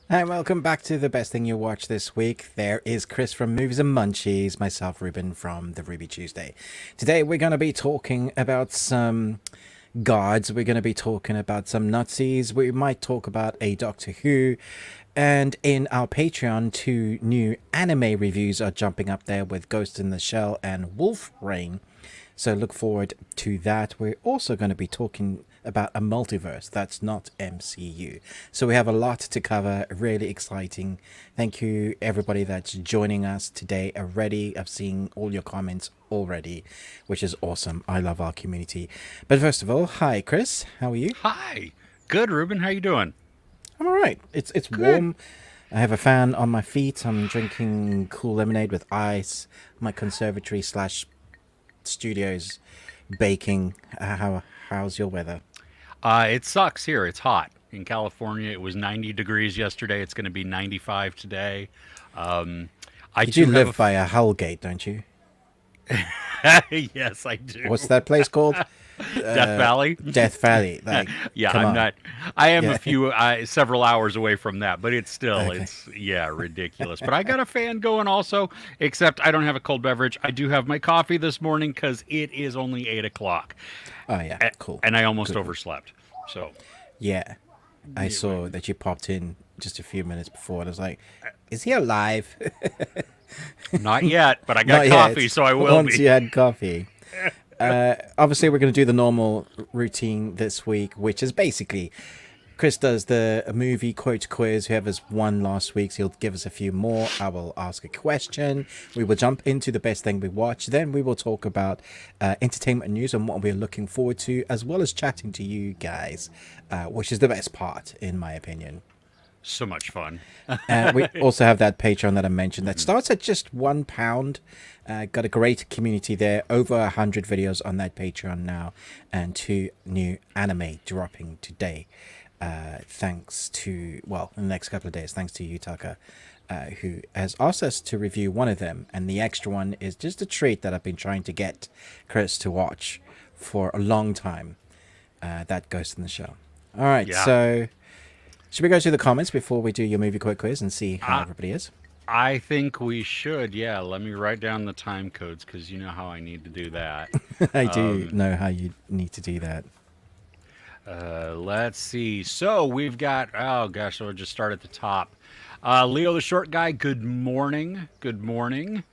Hi, welcome back to the best thing you watch this week. There is Chris from Movies and Munchies, myself, Ruben from the Ruby Tuesday. Today we're going to be talking about some gods. We're going to be talking about some Nazis. We might talk about a Doctor Who. And in our Patreon, 2 new anime reviews are jumping up there with Ghost in the Shell and Wolf Rain. So look forward to that. We're also going to be talking about a multiverse that's not MCU. So we have a lot to cover, really exciting. Thank you everybody that's joining us today already. I've seen all your comments already, which is awesome. I love our community. But first of all, hi Chris, how are you? Hi, good Ruben, how you doing? I'm all right. It's warm. I have a fan on my feet. I'm drinking cool lemonade with ice. My conservatory slash studios baking. How's your weather? It sucks here. It's hot. In California, it was 90 degrees yesterday. It's going to be 95 today. You do live by a Hull gate, don't you? Yes, I do. What's that place called? Death Valley? Death Valley. Like, yeah, I'm not. I am several hours away from that, but it's still, Okay. it's ridiculous. But I got a fan going also, except I don't have a cold beverage. I do have my coffee this morning because it is only 8 o'clock. Oh, yeah, cool. And I almost overslept. So. Yeah, I saw that you popped in just a few minutes before, and I was like, is he alive? Not yet, but I got coffee, so I will Once be. you had coffee. Obviously, we're going to do the normal routine this week, which is basically Chris does the movie quote quiz. Whoever's won last week, he'll give us a few more. I will ask a question. We will jump into the best thing we watch. Then we will talk about entertainment news and what we're looking forward to, as well as chatting to you guys, which is the best part, in my opinion. So much fun. We also have that Patreon that I mentioned that starts at just £1. Got a great community there, over 100 videos on that Patreon now, and 2 new anime dropping today. Thanks to, well, in the next couple of days, thanks to you, Tucker, who has asked us to review one of them. And the extra one is just a treat that I've been trying to get Chris to watch for a long time. That Ghost in the Shell. All right, so should we go to the comments before we do your movie quick quiz and see how everybody is? I think we should. Yeah, let me write down the time codes because you know how I need to do that. I do know how you need to do that. Let's see. So we've got, oh gosh, so we'll just start at the top. Leo the Short Guy, good morning. Good morning.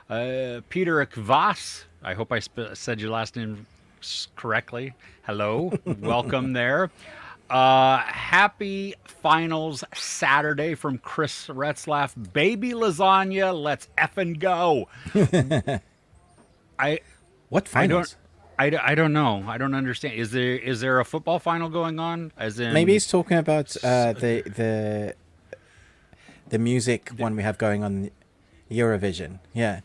Peter Kvass, I hope I said your last name correctly. Hello. Welcome there. Happy finals Saturday from Chris Retzlaff. Baby lasagna, let's effing go. What finals? I don't know. I don't understand. Is there a football final going on? As in maybe he's talking about the music one we have going on Eurovision. Yeah.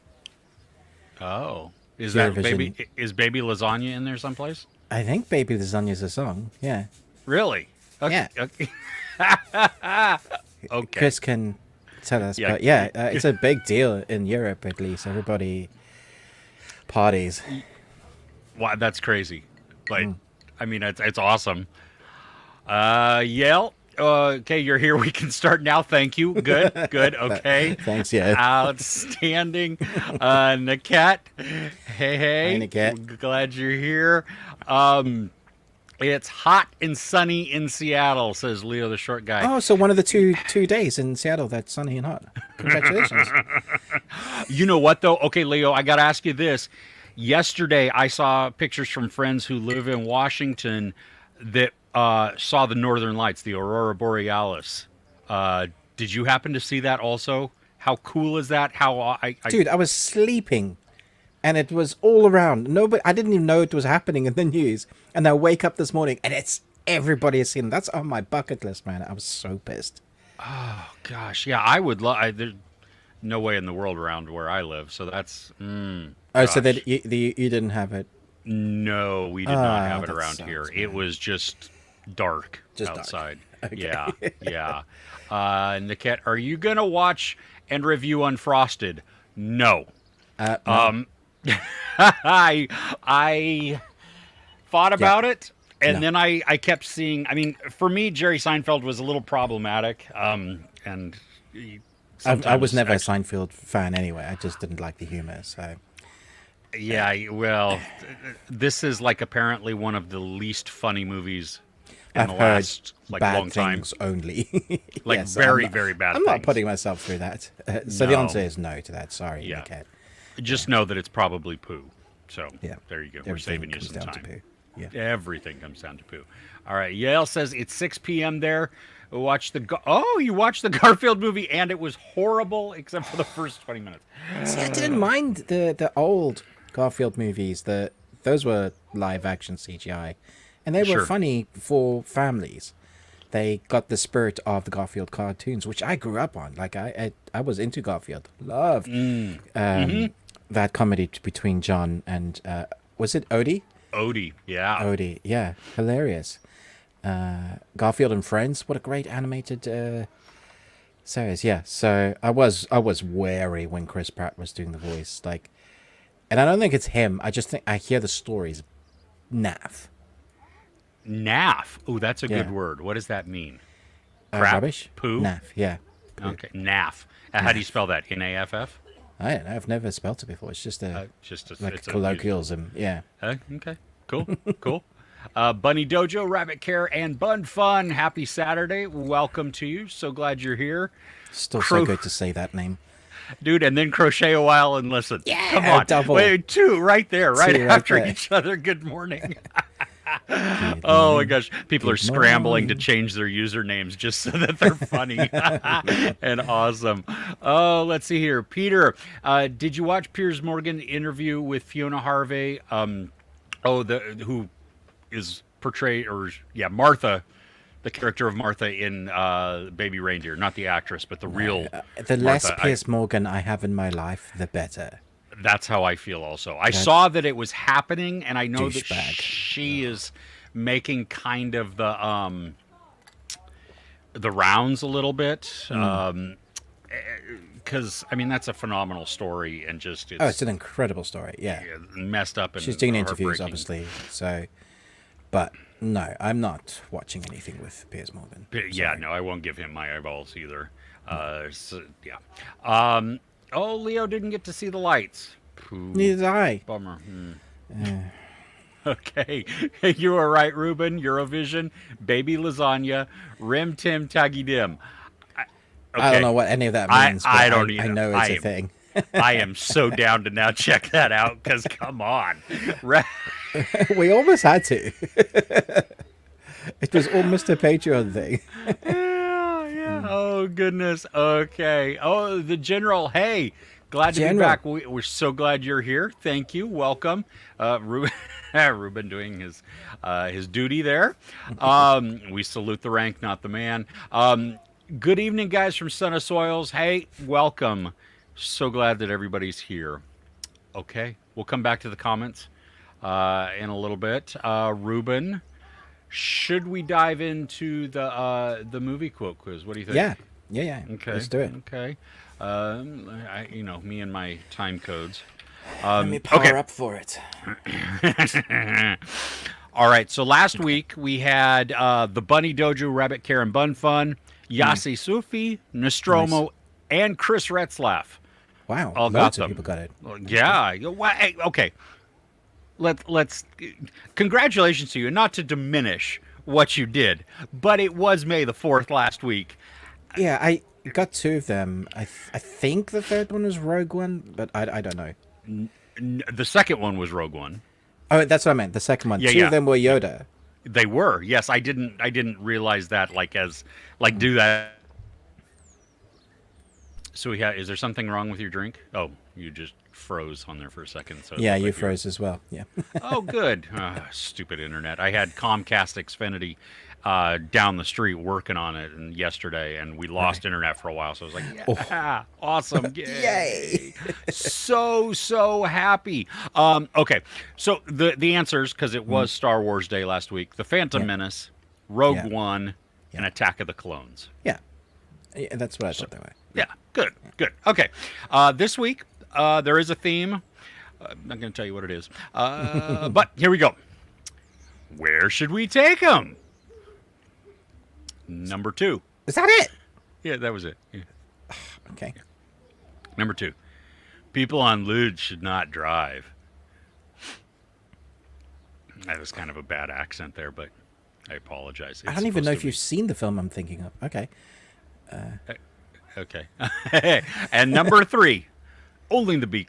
Oh, is Eurovision. Baby lasagna in there someplace? I think Baby Lasagna is a song. Yeah. Really? Okay. Yeah. Okay. Okay. Chris can tell us, but it's a big deal in Europe. At least everybody parties. Wow, that's crazy. But I mean, it's awesome. Yale. Okay, you're here. We can start now. Thank you. Good. Good. Okay. Thanks, yeah. Outstanding. Nicat. Hey, hey. Hi, Nicat. Glad you're here. It's hot and sunny in Seattle, says Leo the short guy. Oh, so one of the two days in Seattle that's sunny and hot. Congratulations. You know what, though? Okay, Leo, I got to ask you this. Yesterday, I saw pictures from friends who live in Washington that saw the Northern Lights, the Aurora Borealis. Did you happen to see that also? How cool is that? Dude, I was sleeping, and it was all around. Nobody, I didn't even know it was happening in the news. And I wake up this morning, and everybody has seen it. That's on my bucket list, man. I was so pissed. Oh gosh, yeah, I would love. There's no way in the world around where I live, so that's. So that you didn't have it? No, we did not have it that around sucks, here. man. It was just dark Just dark. outside. Okay. Yeah, yeah. Niket, are you gonna watch and review Unfrosted? No. No. I thought about it, and then I kept seeing. I mean, for me, Jerry Seinfeld was a little problematic, and I was never a Seinfeld fan anyway. I just didn't like the humor. So yeah, well, this is like apparently one of the least funny movies in the last bad long time. things only. Like Yes, very bad. I'm things. not putting myself through that. So the No. answer is no to that. Sorry, Yeah. Nicat. Just know that it's probably poo. So Yeah. there you go. We're Everything saving you comes some down to time. poo. Yeah. Everything comes down to poo. All right. Yale says it's 6 p.m. there. Watch you watched the Garfield movie and it was horrible except for the first 20 minutes. See, I didn't mind the old Garfield movies. Those were live action CGI, and they were Sure. funny for families. They got the spirit of the Garfield cartoons, which I grew up on. Like I was into Garfield. Loved that comedy between John and was it Odie? Odie, yeah. Odie, yeah, hilarious. Garfield and Friends, what a great animated series. Yeah, so I was wary when Chris Pratt was doing the voice, like, and I don't think it's him. I just think I hear the stories. Naff. Naff. Oh, that's a good Yeah. word. What does that mean? Crap? Rubbish. Poo? Naff. Yeah. Poo. Okay, naff. How do you spell that? N-A-F-F? I don't know. I've never spelt it before. It's just like it's a colloquialism. Yeah. Okay, cool, cool. Bunny Dojo, Rabbit Care, and Bun Fun. Happy Saturday. Welcome to you. So glad you're here. Still so good to say that name. Dude, and then crochet a while and listen. Yeah, come on. double. Wait, two right there, right Two right after there. each other. Good morning. Oh my gosh, people are scrambling to change their usernames just so that they're funny and awesome. Oh, let's see here. Peter, did you watch Piers Morgan interview with Fiona Harvey? Who is portrayed, Martha, the character of Martha in Baby Reindeer, not the actress, but the real The less Martha. Piers Morgan I have in my life, the better. That's how I feel also. I saw that it was happening, and I know that Douchebag. she is making kind of the rounds a little bit. Because, I mean, that's a phenomenal story, and just It's an incredible story. Yeah. messed up. And She's doing interviews, heartbreaking. obviously. So, but no, I'm not watching anything with Piers Morgan. Yeah, no, I won't give him my eyeballs either. Leo didn't get to see the lights. Pooh. Neither did I. Bummer. Okay, you are right, Ruben. Eurovision, baby lasagna, rim tim taggy dim. I don't know what any of that means. But I don't either. I know it's a thing. I am so down to now check that out because come on. We almost had to. It was almost a Patreon thing. Yeah. Oh goodness. Okay. Oh, the general. Hey, glad to be back. We're so glad you're here. Thank you. Welcome, Ruben. Ruben doing his duty there. We salute the rank, not the man. Good evening, guys from Son of Soils. Hey, welcome. So glad that everybody's here. Okay, we'll come back to the comments in a little bit. Ruben, should we dive into the movie quote quiz? What do you think? Yeah. Okay. Let's do it. Okay. Me and my time codes. Let me power up for it. All right. So last week we had the Bunny Dojo Rabbit Karen Bun Fun, Yasi Sufi, Nice. Nostromo, and Chris Retzlaff. Wow, All got loads of them. people got it. Yeah. Hey, okay. Let's. Congratulations to you. Not to diminish what you did, but it was May the 4th last week. Yeah, I got two of them. I think the third one was Rogue One, but I don't know. The second one was Rogue One. Oh, that's what I meant. The second one. Yeah, Two yeah. of them were Yoda. They were. Yes, I didn't realize that. Do that. So is there something wrong with your drink? Oh, you just froze on there for a second. So Yeah, you froze as well. Yeah. Oh, good. Stupid internet. I had Comcast Xfinity down the street working on it yesterday, and we lost internet for a while. So I was like, yeah, awesome. Yay. So happy. Okay, so the answers, because it was Star Wars Day last week, The Phantom Menace, Rogue One, and Attack of the Clones. Yeah. Yeah, that's what I thought they were. Yeah, good. Okay. This week, there is a theme. I'm not going to tell you what it is. But here we go. Where should we take them? Number 2. Is that it? Yeah, that was it. Yeah. Okay. Number 2. People on Lude should not drive. That was kind of a bad accent there, but I apologize. I don't even know if you've seen the film I'm thinking of. Okay. Okay. And number 3. Only the meek.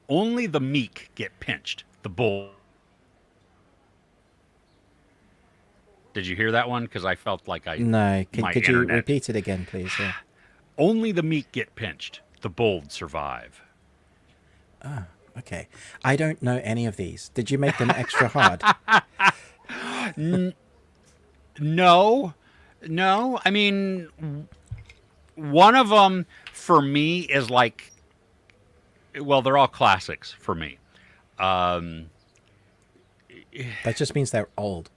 Only the meek get pinched. The bull. Did you hear that one? Because I felt like No. Could you repeat it again, please? Yeah. Only the meek get pinched. The bold survive. Okay. I don't know any of these. Did you make them extra hard? No. I mean, one of them for me is like, well, they're all classics for me. That just means they're old.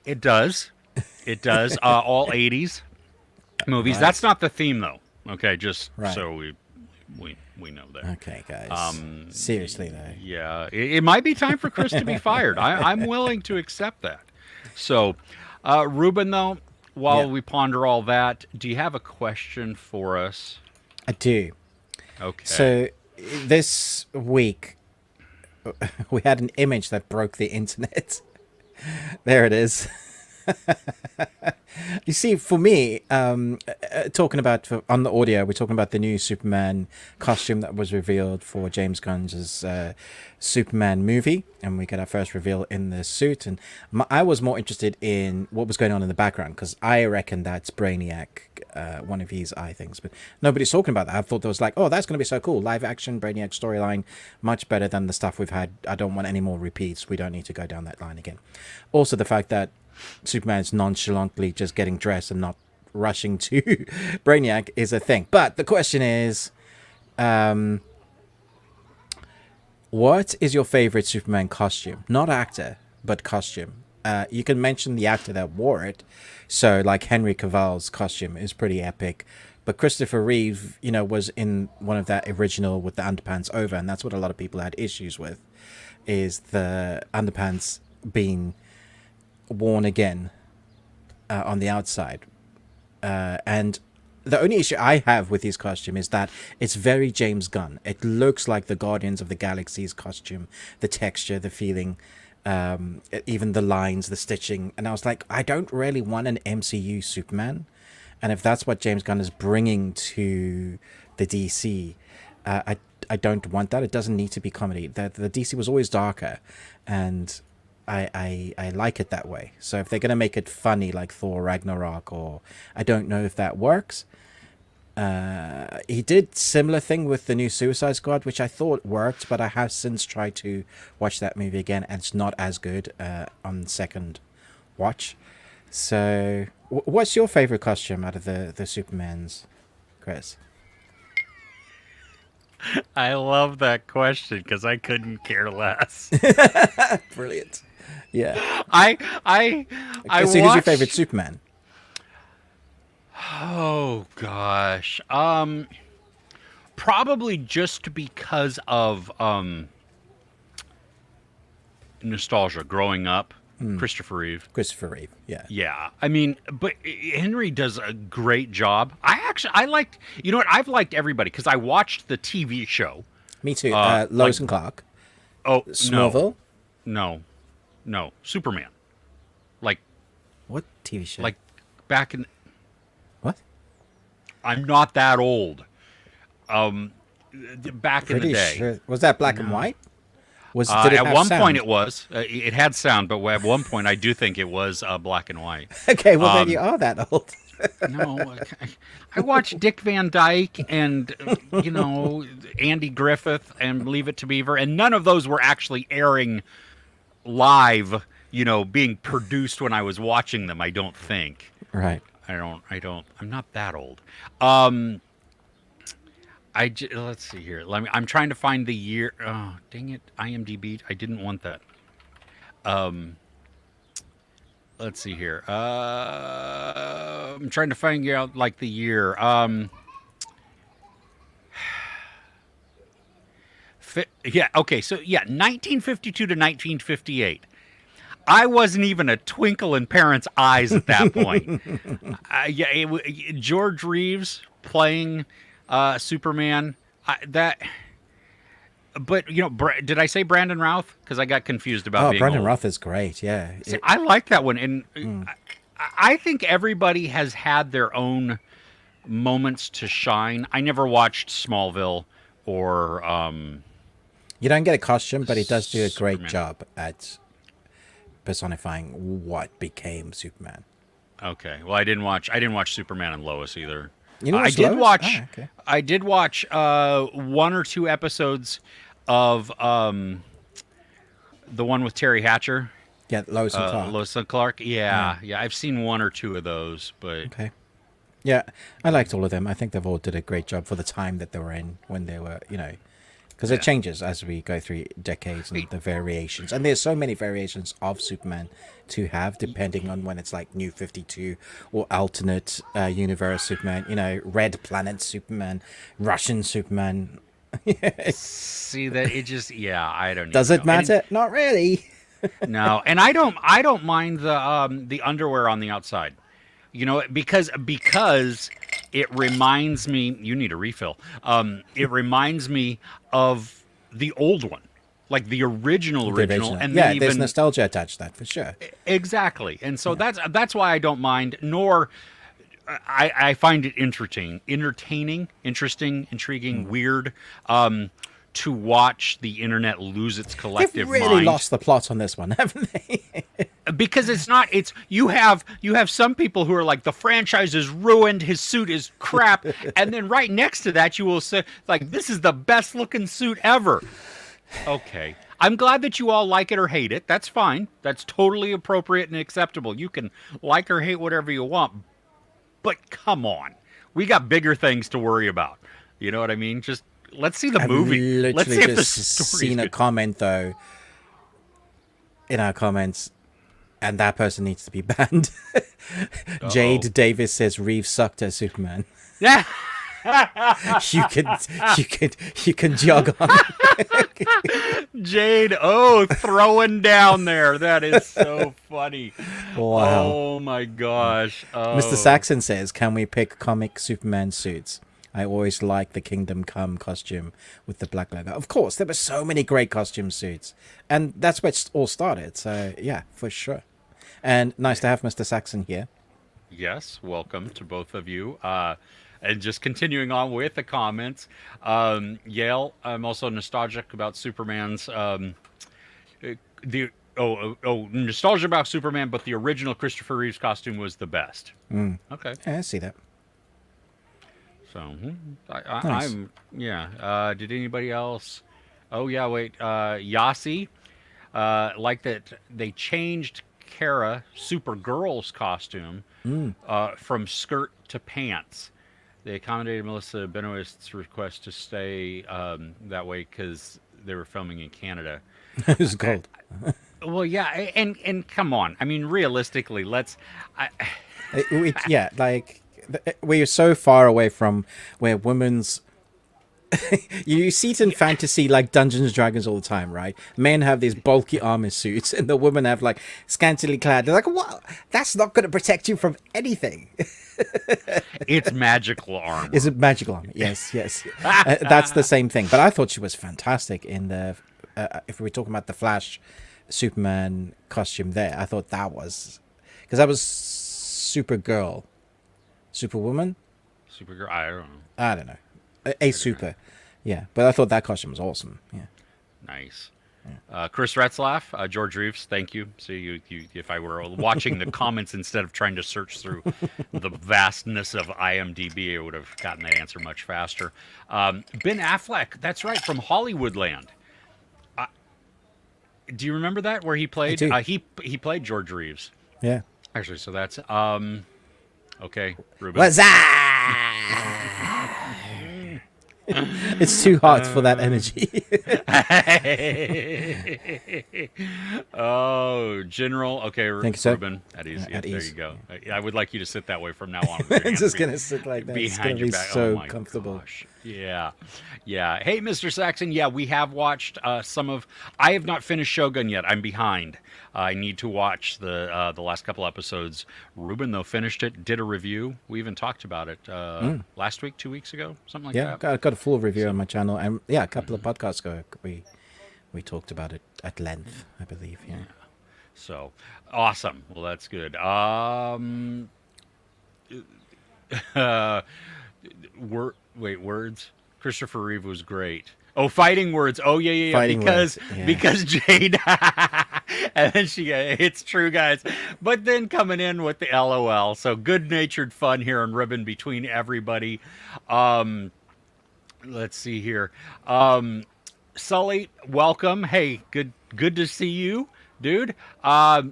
It does. All 80s movies. Right. That's not the theme, though. Okay, just Right. so we know that. Okay, guys. Seriously, though. Yeah, it might be time for Chris to be fired. I'm willing to accept that. So, Ruben, though, while we ponder all that, do you have a question for us? I do. Okay. So, this week, we had an image that broke the internet. There it is. You see, for me, talking about on the audio, we're talking about the new Superman costume that was revealed for James Gunn's Superman movie, and we got our first reveal in the suit. And I was more interested in what was going on in the background, because I reckon that's Brainiac, one of his eye things, but nobody's talking about that. I thought there was like, oh, that's going to be so cool, live action Brainiac storyline, much better than the stuff we've had. I don't want any more repeats. We don't need to go down that line again. Also, the fact that Superman's nonchalantly just getting dressed and not rushing to Brainiac is a thing. But the question is, what is your favorite Superman costume? Not actor, but costume. You can mention the actor that wore it. So, like Henry Cavill's costume is pretty epic. But Christopher Reeve, was in one of that original with the underpants over, and that's what a lot of people had issues with, is the underpants being worn again on the outside. And the only issue I have with his costume is that it's very James Gunn. It looks like the Guardians of the Galaxy's costume, the texture, the feeling, even the lines, the stitching. And I was like, I don't really want an MCU Superman. And if that's what James Gunn is bringing to the DC, I don't want that. It doesn't need to be comedy. The DC was always darker, and I like it that way. So if they're going to make it funny like Thor Ragnarok, or I don't know if that works. He did similar thing with the new Suicide Squad, which I thought worked, but I have since tried to watch that movie again, and it's not as good on second watch. So what's your favorite costume out of the Supermans, Chris? I love that question because I couldn't care less. Brilliant. Yeah. So who's your favorite Superman? Oh gosh. Probably just because of nostalgia growing up. Christopher Reeve. Christopher Reeve, yeah. Yeah, I mean, but Henry does a great job. I liked, you know what? I've liked everybody because I watched the TV show. Me too. Lois and Clark. Oh, Smallville. No, Superman. Like What TV show? like back in. What? I'm not that old. Back in the day. Sure. Was that black and white? Did it at have one sound? point it was. It had sound, but at one point I do think it was black and white. Okay, well then you are that old. No, I watched Dick Van Dyke and Andy Griffith and Leave It to Beaver, and none of those were actually airing live. Being produced when I was watching them. I don't think. Right. I don't. I'm not that old. Let's see here. I'm trying to find the year. Oh, dang it. IMDb. I didn't want that. Let's see here. I'm trying to find out like the year. Yeah. Okay. So yeah, 1952 to 1958. I wasn't even a twinkle in parents' eyes at that point. George Reeves playing Superman. But did I say Brandon Routh? Because I got confused about. Oh, Brandon Routh is great. Yeah, See, I like that one, and I think everybody has had their own moments to shine. I never watched Smallville or. You don't get a costume, but he does do a great Superman. job at personifying what became Superman. Okay, well, I didn't watch Superman and Lois either. You know, I did Lois? watch. Oh, okay. I did watch 1 or 2 episodes of the one with Terry Hatcher. Yeah, Lois and Clark. Lois and Clark. Yeah, I've seen 1 or 2 of those, but Okay. Yeah, I liked all of them. I think they've all did a great job for the time that they were in when they were, because it changes as we go through decades and the variations. And there's so many variations of Superman to have, depending on when it's like New 52 or alternate universe Superman, Red Planet Superman, Russian Superman. see that it just I don't. Does even it know. matter? Not really. No, and I don't mind the underwear on the outside. Because it reminds me. You need a refill. It reminds me of the old one, like the original, and yeah, then even there's nostalgia attached to that for sure. exactly. And so that's why I don't mind. Nor I find it interesting, intriguing, weird. To watch the internet lose its collective They've really mind. lost the plot on this one, haven't they? Because it's you have some people who are like, the franchise is ruined, his suit is crap, and then right next to that you will say like, this is the best looking suit ever. Okay, I'm glad that you all like it or hate it. That's fine. That's totally appropriate and acceptable. You can like or hate whatever you want, but come on, we got bigger things to worry about. You know what I mean? Just let's see the movie. I've Let's see literally if the just story's seen a good. comment though in our comments, and that person needs to be banned. Jade Davis says Reeves sucked as Superman. Yeah. You can jog on. Jade, throwing down there. That is so funny. Wow. Oh my gosh. Oh. Mr. Saxon says, can we pick comic Superman suits? I always like the Kingdom Come costume with the black leather. Of course, there were so many great costume suits. And that's where it all started. So, yeah, for sure. And nice to have Mr. Saxon here. Yes, welcome to both of you. And just continuing on with the comments, Yale, I'm also nostalgic about Superman's nostalgia about Superman, but the original Christopher Reeves costume was the best. Okay, Yeah, I see that. so Nice. I'm did anybody else? Oh yeah, wait, Yasi, like that they changed Kara Supergirl's costume from skirt to pants. They accommodated Melissa Benoist's request to stay that way because they were filming in Canada. It was cold. Well, yeah, and come on. I mean, realistically, We're so far away from where women's You see it in fantasy like Dungeons and Dragons all the time, right? Men have these bulky armor suits, and the women have like scantily clad. They're like, "What? That's not going to protect you from anything." It's magical armor. Is it magical armor? Yes, yes. That's the same thing. But I thought she was fantastic in the. If we were talking about the Flash, Superman costume, there, I thought that was because that was Supergirl, Superwoman. Supergirl. I don't know. I don't know. A super, yeah. But I thought that costume was awesome. Yeah. Nice. Chris Retzlaff, George Reeves, thank you. So you, if I were watching the comments instead of trying to search through the vastness of IMDb, I would have gotten that answer much faster. Ben Affleck, that's right, from Hollywoodland. Do you remember that where he played? He played George Reeves. Yeah. Actually, so that's okay, Ruben. What's that? It's too hot for that energy. Oh, General. Okay, Thank you, sir. Ruben. At ease. At There ease. you go. I would like you to sit that way from now on. I'm just going to sit like that. It's going to be so comfortable. Gosh. Yeah. Yeah. Hey, Mr. Saxon. Yeah, we have watched some of... I have not finished Shogun yet. I'm behind. I need to watch the last couple episodes. Ruben, though, finished it, did a review. We even talked about it last week, 2 weeks ago, something like that. Yeah, got a full review on my channel. And yeah, a couple of podcasts ago, we talked about it at length, I believe. Yeah. So, awesome. Well, that's good. Words? Christopher Reeve was great. Oh, fighting words. Oh, yeah. Fighting because words, yeah. because Jade, and then it's true, guys. But then coming in with the LOL. So good-natured fun here on Ribbon between everybody. Let's see here. Sully, welcome. Hey, good to see you, dude. I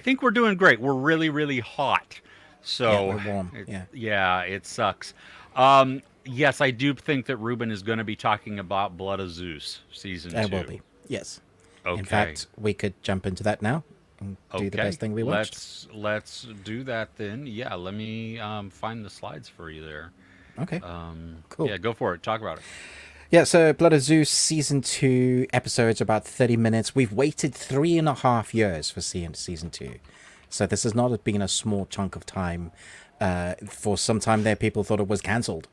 think we're doing great. We're really, really hot. So Yeah, we're warm. yeah, it sucks. Yes, I do think that Ruben is going to be talking about Blood of Zeus season 2. It will be. Yes. Okay. In fact, we could jump into that now and do the best thing we watched. Let's do that then. Yeah, let me find the slides for you there. Okay. Cool. Yeah, go for it. Talk about it. Yeah, so Blood of Zeus season 2 episodes, about 30 minutes. We've waited 3.5 years for season 2. So this has not been a small chunk of time. For some time there, people thought it was cancelled.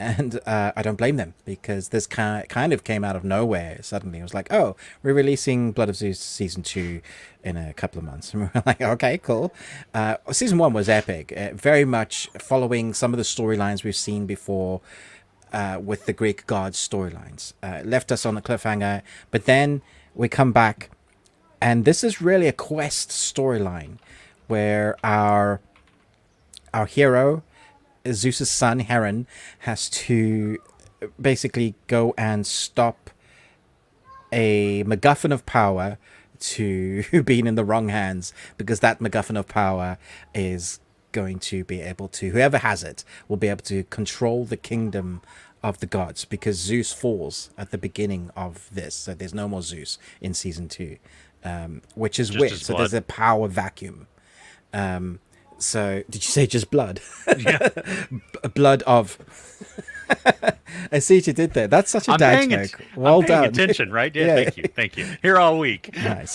And I don't blame them, because this kind of came out of nowhere. Suddenly it was like, oh, we're releasing Blood of Zeus season 2 in a couple of months. And we're like, okay, cool. Season 1 was epic, very much following some of the storylines we've seen before with the Greek gods storylines. Left us on a cliffhanger, but then we come back, and this is really a quest storyline where our hero, Zeus's son, Heron, has to basically go and stop a MacGuffin of power to being in the wrong hands, because that MacGuffin of power is going to be able to, whoever has it, will be able to control the kingdom of the gods, because Zeus falls at the beginning of this. So there's no more Zeus in season 2, which is weird. So there's a power vacuum. So, did you say just blood? Yeah. Blood of. I see what you did there. That's such a dad joke. Well done. I'm paying attention, right? Yeah, thank you. Here all week. Nice.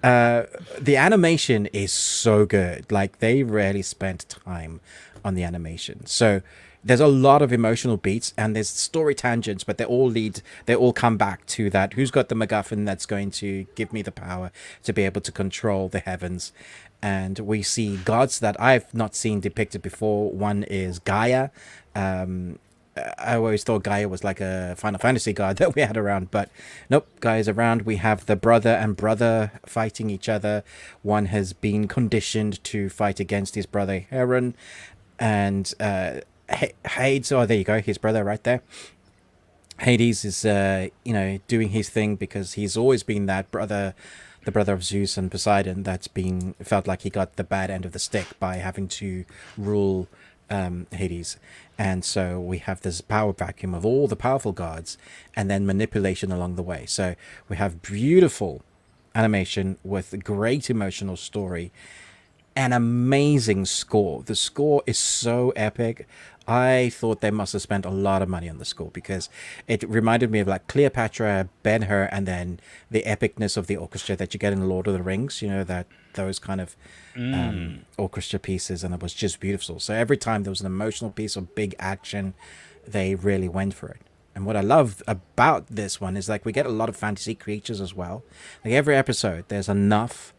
The animation is so good. Like, they really spent time on the animation. So, there's a lot of emotional beats, and there's story tangents, but they all come back to that. Who's got the MacGuffin that's going to give me the power to be able to control the heavens? And we see gods that I've not seen depicted before. One is Gaia. I always thought Gaia was like a Final Fantasy god that we had around, but nope, Gaia's around. We have the brother and brother fighting each other. One has been conditioned to fight against his brother Heron, and Hades. Oh, there you go, his brother right there. Hades is, doing his thing, because he's always been that brother. The brother of Zeus and Poseidon that's felt like he got the bad end of the stick by having to rule Hades. And so we have this power vacuum of all the powerful gods, and then manipulation along the way. So we have beautiful animation with a great emotional story and amazing score. The score is so epic. I thought they must have spent a lot of money on the score because it reminded me of like Cleopatra, Ben-Hur, and then the epicness of the orchestra that you get in Lord of the Rings. You know, that those kind of orchestra pieces, and it was just beautiful. So every time there was an emotional piece of big action, they really went for it. And what I love about this one is like we get a lot of fantasy creatures as well. Like every episode, there's enough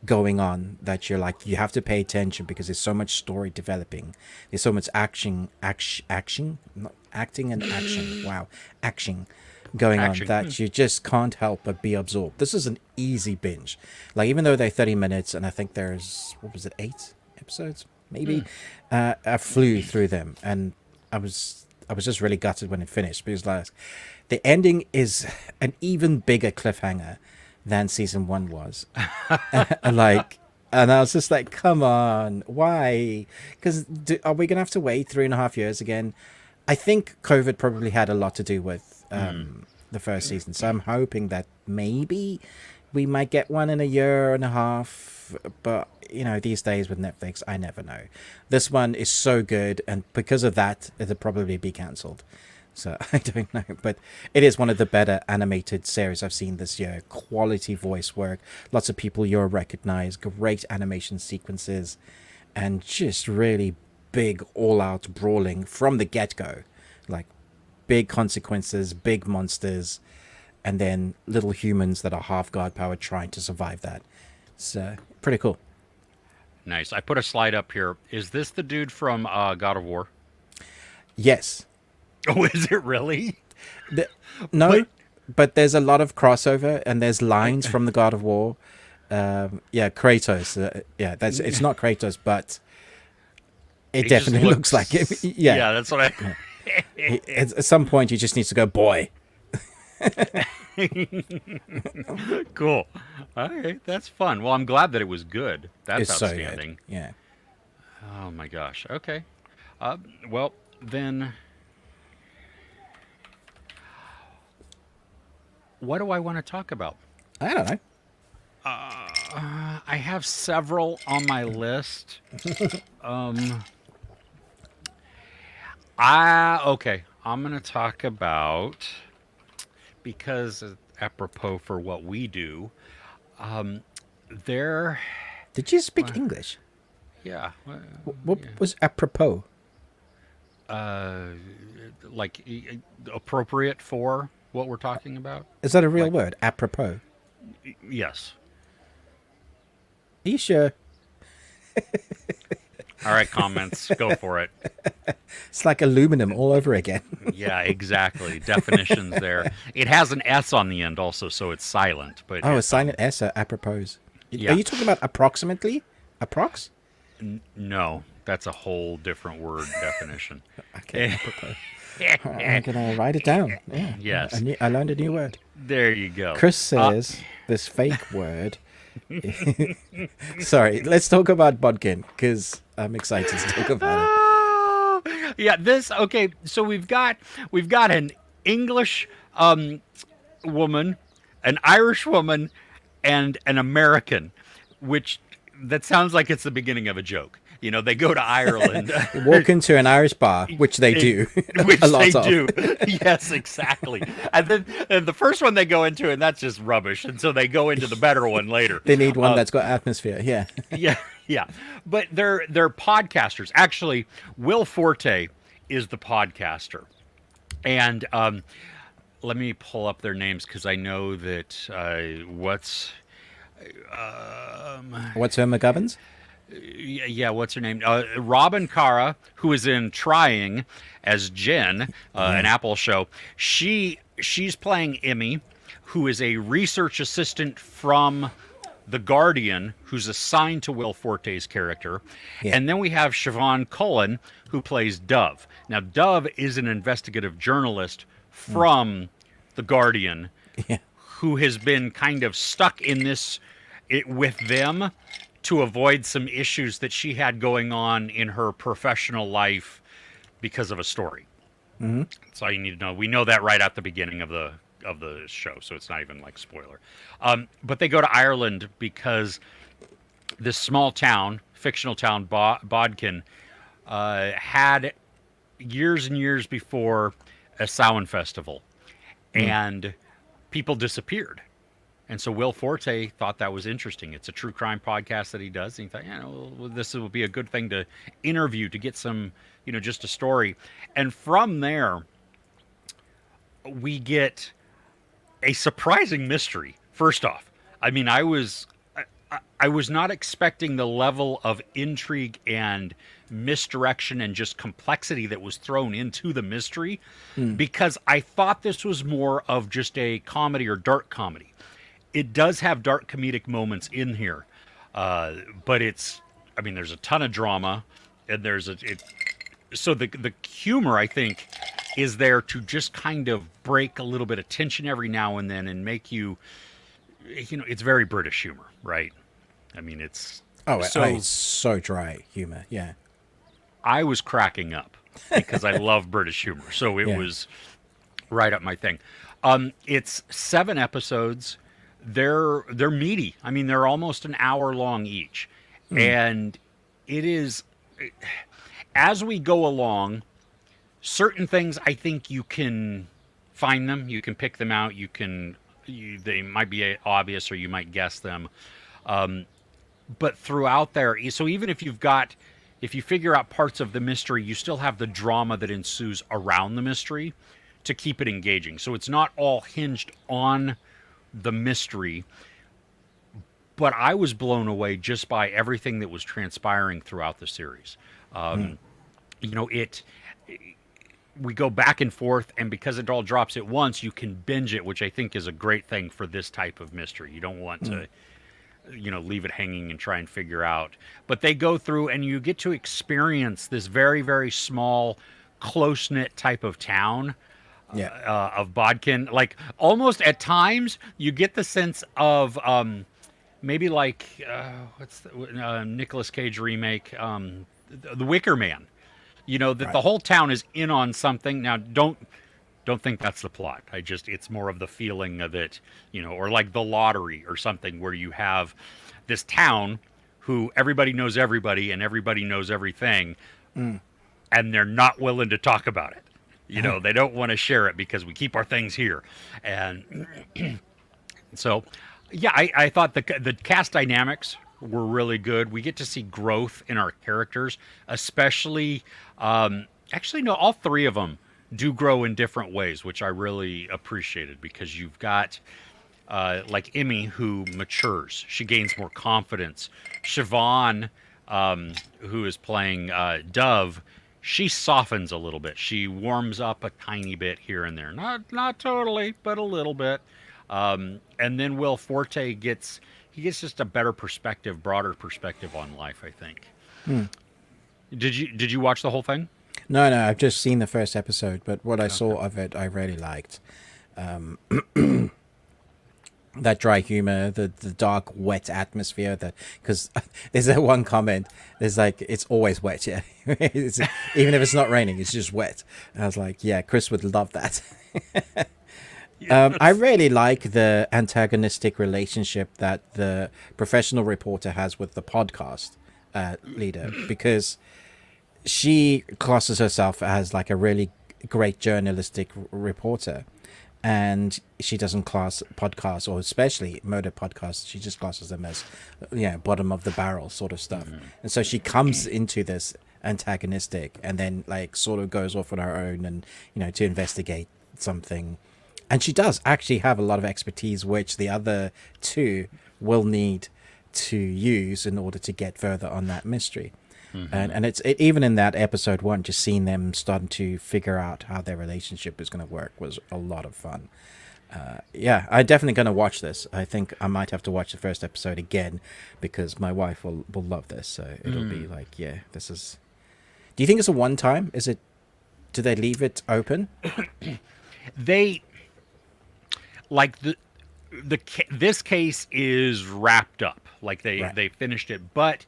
going on that you're like, you have to pay attention because there's so much story developing. There's so much action, not acting and action. Wow, action going on that you just can't help but be absorbed. This is an easy binge. Like even though they're 30 minutes, and I think there's, what was it, 8 episodes maybe. I flew through them, and I was just really gutted when it finished because like the ending is an even bigger cliffhanger than season 1 was. Like, and I was just like, come on, why? Because are we gonna have to wait 3.5 years again? I think COVID probably had a lot to do with the first season, so I'm hoping that maybe we might get one in a year and a half. But you know, these days with Netflix, I never know. This one is so good, and because of that, it'll probably be cancelled. So I don't know, but it is one of the better animated series I've seen this year. Quality voice work, lots of people you'll recognize, great animation sequences, and just really big all-out brawling from the get-go. Like big consequences, big monsters, and then little humans that are half god power trying to survive that. So pretty cool. Nice. I put a slide up here. Is this the dude from God of War? Yes. Oh, is it really? No, but there's a lot of crossover, and there's lines from the God of War. Yeah, Kratos. Yeah, it's not Kratos, but it definitely looks like it. Yeah, that's what I. At some point, you just need to go, boy. Cool. Okay, that's fun. Well, I'm glad that it was good. That's it's outstanding. So good. Yeah. Oh my gosh. Okay. Well, then. What do I want to talk about? I don't know. I have several on my list. Okay. I'm going to talk about, because apropos for what we do, there. Did you speak English? Yeah. What was apropos? Like appropriate for what we're talking about? Is that a real word? Apropos? Yes. Are you sure? All right, comments. Go for it. It's like aluminum all over again. Yeah, exactly. Definitions there. It has an S on the end also, so it's silent. But a silent S, apropos. Yeah. Are you talking about approximately? Approx? No, that's a whole different word definition. Okay, apropos. I'm going to write it down. Yeah. Yes. I learned a new word. There you go. Chris says this fake word. Sorry, let's talk about Bodkin, because I'm excited to talk about it. Yeah, okay, so we've got an English woman, an Irish woman, and an American, that sounds like it's the beginning of a joke. You know, they go to Ireland. Walk into an Irish bar, which they do. Which they do. Yes, exactly. And then the first one they go into, and that's just rubbish. And so they go into the better one later. They need one that's got atmosphere. Yeah. Yeah. But they're podcasters. Actually, Will Forte is the podcaster. And let me pull up their names because I know that what's her McGovern's? Yeah, what's her name? Robin Cara, who is in Trying as Jen, an Apple show. She's playing Emmy, who is a research assistant from The Guardian, who's assigned to Will Forte's character. Yeah. And then we have Siobhan Cullen, who plays Dove. Now, Dove is an investigative journalist from The Guardian, who has been kind of stuck in this with them to avoid some issues that she had going on in her professional life because of a story. Mm-hmm. That's all you need to know. We know that right at the beginning of the show, so it's not even like spoiler. But they go to Ireland because this small town, fictional town, Bodkin, had years and years before a Samhain festival, and people disappeared. And so Will Forte thought that was interesting. It's a true crime podcast that he does. And he thought, well, this will be a good thing to interview, to get some, just a story. And from there, we get a surprising mystery. First off, I mean, I was not expecting the level of intrigue and misdirection and just complexity that was thrown into the mystery, because I thought this was more of just a comedy or dark comedy. It does have dark comedic moments in here, but there's a ton of drama, and so the humor, I think, is there to just kind of break a little bit of tension every now and then and make you, it's very British humor, right? I mean, it's so dry humor. Yeah, I was cracking up because I love British humor, so it was right up my thing. It's 7 episodes. They're meaty. I mean, they're almost an hour long each, and it is, as we go along, certain things I think you can find them, you can pick them out, they might be obvious or you might guess them, but throughout there, so even if you figure out parts of the mystery, you still have the drama that ensues around the mystery to keep it engaging. So it's not all hinged on the mystery, but I was blown away just by everything that was transpiring throughout the series. We go back and forth, and because it all drops at once, you can binge it, which I think is a great thing for this type of mystery. You don't want to, leave it hanging and try and figure out. But they go through, and you get to experience this very, very small, close-knit type of town. Of Bodkin. Like, almost at times you get the sense of maybe like what's the Nicolas Cage remake, The Wicker Man. That the whole town is in on something. Now, don't think that's the plot. It's more of the feeling of it, or like The Lottery or something, where you have this town who everybody knows everybody and everybody knows everything, and they're not willing to talk about it. They don't want to share it because we keep our things here. And so, I thought the cast dynamics were really good. We get to see growth in our characters, especially, actually, no, all 3 of them do grow in different ways, which I really appreciated, because you've got, like Emmy, who matures. She gains more confidence. Siobhan, who is playing Dove, she softens a little bit. She warms up a tiny bit here and there. Not totally, but a little bit. And then Will Forte gets just a better perspective, broader perspective on life, I think. Did you watch the whole thing? No, I've just seen the first episode, but what I saw of it, I really liked. That dry humor, the dark, wet atmosphere. Because there's that one comment. There's like, it's always wet, yeah. Even if it's not raining, it's just wet. And I was like, yeah, Chris would love that. I really like the antagonistic relationship that the professional reporter has with the podcast leader, because she classes herself as like a really great journalistic reporter. And she doesn't class podcasts, or especially murder podcasts, she just classes them as, bottom of the barrel sort of stuff. And so she comes into this antagonistic, and then like sort of goes off on her own, and to investigate something. And she does actually have a lot of expertise, which the other 2 will need to use in order to get further on that mystery. And it's even in that episode 1, just seeing them starting to figure out how their relationship is going to work was a lot of fun. I'm definitely going to watch this. I think I might have to watch the first episode again, because my wife will love this. So it'll be like, this is... Do you think it's a one-time? Do they leave it open? They... Like, this case is wrapped up. Like, they finished it. But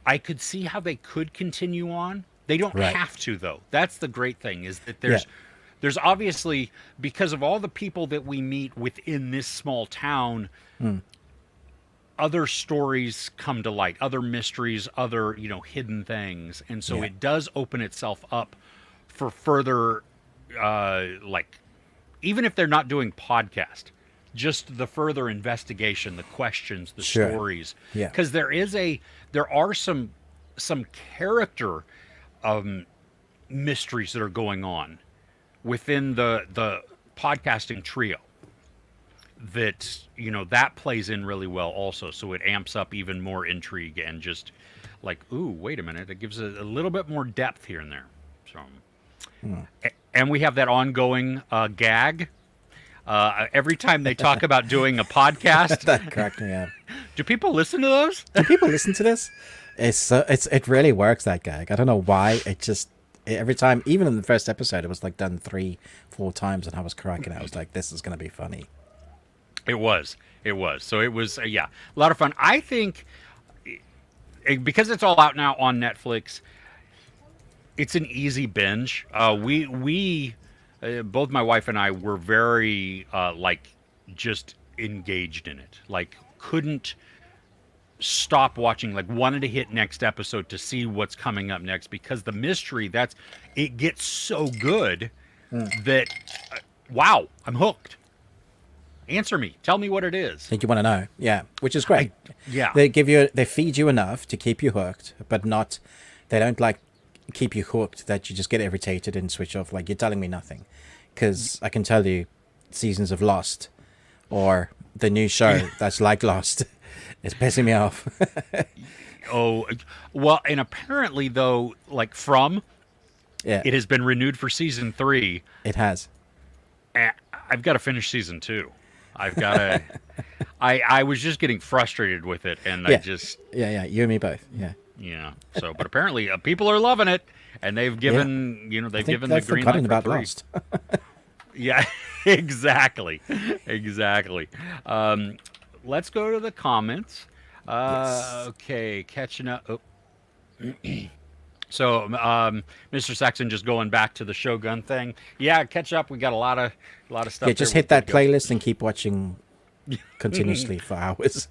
I could see how they could continue on. They don't have to, though. That's the great thing, is that there's obviously, because of all the people that we meet within this small town, other stories come to light, other mysteries, other, hidden things. And so it does open itself up for further, like, even if they're not doing podcast, just the further investigation, the questions, the Sure. stories. Yeah. Because there are some character mysteries that are going on within the podcasting trio that, that plays in really well also. So it amps up even more intrigue and just like, ooh, wait a minute. It gives a little bit more depth here and there. So, and we have that ongoing gag. Every time they talk about doing a podcast, That cracked me up. do people listen to those? Do people listen to this? It really works, that gag. I don't know why. Every time, even in the first episode, it was like done 3-4 times, and I was cracking out. I was like, this is going to be funny. It was. So it was, a lot of fun. I think because it's all out now on Netflix, it's an easy binge. We both my wife and I were very just engaged in it. Like, couldn't stop watching. Like, wanted to hit next episode to see what's coming up next, because the mystery it gets so good that wow, I'm hooked. Answer me. Tell me what it is. I think you want to know. Yeah, which is great. Yeah. They feed you enough to keep you hooked, but they don't like keep you hooked that you just get irritated and switch off. Like, you're telling me nothing, because I can tell you seasons of Lost or the new show that's like Lost. It's pissing me off. Oh, well, and apparently though, like it has been renewed for season 3. It has. I've got to finish season 2. I've got to. I was just getting frustrated with it, and I just. Yeah. You and me both. Yeah. Yeah. So, but apparently, people are loving it, and they've given, they've given the green light for about 3. Lost. Yeah. Exactly. Let's go to the comments. Yes. Okay, catching up. Oh. So, Mr. Saxon just going back to the Shogun thing. Yeah, catch up. We got a lot of stuff. Yeah, just hit that playlist and keep watching continuously for hours.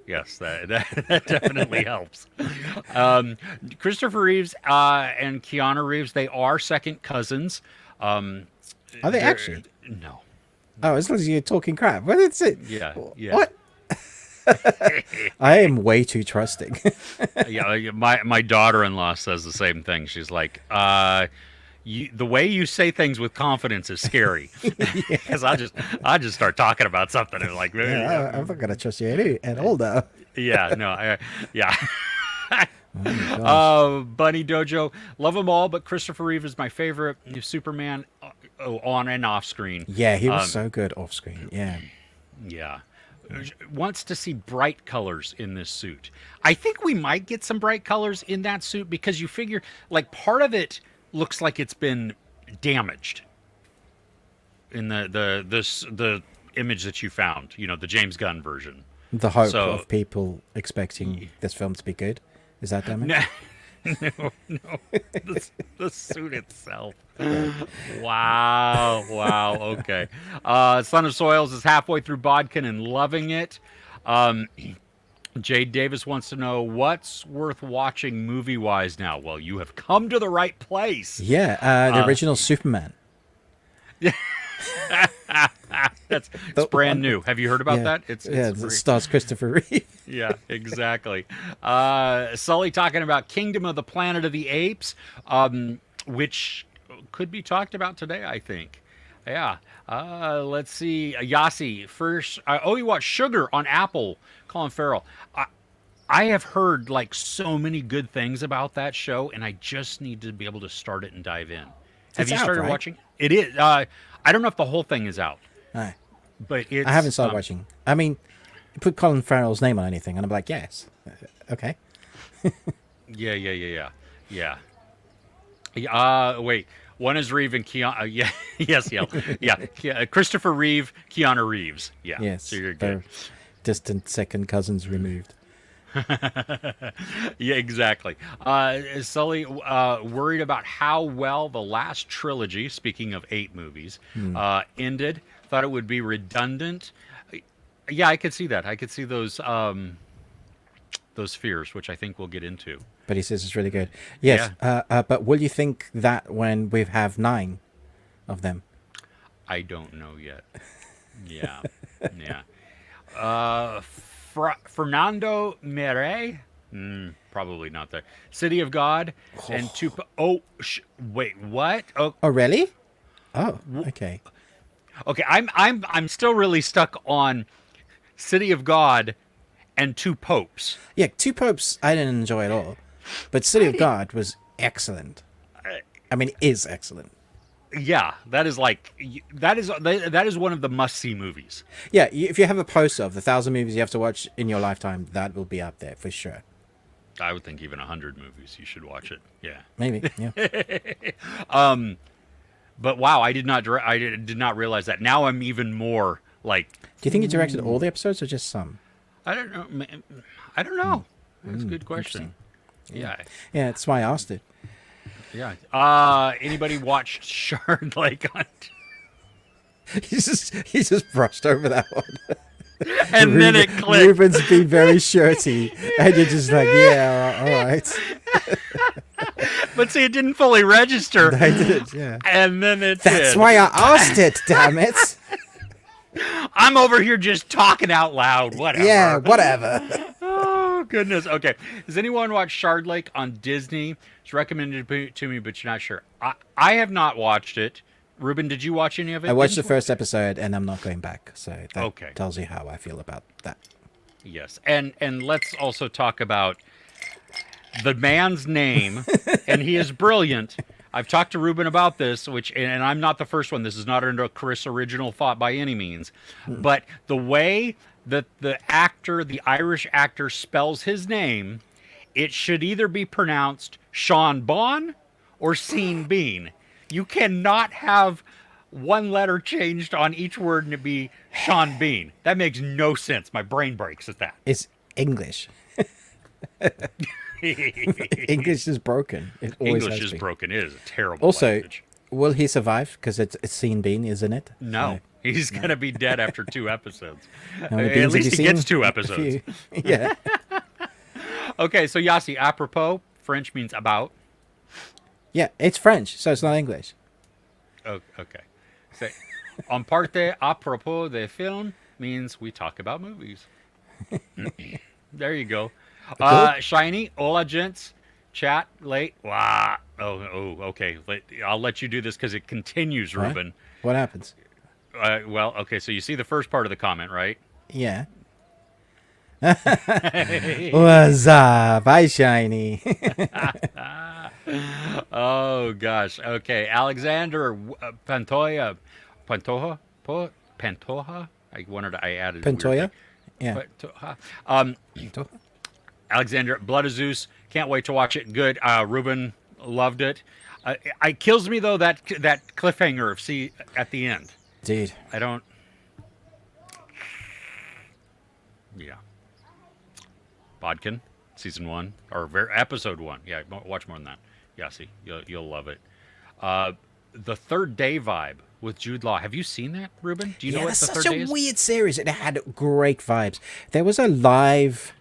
Yes, that definitely helps. Christopher Reeves and Keanu Reeves, they are second cousins. Are they actually? No. Oh, as long as you're talking crap. What is it? Yeah. What? I am way too trusting. Yeah, my daughter-in-law says the same thing. She's like, the way you say things with confidence is scary. Because I just start talking about something and like, I'm not gonna trust you at all, though. Yeah, no, yeah. Oh, Bunny Dojo, love them all, but Christopher Reeve is my favorite. Superman, on and off screen. Yeah, he was so good off screen. Yeah. Yeah. Wants to see bright colors in this suit. I think we might get some bright colors in that suit, because you figure, like, part of it looks like it's been damaged in the image that you found, the James Gunn version. The hope of people expecting this film to be good. Is that damage? No. The suit itself. Wow. Okay. Son of Soils is halfway through Bodkin and loving it. Jade Davis wants to know what's worth watching movie-wise now. Well, you have come to the right place. Yeah, the original Superman. It's brand new. Have you heard about that? It stars Christopher Reeve. Yeah, exactly. Sully talking about Kingdom of the Planet of the Apes, which could be talked about today, I think. Yeah. Let's see. Yasi first. You watched Sugar on Apple. Colin Farrell. I have heard like so many good things about that show, and I just need to be able to start it and dive in. Have you started watching? It is. I don't know if the whole thing is out. No. But it's, I haven't started watching. I mean, you put Colin Farrell's name on anything, and I'm like, yes. Okay. Yeah. Wait. One is Reeve and Keanu. Yeah. Christopher Reeve, Keanu Reeves. Yeah. Yes. So you're good. Distant second cousins removed. Yeah, exactly. Sully worried about how well the last trilogy, speaking of 8 movies, ended. Thought it would be redundant. Yeah, I could see that. I could see those fears, which I think we'll get into. But he says it's really good. Yes. But will you think that when we have 9 of them? I don't know yet. Yeah. Fernando Mere? Probably not there. City of God and wait, what? Oh, really? Oh, okay. Okay, I'm still really stuck on City of God and Two Popes. Yeah, Two Popes I didn't enjoy at all, but City of God was excellent. I mean, is excellent. Yeah, that is one of the must-see movies. Yeah, if you have a poster of the 1,000 movies you have to watch in your lifetime, that will be up there for sure. I would think even 100 movies you should watch it. Yeah, maybe. Yeah. But wow, I did not realize that. Now I'm even more like. Do you think he directed all the episodes or just some? I don't know. I don't know. That's a good question. Yeah. Yeah, that's why I asked it. Yeah. Anybody watched Shard Lake on? He just brushed over that one. And then it clicked. Ruben's been very shirty, and you're just like, yeah, all right. But see, it didn't fully register. I did, yeah. And then That's why I asked it, damn it. I'm over here just talking out loud. Whatever. Yeah, whatever. Oh, goodness. Okay. Has anyone watched Shard Lake on Disney? It's recommended to me, but you're not sure. I have not watched it. Ruben, did you watch any of it? I watched the first episode, and I'm not going back. So that okay. tells you how I feel about that. Yes. And let's also talk about the man's name, and he is brilliant. I've talked to Ruben about this, and I'm not the first one. This is not a Chris original thought by any means. But the way that the Irish actor spells his name, it should either be pronounced Sean Bon or Sean Bean. You cannot have one letter changed on each word and it be Sean Bean. That makes no sense. My brain breaks at that. It's English. English is broken. It always English has is been. broken. It is a terrible Also, language. will he survive? Because it's Sean Bean, isn't it? No. He's going to be dead after 2 episodes. At least he gets 2 episodes. Yeah. Okay, so Yasi, apropos, French means about. Yeah, it's French, so it's not English. Oh, okay. So, en parte apropos de film means we talk about movies. There you go. Shiny, hola gents, chat late. Wow. Oh, okay. I'll let you do this because it continues, Ruben. What happens? Well, okay, so you see the first part of the comment, right? Yeah. What's up? Hi, Shiny. Oh, gosh. Okay, Alexander Pantoja. I added Pantoja? Yeah. Pantoja. Alexander, Blood of Zeus. Can't wait to watch it. Good. Ruben loved it. It kills me, though, that cliffhanger at the end. Dude. I don't... Yeah. Bodkin, season 1 or episode 1. Yeah, watch more than that. Yeah, see, you'll love it. The Third Day vibe with Jude Law. Have you seen that, Ruben? Do you know what the Third Day is? It's such a weird series. It had great vibes. There was a live,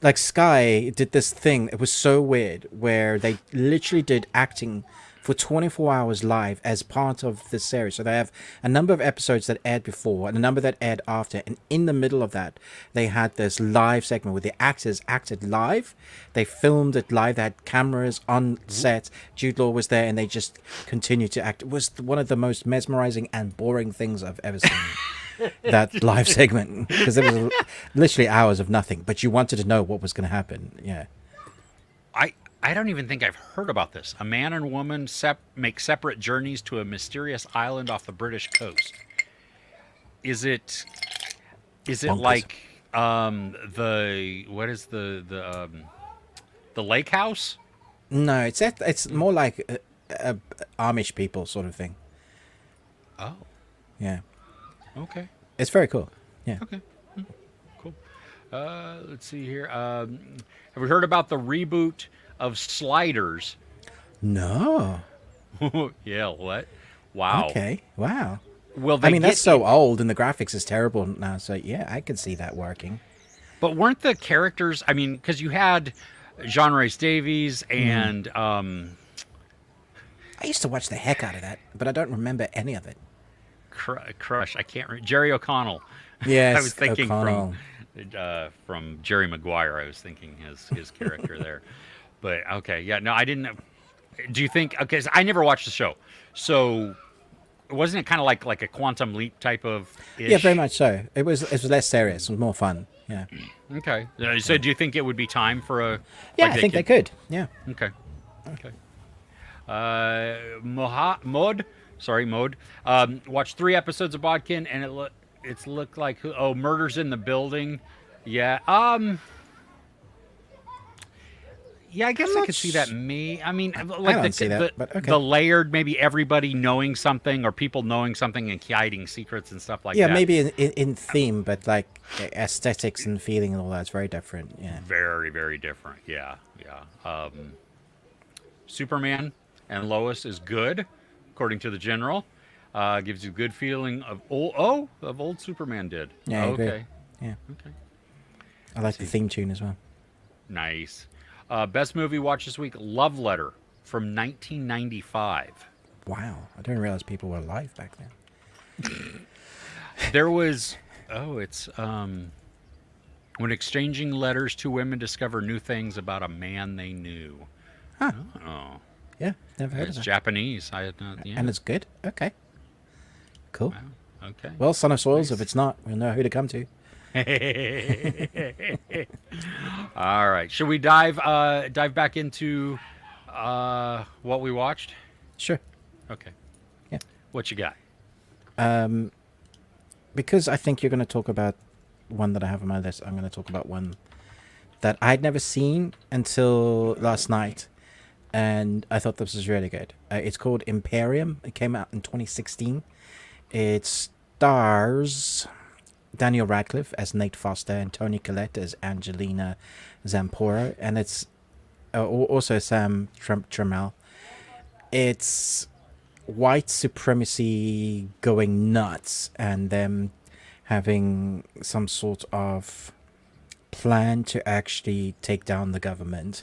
like Sky did this thing. It was so weird where they literally did acting for 24 hours live as part of the series. So they have a number of episodes that aired before and a number that aired after. And in the middle of that, they had this live segment where the actors acted live. They filmed it live. They had cameras on set. Jude Law was there and they just continued to act. It was one of the most mesmerizing and boring things I've ever seen. That live segment. Because there was literally hours of nothing. But you wanted to know what was going to happen. Yeah. I don't even think I've heard about this. A man and woman make separate journeys to a mysterious island off the British coast. Is it Bonkers. like what is the lake house? No, it's more like Amish people sort of thing. Oh. Yeah. Okay. It's very cool. Yeah. Okay. Cool. Let's see here. Have we heard about the reboot of Sliders? No. Yeah, what? Wow. Okay. Wow. Well, that's so old and the graphics is terrible now. So yeah, I could see that working. But weren't the characters? I mean, because you had John Rhys Davies, and I used to watch the heck out of that, but I don't remember any of it. Crush. I can't remember. Jerry O'Connell. I was Yes, thinking O'Connell. from Jerry Maguire. I was thinking his character there. But okay, yeah, no, I didn't. Do you think? Okay, so I never watched the show, so wasn't it kind of like a Quantum Leap type of? Yeah, very much so. It was less serious. It was more fun. Yeah. Okay. So do you think it would be time for a? Yeah, like I think they could. Yeah. Okay. Okay. Mode. Sorry, Mode. Watched 3 episodes of Bodkin, and it's looked like Murders in the Building. Yeah. Yeah, I guess I could see that. I mean, like don't see that, but okay. the layered, maybe everybody knowing something or people knowing something and hiding secrets and stuff like Yeah, that. maybe in theme, but like aesthetics and feeling and all that's very different. Yeah. Very, very different. Yeah, yeah. Superman and Lois is good, according to the general. Gives you a good feeling of old Superman did. Yeah, I agree. Okay. Yeah. Okay. I like the theme tune as well. Nice. Best movie watched this week: Love Letter from 1995. Wow, I didn't realize people were alive back then. There was it's when exchanging letters, 2 women discover new things about a man they knew. Huh. Oh, Yeah, never heard it's of that. Japanese. I had not. Yeah. And it's good. Okay. Cool. Wow. Okay. Well, Son of Soils. If it's not, we'll know who to come to. All right. Should we dive back into what we watched? Sure. Okay. Yeah. What you got? Because I think you're going to talk about one that I have on my list, I'm going to talk about one that I'd never seen until last night, and I thought this was really good. It's called Imperium. It came out in 2016. It stars Daniel Radcliffe as Nate Foster and Toni Collette as Angelina Zampora, and it's also Sam Trammell. It's white supremacy going nuts and them having some sort of plan to actually take down the government.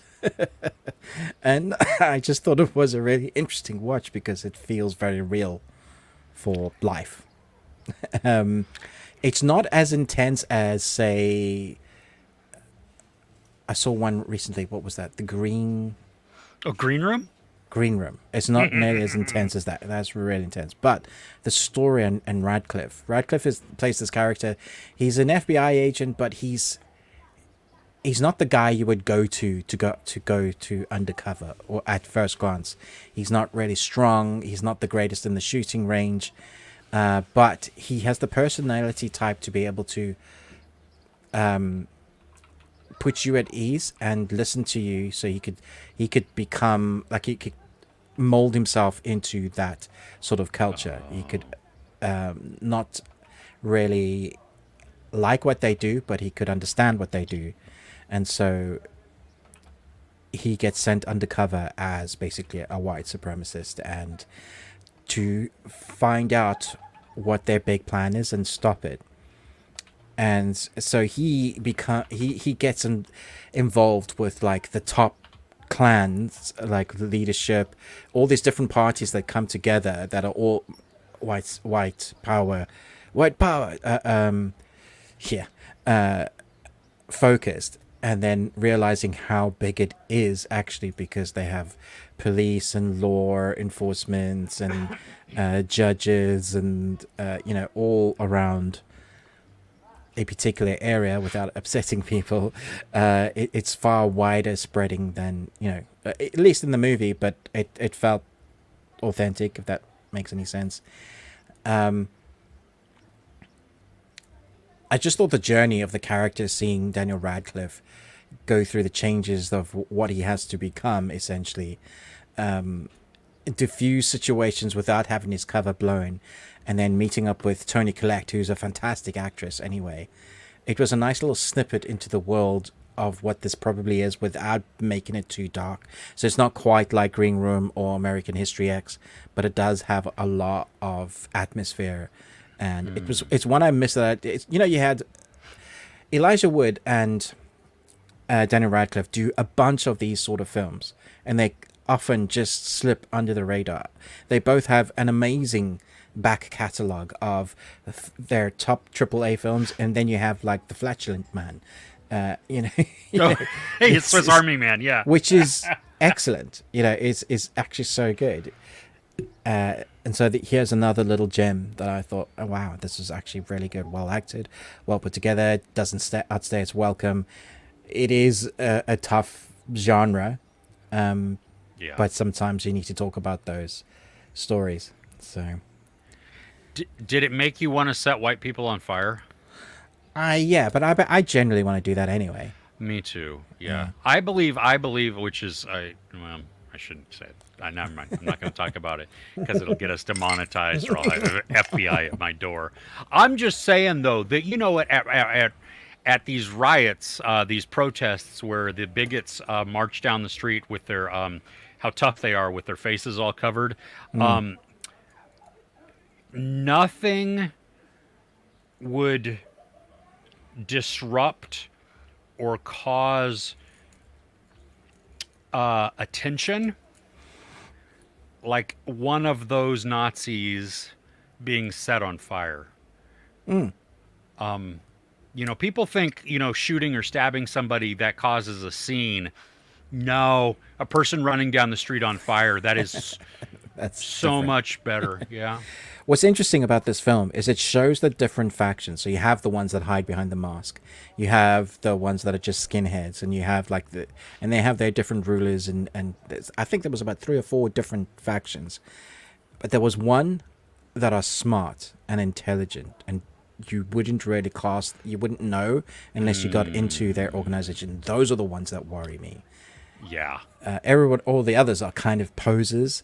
And I just thought it was a really interesting watch because it feels very real for life. It's not as intense as, say, I saw one recently. What was that? The Green Green Room? It's not nearly as intense as that. That's really intense. But the story and Radcliffe plays this character. He's an FBI agent, but he's not the guy you would go to undercover or at first glance. He's not really strong. He's not the greatest in the shooting range. But he has the personality type to be able to put you at ease and listen to you, so he could become like, he could mold himself into that sort of culture. He could not really like what they do, but he could understand what they do, and so he gets sent undercover as basically a white supremacist and to find out what their big plan is and stop it. And so he gets involved with like the top clans, like leadership, all these different parties that come together that are all white power, focused, and then realizing how big it is actually, because they have police and law enforcement and judges and all around a particular area without upsetting people. It's far wider spreading than, at least in the movie, but it felt authentic, if that makes any sense. I just thought the journey of the character, seeing Daniel Radcliffe go through the changes of what he has to become, essentially, diffuse situations without having his cover blown, and then meeting up with Toni Collette, who's a fantastic actress anyway. It was a nice little snippet into the world of what this probably is without making it too dark. So it's not quite like Green Room or American History X, but it does have a lot of atmosphere. And it's one I missed. That you had Elijah Wood and Daniel Radcliffe do a bunch of these sort of films, and they often just slip under the radar. They both have an amazing back catalogue of their top AAA films, and then you have like The Flatulent Man, you know, Hey, it's Swiss Army Man, yeah. which is excellent. You know, is actually so good. And so here's another little gem that I thought, oh wow, this is actually really good, well acted, well put together. Doesn't outstay its welcome. It is a tough genre, but sometimes you need to talk about those stories. So, did it make you want to set white people on fire? yeah, but I generally want to do that anyway. Me too. Yeah, I believe, which is well, I shouldn't say it. Never mind. I'm not going to talk about it because it'll get us demonetized, or I'll have FBI at my door. I'm just saying though that at these riots, these protests where the bigots march down the street with their how tough they are with their faces all covered. Nothing would disrupt or cause attention like one of those Nazis being set on fire. You know, people think, you know, shooting or stabbing somebody that causes a scene. No, a person running down the street on fire, that is That's so different. much better. Yeah. What's interesting about this film is it shows the different factions. So you have the ones that hide behind the mask, you have the ones that are just skinheads, and you have like and they have their different rulers, and I think there was about 3 or 4 different factions, but there was one that are smart and intelligent, and you wouldn't know unless you got into their organization. Those are the ones that worry me. Yeah. All the others are kind of posers.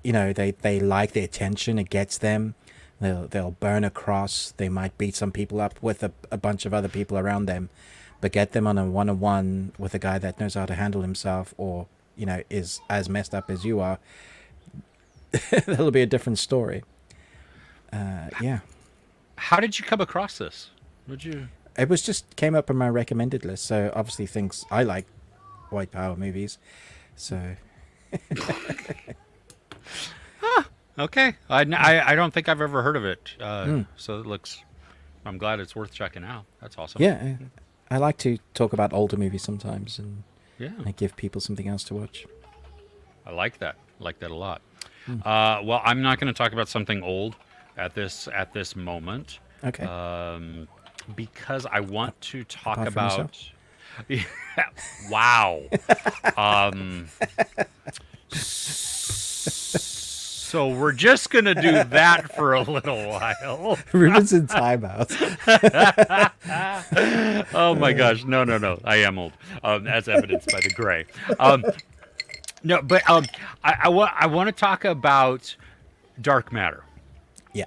You know, they like the attention, it gets them. They'll burn a cross. They might beat some people up with a bunch of other people around them, but get them on a one-on-one with a guy that knows how to handle himself, or you know, is as messed up as you are. That'll be a different story. Yeah. How did you come across this? Would you? It was just came up on my recommended list. So obviously things I like white power movies. So Okay. I don't think I've ever heard of it. So it looks. I'm glad it's worth checking out. That's awesome. yeah, I like to talk about older movies sometimes, and Yeah. I give people something else to watch. I like that. I like that a lot. Well, I'm not going to talk about something old at this moment. Okay. Because I want to talk Apart from about. Yeah, wow. So we're just gonna do that for a little while. Ruben's in timeout. Oh my gosh, no. I am old, as evidenced by the gray. No, but I want to talk about Dark Matter. Yeah.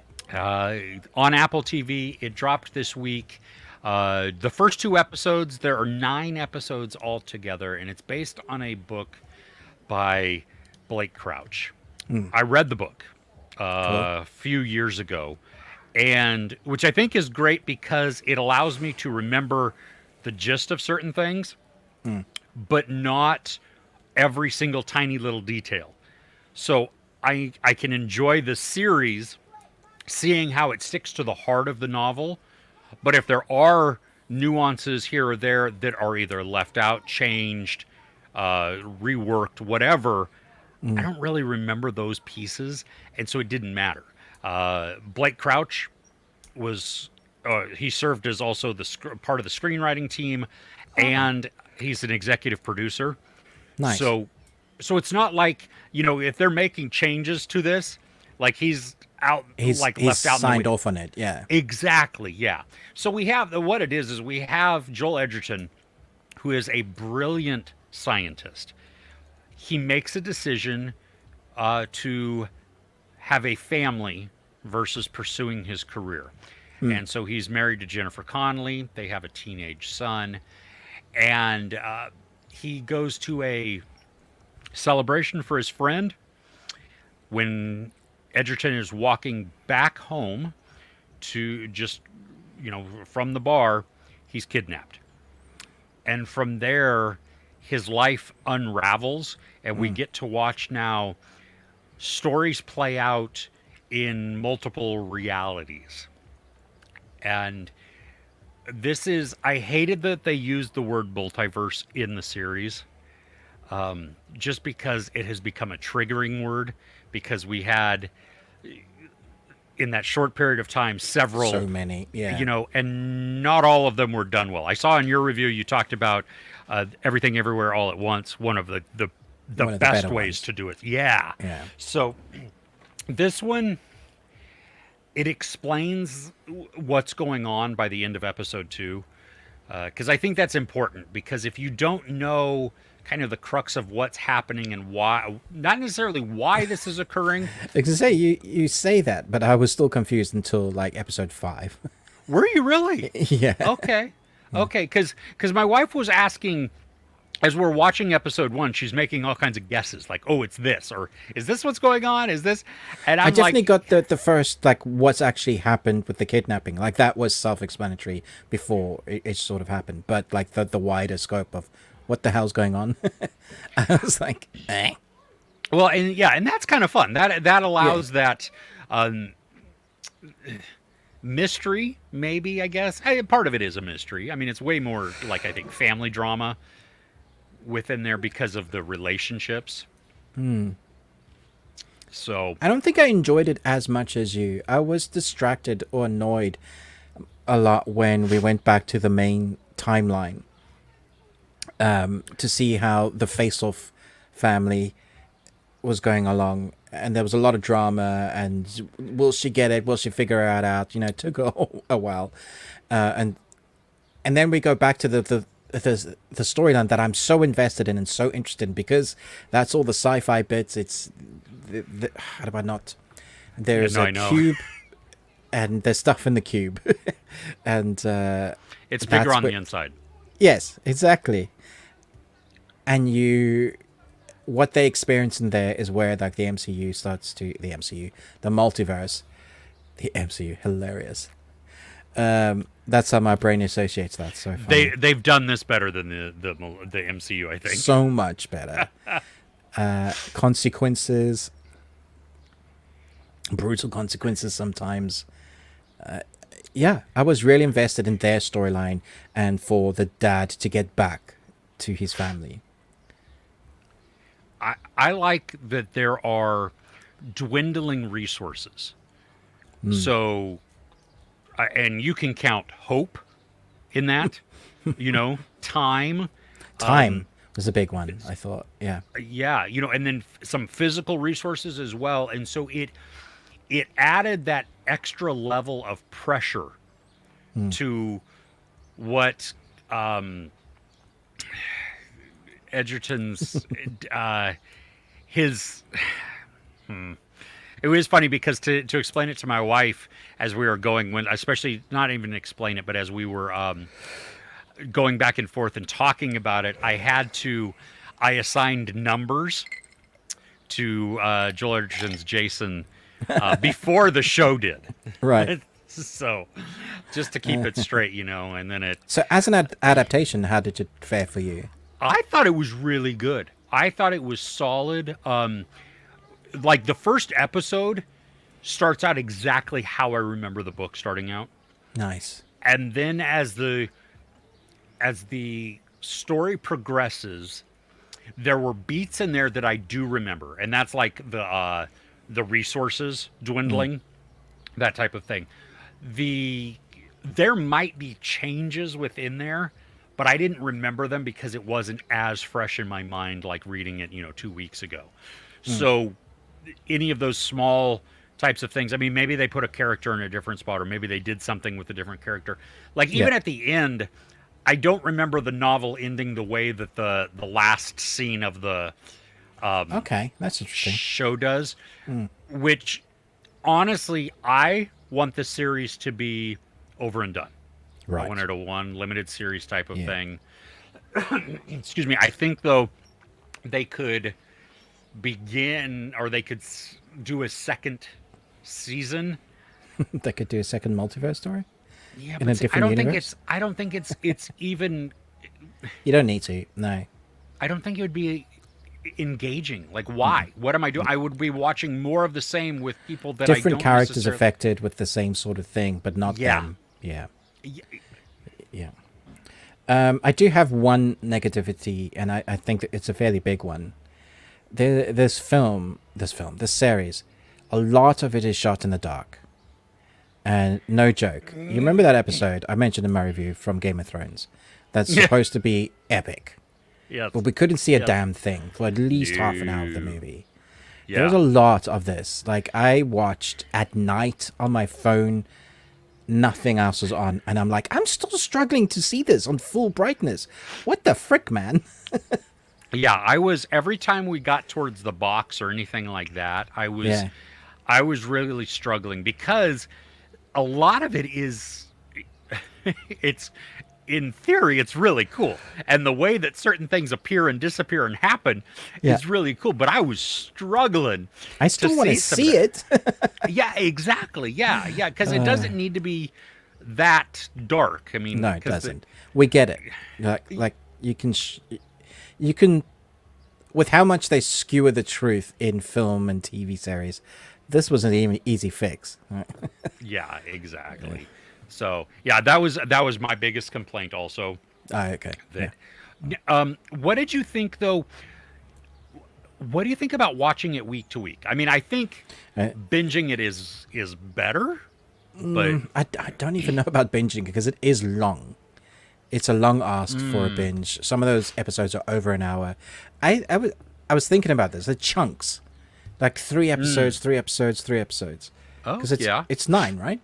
On Apple TV, it dropped this week. The first 2 episodes, there are 9 episodes altogether, and it's based on a book by Blake Crouch. I read the book a few years ago, and which I think is great because it allows me to remember the gist of certain things, but not every single tiny little detail. So I can enjoy the series, seeing how it sticks to the heart of the novel. But if there are nuances here or there that are either left out, changed, reworked, whatever, I don't really remember those pieces, and so it didn't matter. Blake Crouch was he served as also the part of the screenwriting team, and he's an executive producer. Nice. So it's not like, you know, if they're making changes to this, like he's out, He's left out. signed off on it. Yeah. Exactly. Yeah. So we have what it is we have Joel Edgerton, who is a brilliant scientist. He makes a decision to have a family versus pursuing his career. And so he's married to Jennifer Connelly. They have a teenage son. And he goes to a celebration for his friend. When Edgerton is walking back home to just, you know, from the bar, he's kidnapped. and from there, his life unravels, and we get to watch now stories play out in multiple realities. And I hated that they used the word multiverse in the series, just because it has become a triggering word, because we had, in that short period of time, several, So many, yeah. and not all of them were done well. I saw in your review you talked about Everything Everywhere All at Once, one of the One of the best better ways ones. to do it. Yeah. Yeah. So this one, it explains what's going on by the end of episode 2, because I think that's important, because if you don't know kind of the crux of what's happening and why, not necessarily why this is occurring. Like I say, you say that, but I was still confused until like episode 5. Were you really? Yeah. Okay. Okay, because my wife was asking, as we're watching episode 1, she's making all kinds of guesses, like, oh, it's this, or is this what's going on? Is this? And I I'm definitely like, got the first, like, what's actually happened with the kidnapping. Like, that was self-explanatory before it sort of happened. But, like, the wider scope of what the hell's going on, I was like, eh? well, and yeah, and that's kind of fun. That allows that mystery, maybe, I guess. Part of it is a mystery. I mean, it's way more like, I think, family drama within there because of the relationships. So I don't think I enjoyed it as much as you. I was distracted or annoyed a lot when we went back to the main timeline, to see how the face-off family was going along, and there was a lot of drama, and will she get it, will she figure it out, it took a while, and then we go back to the storyline that I'm so invested in and so interested in, because that's all the sci-fi bits. It's how do I not, there's I a know. cube and there's stuff in the cube and it's bigger that's on the where- inside. yes, exactly. And what they experience in there is where, like, the MCU starts to the multiverse, the MCU, hilarious. That's how my brain associates that. So funny. They've done this better than the MCU, I think. So much better. Consequences, brutal consequences sometimes. Yeah, I was really invested in their storyline and for the dad to get back to his family. I like that there are dwindling resources. So, and you can count hope in that, time. Time was a big one, I thought. Yeah. Yeah, and then some physical resources as well. And so it added that extra level of pressure to what Edgerton's his it was funny because to explain it to my wife as we were going, when, especially, not even explain it, but as we were going back and forth and talking about it, I assigned numbers to Joel Edgerton's Jason before the show did. Right. So just to keep it straight, and then So as an adaptation, how did it fare for you? I thought it was really good. I thought it was solid. Like, the first episode starts out exactly how I remember the book starting out. Nice. And then as the story progresses, there were beats in there that I do remember. And that's like the resources dwindling, that type of thing. There might be changes within there, but I didn't remember them because it wasn't as fresh in my mind like reading it, 2 weeks ago. So any of those small types of things, I mean, maybe they put a character in a different spot, or maybe they did something with a different character. Like, even at the end, I don't remember the novel ending the way that the last scene of the Okay, that's interesting. show does, which, honestly, I want the series to be over and done. Right. I wanted a one limited series type of thing. Excuse me. I think, though, they could begin, or they could do a second season. They could do a second multiverse story? Yeah, In a but see, different universe? I don't think it's even You don't need to. No. I don't think it would be engaging. Like, why? What am I doing? I would be watching more of the same with people that Different I don't characters necessarily... affected with the same sort of thing, but not Yeah. them. Yeah. Yeah. I do have one negativity, and I think that it's a fairly big one. This series, a lot of it is shot in the dark. And no joke. You remember that episode I mentioned in my review from Game of Thrones? That's supposed to be epic. Yes. But we couldn't see a Yes. damn thing for at least half an hour of the movie. Yeah. There's a lot of this. Like, I watched at night on my phone, nothing else was on, and I'm like, I'm still struggling to see this on full brightness. What the frick, man? Yeah, I was, every time we got towards the box or anything like that, I was really struggling, because a lot of it is, it's, in theory, it's really cool. And the way that certain things appear and disappear and happen is really cool. But I was struggling. I still want to see it. Yeah, exactly. Yeah, because it doesn't need to be that dark. I mean, no, it doesn't. We get it. Like you can, with how much they skewer the truth in film and TV series, this was an easy fix. Yeah, exactly. So yeah, that was my biggest complaint also. Okay. What did you think though? What do you think about watching it week to week? I mean, I think binging it is better, but I don't even know about binging because it is long. It's a long ask for a binge. Some of those episodes are over an hour. I was thinking about this. The chunks, like 3 episodes, 3 episodes, 3 episodes. Oh, because it's 9, right?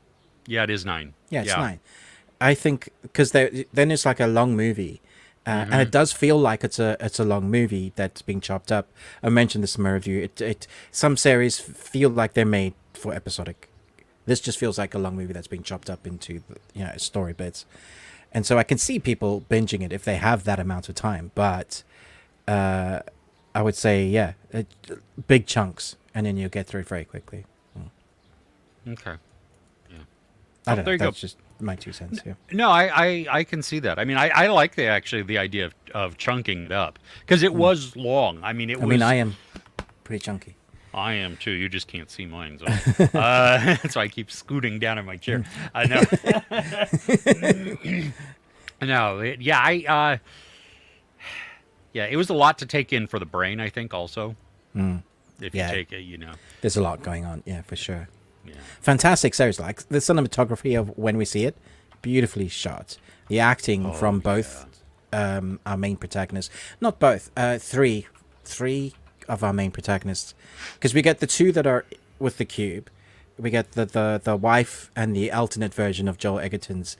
Yeah, it is 9. Yeah, it's 9. I think because then it's like a long movie, and it does feel like it's a long movie that's being chopped up. I mentioned this in my review. Some series feel like they're made for episodic. This just feels like a long movie that's being chopped up into story bits, and so I can see people binging it if they have that amount of time. But I would say big chunks, and then you'll get through it very quickly. Okay. I don't know. There you That's go. just my 2 cents. Yeah. No, I can see that. I mean, I like the idea of chunking it up, because it was long. I mean, I am pretty chunky. I am too. You just can't see mine, so so I keep scooting down in my chair. No, it was a lot to take in for the brain, I think. Also, if you take it, there's a lot going on. Yeah, for sure. Yeah. Fantastic series. Like the cinematography of When We See It, beautifully shot. The acting from both our main protagonists, not both, three of our main protagonists, because we get the 2 that are with the cube, we get the wife and the alternate version of Joel Egerton's,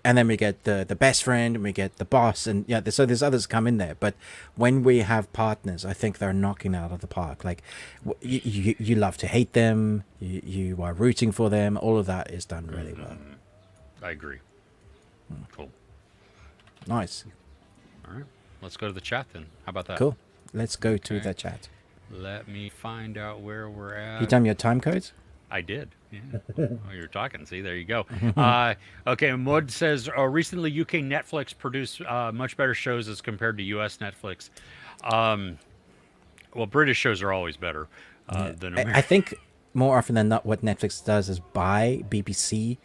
and then we get the best friend, and we get the boss, and so there's others come in there. But when we have partners, I think they're knocking out of the park. Like you love to hate them, you are rooting for them. All of that is done really well. I agree. Cool. Nice. All right, let's go to the chat then. How about that? Cool. Let's go to the chat. Let me find out where we're at. You done your time codes? I did. Yeah. Oh, you're talking. See, there you go. Okay, Mud says, recently UK Netflix produced much better shows as compared to US Netflix. Well, British shows are always better than American. I think more often than not what Netflix does is buy BBC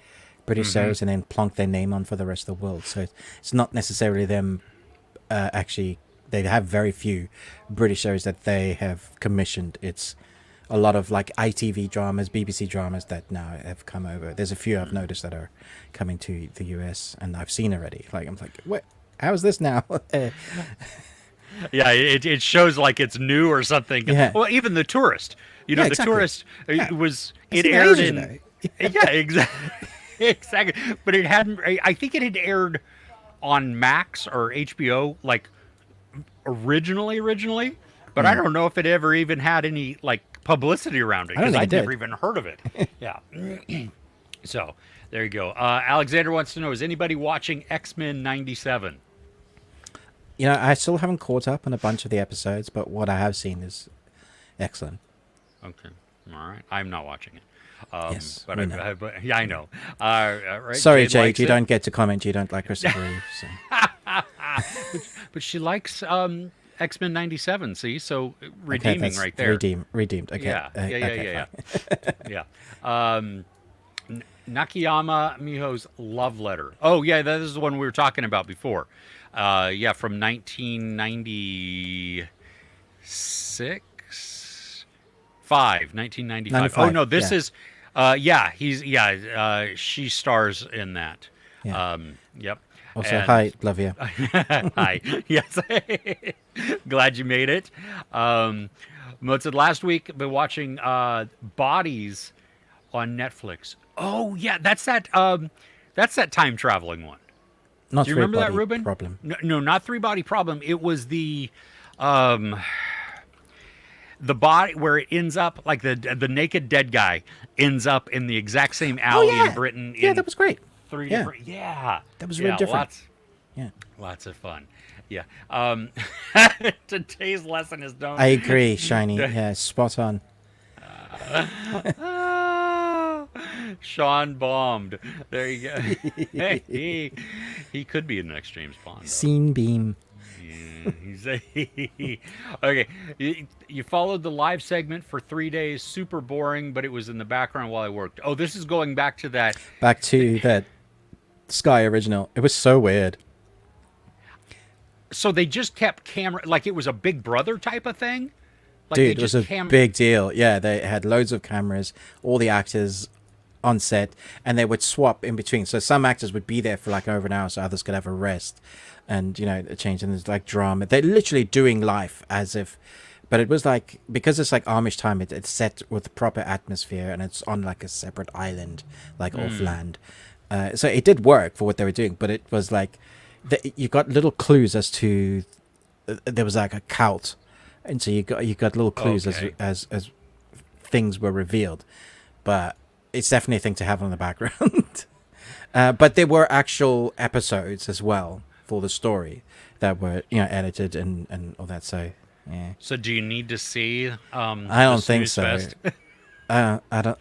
British series and then plonk their name on for the rest of the world. So it's not necessarily them actually. They have very few British shows that they have commissioned. It's a lot of like ITV dramas, BBC dramas that now have come over. There's a few I've noticed that are coming to the US, and I've seen already. Like I'm like, what? How is this now? Yeah, it shows like it's new or something. Yeah. Well, even The Tourist. The exactly. Tourist it seen aired ages in. ago. Yeah, exactly. Exactly. But it hadn't. I think it had aired on Max or HBO like originally, but I don't know if it ever even had any like publicity around it, because I'd never even heard of it. Yeah. So there you go. Alexander wants to know, is anybody watching X-Men 97? I still haven't caught up on a bunch of the episodes, but what I have seen is excellent. Okay. All right. I'm not watching it. Yes, but we know. yeah, I know. Right. Sorry, Jade Jade, likes you it. don't get to comment. You don't like Christopher Reeve. So. but she likes X-Men 97. See, so Okay, redeeming that's right there. redeemed. Okay. Yeah. Fine. Yeah. Nakayama Miho's Love Letter. Oh yeah, that is the one we were talking about before. Yeah, from 1995. Oh 95, no, this yeah. is she stars in that. Yeah. Yep. Also, And- hi, love you. Hi. Yes. Glad you made it. Mo said last week been watching Bodies on Netflix. Oh yeah, that's that time traveling one. Not Do you remember that, three-body Ruben? problem. No, not Three Body Problem. It was the body where it ends up like the naked dead guy ends up in the exact same alley yeah. in Britain. Yeah, in that was great. three Yeah. different. Yeah, That was really different. Yeah. Lots of fun. Yeah. Today's lesson is don't. I agree, Shiny. Yeah, spot on. Sean bombed. There you go. he could be the next James Bond. Though. Scene beam. Yeah, he's okay. You followed the live segment for 3 days. Super boring, but it was in the background while I worked. Oh, this is going back to that. Back to that Sky original. It was so weird. So they just kept camera like it was a Big Brother type of thing. Like Dude, it was a big deal. Yeah, they had loads of cameras, all the actors on set, and they would swap in between. So some actors would be there for like over an hour, so others could have a rest, and change. And there's like drama. They're literally doing life as if, but it was like because it's like Amish time. It's set with proper atmosphere, and it's on like a separate island, like off land. So it did work for what they were doing, but it was like you got little clues as to there was like a cult. And so you got little clues Okay. as things were revealed, but it's definitely a thing to have on the background. But there were actual episodes as well for the story that were edited and all that. So yeah, So do you need to see? I don't think so. I don't.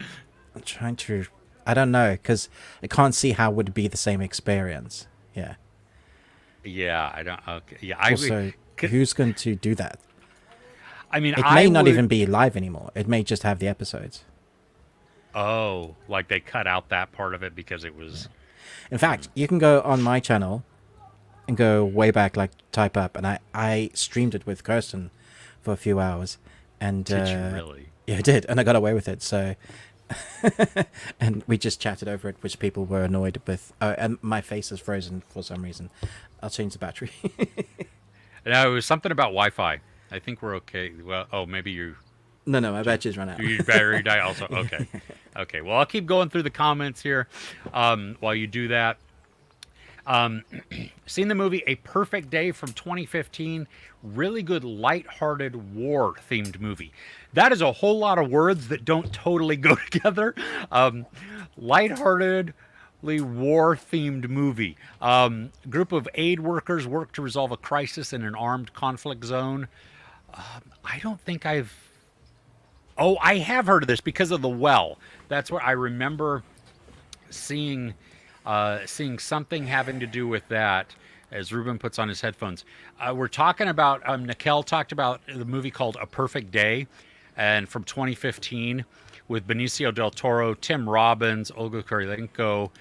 I'm trying to. I don't know because I can't see how it would be the same experience. Yeah. Yeah, I don't. Okay. Yeah, Also, who's going to do that? I mean, It may not even be live anymore. It may just have the episodes. Oh, like they cut out that part of it because it was. In fact, you can go on my channel and go way back, like type up, and I streamed it with Kirsten for a few hours. And Did you really? Yeah, I did, and I got away with it. So, and we just chatted over it, which people were annoyed with. And my face is frozen for some reason. I'll change the battery. No, it was something about Wi-Fi. I think we're okay. Well, oh, maybe you. No, my battery's run out. Your battery died also. Okay. Okay. Well, I'll keep going through the comments here while you do that. Seen the movie A Perfect Day from 2015. Really good, lighthearted war-themed movie. That is a whole lot of words that don't totally go together. Lighthearted, war-themed movie. Group of aid workers work to resolve a crisis in an armed conflict zone. I don't think I've... Oh, I have heard of this because of The Well. That's where I remember seeing something having to do with that as Ruben puts on his headphones. We're talking about, Nikel talked about the movie called A Perfect Day, and from 2015 with Benicio del Toro, Tim Robbins, Olga Kurylenko.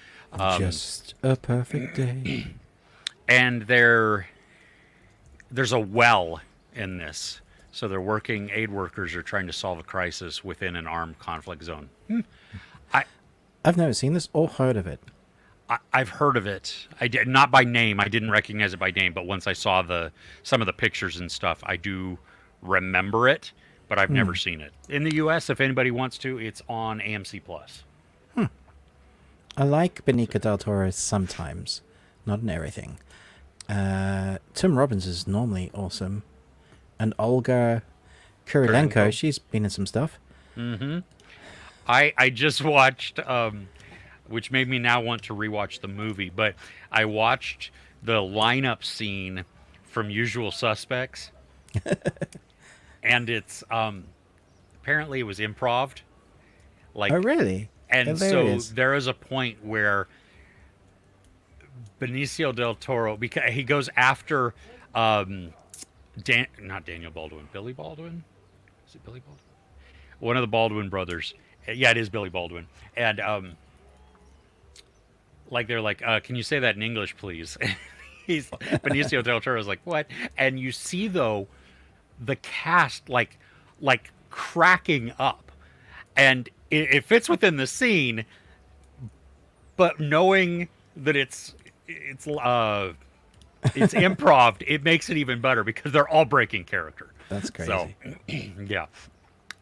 Just a perfect day. And there's a well in this. So they're aid workers are trying to solve a crisis within an armed conflict zone. I've never seen this or heard of it. I've heard of it. I did not by name. I didn't recognize it by name, but once I saw some of the pictures and stuff, I do remember it, but I've never seen it. In the US, if anybody wants to, it's on AMC Plus. I like Benicio del Toro sometimes, not in everything. Tim Robbins is normally awesome. And Olga Kurylenko, she's been in some stuff. Mm-hmm. I just watched, which made me now want to rewatch the movie, but I watched the lineup scene from Usual Suspects. And it's, apparently it was improv. Like, Oh, really? And Hilarious. so there is a point where Benicio del Toro, because he goes after Not Daniel Baldwin, Billy Baldwin. Is it Billy Baldwin? One of the Baldwin brothers. Yeah, it is Billy Baldwin. And like they're like, can you say that in English, please? He's Benicio del Toro's like, what? And you see though the cast like cracking up, and it fits within the scene, but knowing that it's improv, it makes it even better because they're all breaking character. That's crazy. So, yeah.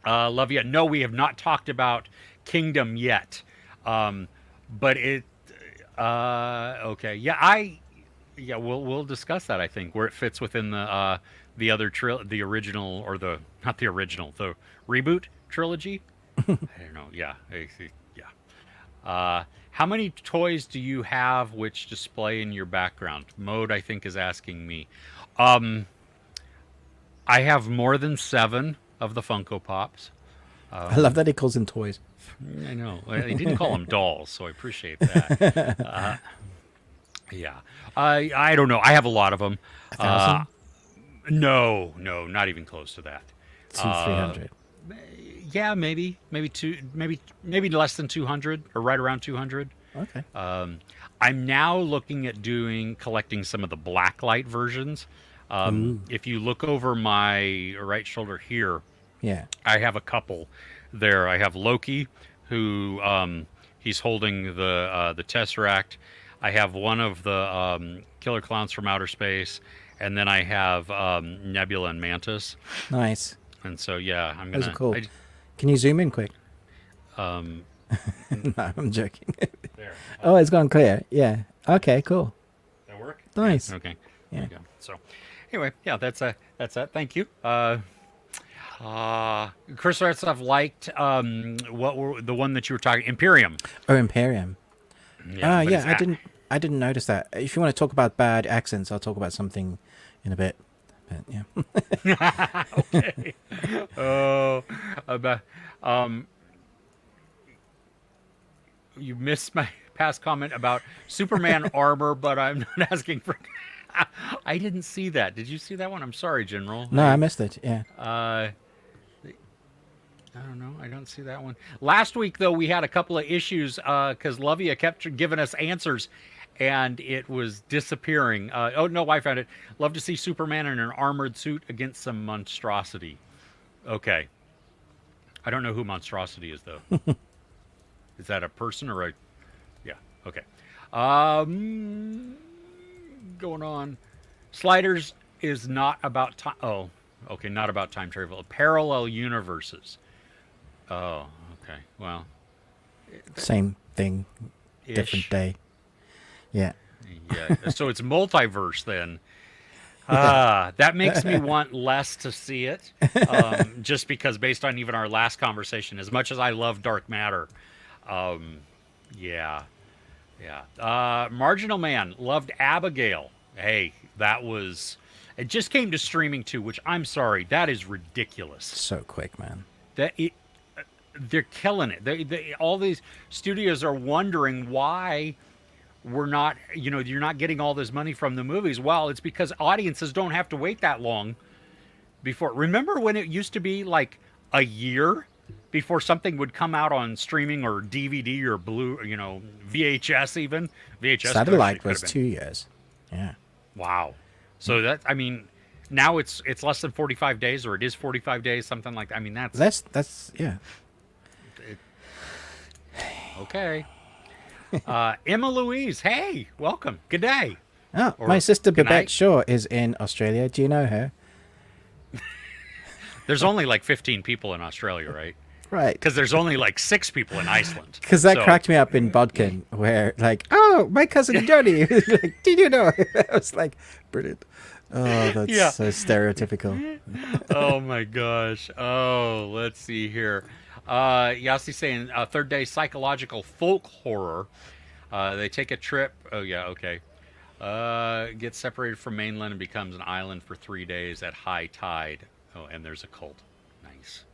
Love you. No, we have not talked about Kingdom yet. But it, okay. Yeah, we'll discuss that, I think, where it fits within the other the original, or not the original, the reboot trilogy. I don't know. Yeah. Yeah. How many toys do you have which display in your background? Mode, I think, is asking me. I have more than 7 of the Funko Pops. I love that he calls them toys. I know. He didn't call them dolls, so I appreciate that. Yeah. I don't know. I have a lot of them. 1,000? No, not even close to that. 300. Yeah, maybe less than 200, or right around 200. Okay. I'm now looking at collecting some of the blacklight versions. If you look over my right shoulder here, Yeah. I have a couple there. I have Loki, who he's holding the Tesseract. I have one of the Killer Clowns from Outer Space, and then I have Nebula and Mantis. Nice. And so yeah, I'm Those gonna. are cool. Can you zoom in quick? No, No, I'm joking. there. Oh, it's gone clear. Yeah. Okay, cool. That work? Nice. Okay. Yeah. There you go. So, anyway, yeah, that's that. Thank you. Chris Retzov liked what were the one that you were talking, Imperium. Oh, Imperium. Yeah, but Yeah, it's I didn't notice that. If you want to talk about bad accents, I'll talk about something in a bit. But yeah. Okay. Oh, about you missed my past comment about Superman armor, but I'm not asking for. I didn't see that. Did you see that one? I'm sorry, General. No, I missed it. Yeah. I don't know. I don't see that one. Last week, though, we had a couple of issues because Lovia kept giving us answers, and it was disappearing. Oh, no, I found it. Love to see Superman in an armored suit against some monstrosity. Okay. I don't know who monstrosity is, though. Is that a person or a... Yeah, okay. Going on. Sliders is not about time... Oh, okay, not about time travel. Parallel universes. Oh, okay. Well... Same thing. Different day. Yeah. Yeah. So it's multiverse then. That makes me want less to see it. Just because based on even our last conversation, as much as I love Dark Matter, yeah. Marginal Man loved Abigail. Hey, that was... It just came to streaming too, which I'm sorry, that is ridiculous. So quick, man. They're killing it. All these studios are wondering why we're not, you're not getting all this money from the movies. Well, it's because audiences don't have to wait that long before. Remember when it used to be like a year before something would come out on streaming or DVD or VHS even? VHS Satellite was 2 years. Yeah. Wow. So that, I mean, now it's less than 45 days, or it is 45 days, something like that. I mean, That's yeah. Okay. Emma Louise, hey, welcome. Good day. Oh, Or my sister good Babette night. Shaw is in Australia. Do you know her? There's only like 15 people in Australia, right? Right. Because there's only like 6 people in Iceland. Because that So- cracked me up in Bodkin, where like, oh, my cousin Johnny. Like, did you know? I was like, brilliant. Oh, that's Yeah. so stereotypical. Oh my gosh. Oh, let's see here. Yassi saying third day psychological folk horror. They take a trip. Oh yeah, okay. Gets separated from mainland and becomes an island for 3 days at high tide. Oh, and there's a cult. Nice.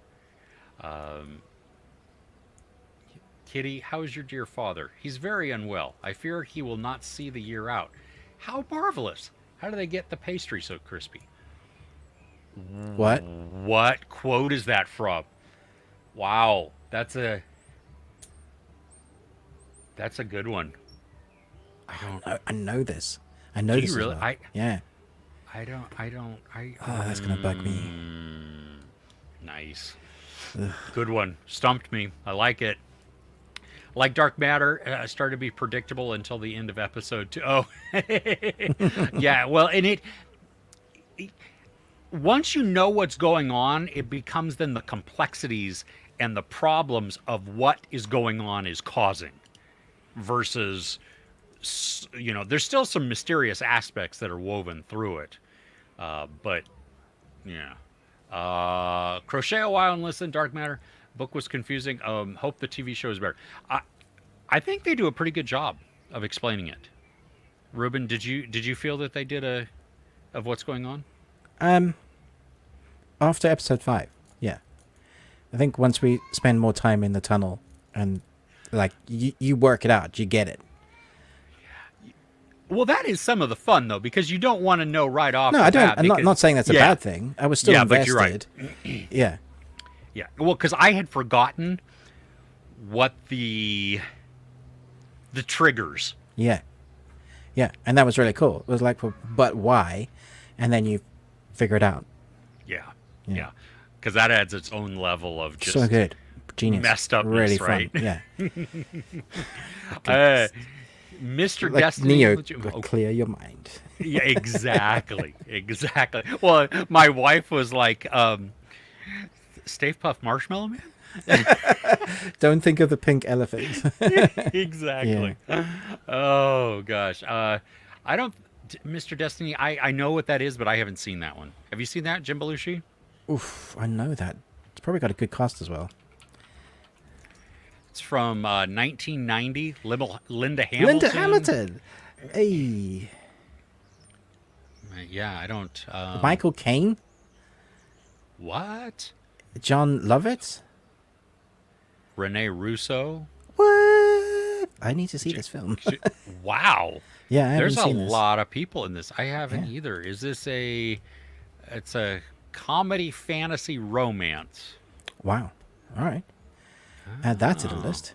Kitty, how is your dear father? He's very unwell. I fear he will not see the year out. How marvelous. How do they get the pastry so crispy? What? What quote is that from? Wow, that's a good one. I don't. I know this. I know Do this you as really? well. Yeah. I don't. Oh, that's gonna bug me. Nice. Good one. Stumped me. I like it. Like Dark Matter, started to be predictable until the end of episode 2. Oh, yeah. Well, and it once you know what's going on, it becomes then the complexities and the problems of what is going on is causing versus, there's still some mysterious aspects that are woven through it. But, yeah. Crochet a while and listen, Dark Matter. Book was confusing. Hope the TV show is better. I think they do a pretty good job of explaining it. Ruben, did you feel that they did of what's going on? After episode 5, yeah. I think once we spend more time in the tunnel and like you work it out, you get it. Well, that is some of the fun though, because you don't want to know right off. No, I don't. I'm not saying that's a bad thing. I was still invested. But you're right. Yeah. Yeah. Well, because I had forgotten what the triggers. Yeah. Yeah, and that was really cool. It was like, well, but why? And then you figure it out. Yeah. Because that adds its own level of just so good, genius, messed up, really right? Fun. Yeah. Mr. Like Destiny, Neo, clear your mind. Yeah, exactly. Well, my wife was like, Stave Puft Marshmallow Man? Don't think of the pink elephant. Exactly. Yeah. Oh, gosh. Mr. Destiny, I know what that is, but I haven't seen that one. Have you seen that, Jim Belushi? Oof, I know that. It's probably got a good cast as well. It's from 1990. Linda Hamilton. Linda Hamilton. Hey. Yeah, I don't. Michael Caine. What? John Lovitz. Rene Russo. What? I need to see this film. Wow. Yeah, I haven't there's seen a this. lot of people in this. I haven't either. Is this it's a comedy fantasy romance? Wow. All right. Add that to the list.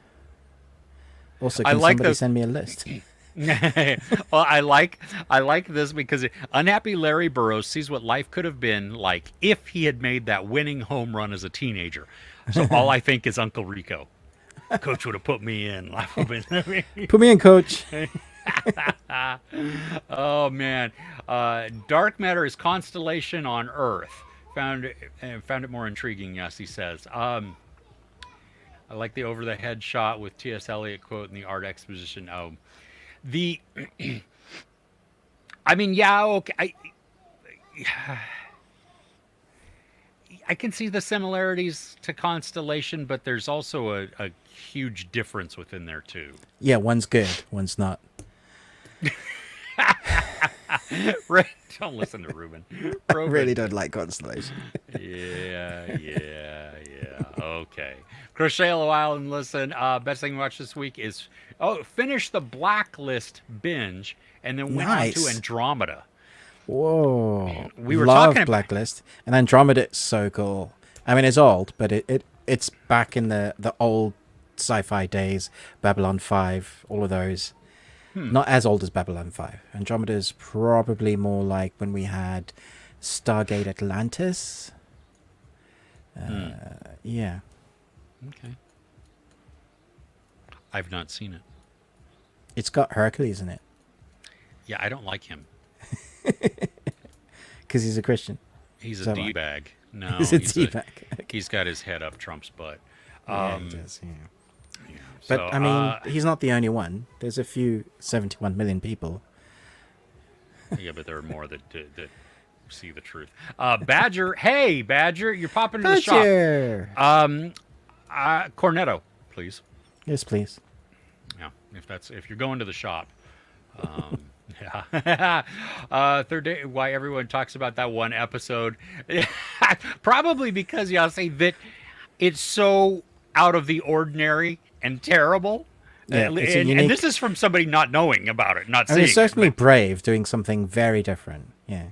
Also, I can like somebody send me a list? Well, I like this because unhappy Larry Burroughs sees what life could have been like if he had made that winning home run as a teenager. So all I think is Uncle Rico. Coach would have put me in. Put me in, Coach. Oh man, Dark Matter is constellation on Earth. Found it more intriguing. Yes, he says. I like the over the head shot with T.S. Eliot quote in the art exposition. Oh, I mean, yeah, okay. I can see the similarities to Constellation, but there's also a huge difference within there too. Yeah, one's good, one's not. Right? Don't listen to Ruben. I really don't like Constellation. Yeah. Okay. Crochet a while and listen. Best thing to watch this week is finish the Blacklist binge and then went on to Andromeda. Whoa. We were Love talking Blacklist. And Andromeda is so cool. I mean, it's old, but it's back in the old sci-fi days. Babylon 5, all of those. Not as old as Babylon 5. Andromeda is probably more like when we had Stargate Atlantis. Yeah. Okay. I've not seen it. It's got Hercules in it. Yeah, I don't like him. Because he's a Christian. He's a D-bag. No, he's a D-bag. He's got his head up Trump's butt. Yeah, he does, yeah. So, but, I mean, he's not the only one. There's a few 71 million people. Yeah, but there are more that see the truth. Badger, hey, Badger, you're popping into the shop. Cornetto, please. Yes, please. Yeah, if you're going to the shop. Yeah. Third day, why everyone talks about that one episode. Probably because, see that it's so out of the ordinary and terrible Yeah, it's a and unique. this is from somebody not knowing about it, not And seeing it's certainly it. brave doing something very different. Yeah.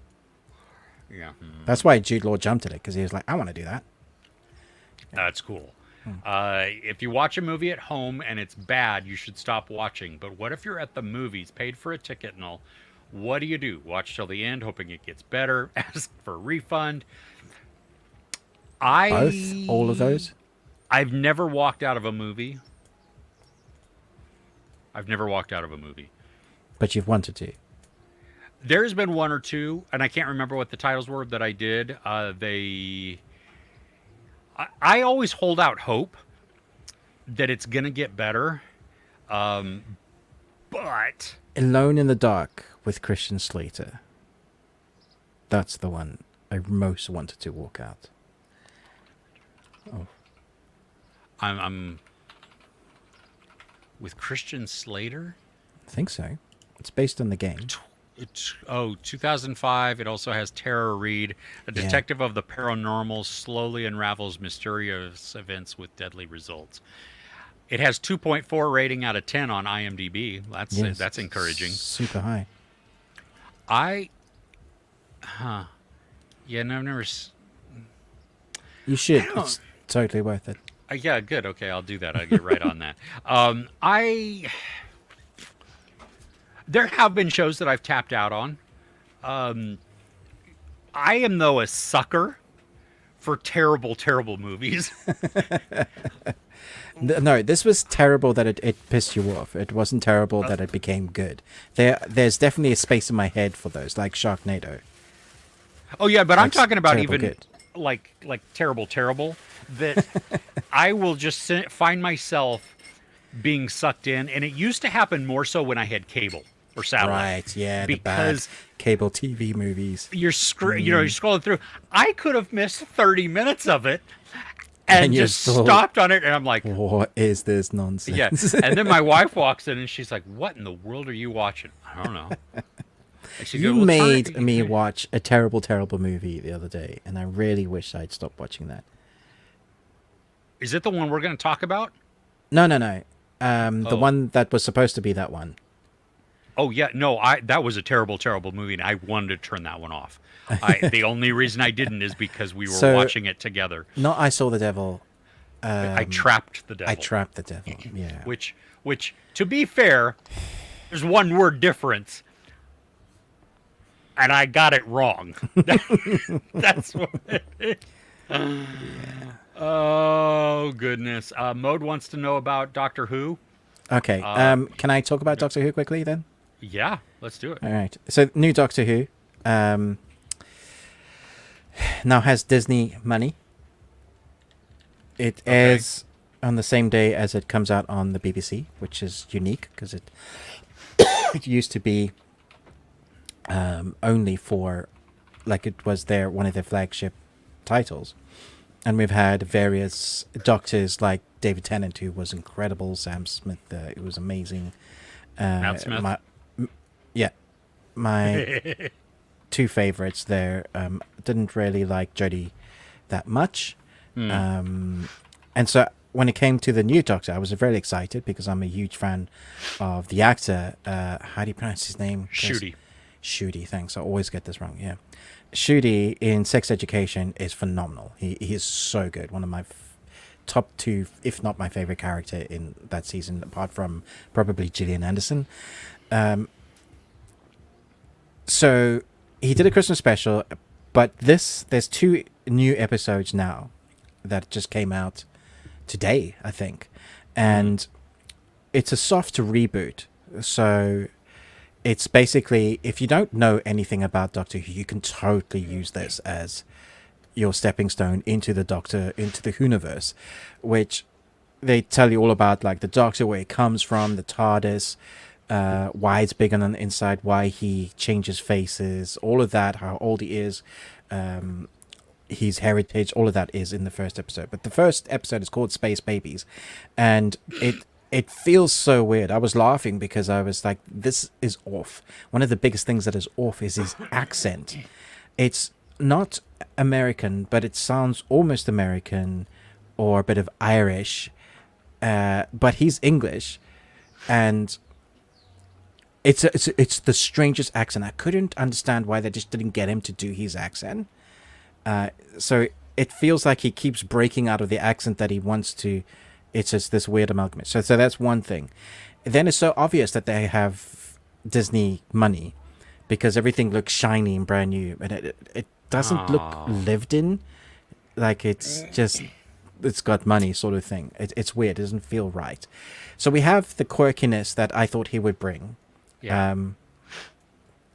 Yeah, That's why Jude Law jumped at it, because he was like, I want to do that. that's cool. If you watch a movie at home and it's bad, you should stop watching. But what if you're at the movies, paid for a ticket and all? What do? Watch till the end, hoping it gets better, ask for a refund. Both? All of those? I've never walked out of a movie. But you've wanted to. There's been one or two, and I can't remember what the titles were that I did. I always hold out hope that it's going to get better. But Alone in the Dark with Christian Slater. That's the one I most wanted to walk out. Oh. I'm with Christian Slater. I think so. It's based on the game. 2005. It also has Tara Reid, a detective of the paranormal, slowly unravels mysterious events with deadly results. It has 2.4 rating out of 10 on IMDb. That's encouraging. Super high. Yeah, no, I've never. You should. It's totally worth it. Yeah, good. Okay, I'll do that. I'll get right on that. There have been shows that I've tapped out on. I am, though, a sucker for terrible, terrible movies. No, this was terrible that it pissed you off. It wasn't terrible that it became good. There's definitely a space in my head for those, like Sharknado. Oh, yeah, but I'm talking about terrible even good. like terrible, terrible, that I will just find myself being sucked in. And it used to happen more so when I had cable or satellite. Right, yeah, because the bad cable TV movies. You're scrolling through. I could have missed 30 minutes of it and just stopped on it, and I'm like, what is this nonsense? Yeah. And then my wife walks in and she's like, what in the world are you watching? I don't know. You made me watch a terrible, terrible movie the other day, and I really wish I'd stopped watching that. Is it the one we're going to talk about? No. The one that was supposed to be that one. Oh, yeah. No, that was a terrible, terrible movie, and I wanted to turn that one off. The only reason I didn't is because we were watching it together. Not I Saw the Devil. I Trapped the Devil. I Trapped the Devil, yeah. Which, to be fair, there's one word difference, and I got it wrong. That's what it is. Yeah. Oh, goodness. Mode wants to know about Doctor Who. Okay. Can I talk about Doctor Who quickly then? Yeah, let's do it. All right. So, new Doctor Who now has Disney money. It airs on the same day as it comes out on the BBC, which is unique because it used to be only for, like, it was one of their flagship titles. And we've had various doctors like David Tennant, who was incredible. Sam Smith, it was amazing. Matt Smith? My two favorites there. Didn't really like Jodie that much. And so when it came to the new Doctor, I was very excited because I'm a huge fan of the actor. How do you pronounce his name? Ncuti, thanks. I always get this wrong, yeah. Ncuti in Sex Education is phenomenal. He is so good. One of my top two, if not my favorite character in that season, apart from probably Gillian Anderson. So he did a Christmas special, but there's two new episodes now that just came out today, I think. And it's a soft reboot. So it's basically, if you don't know anything about Doctor Who, you can totally use this as your stepping stone into the Whoniverse, which they tell you all about, like the Doctor, where it comes from, the TARDIS, why it's big on the inside, why he changes faces, all of that, how old he is, his heritage, all of that is in the first episode. But the first episode is called Space Babies, and it feels so weird. I was laughing because I was like, this is off. One of the biggest things that is off is his accent. It's not American, but it sounds almost American or a bit of Irish, but he's English. and it's the strangest accent. I couldn't understand why they just didn't get him to do his accent. So it feels like he keeps breaking out of the accent that he wants to. It's just this weird amalgamation. So that's one thing. Then it's so obvious that they have Disney money because everything looks shiny and brand new, and it doesn't look lived in. Like it's got money sort of thing. It's weird. It doesn't feel right. So we have the quirkiness that I thought he would bring. Yeah.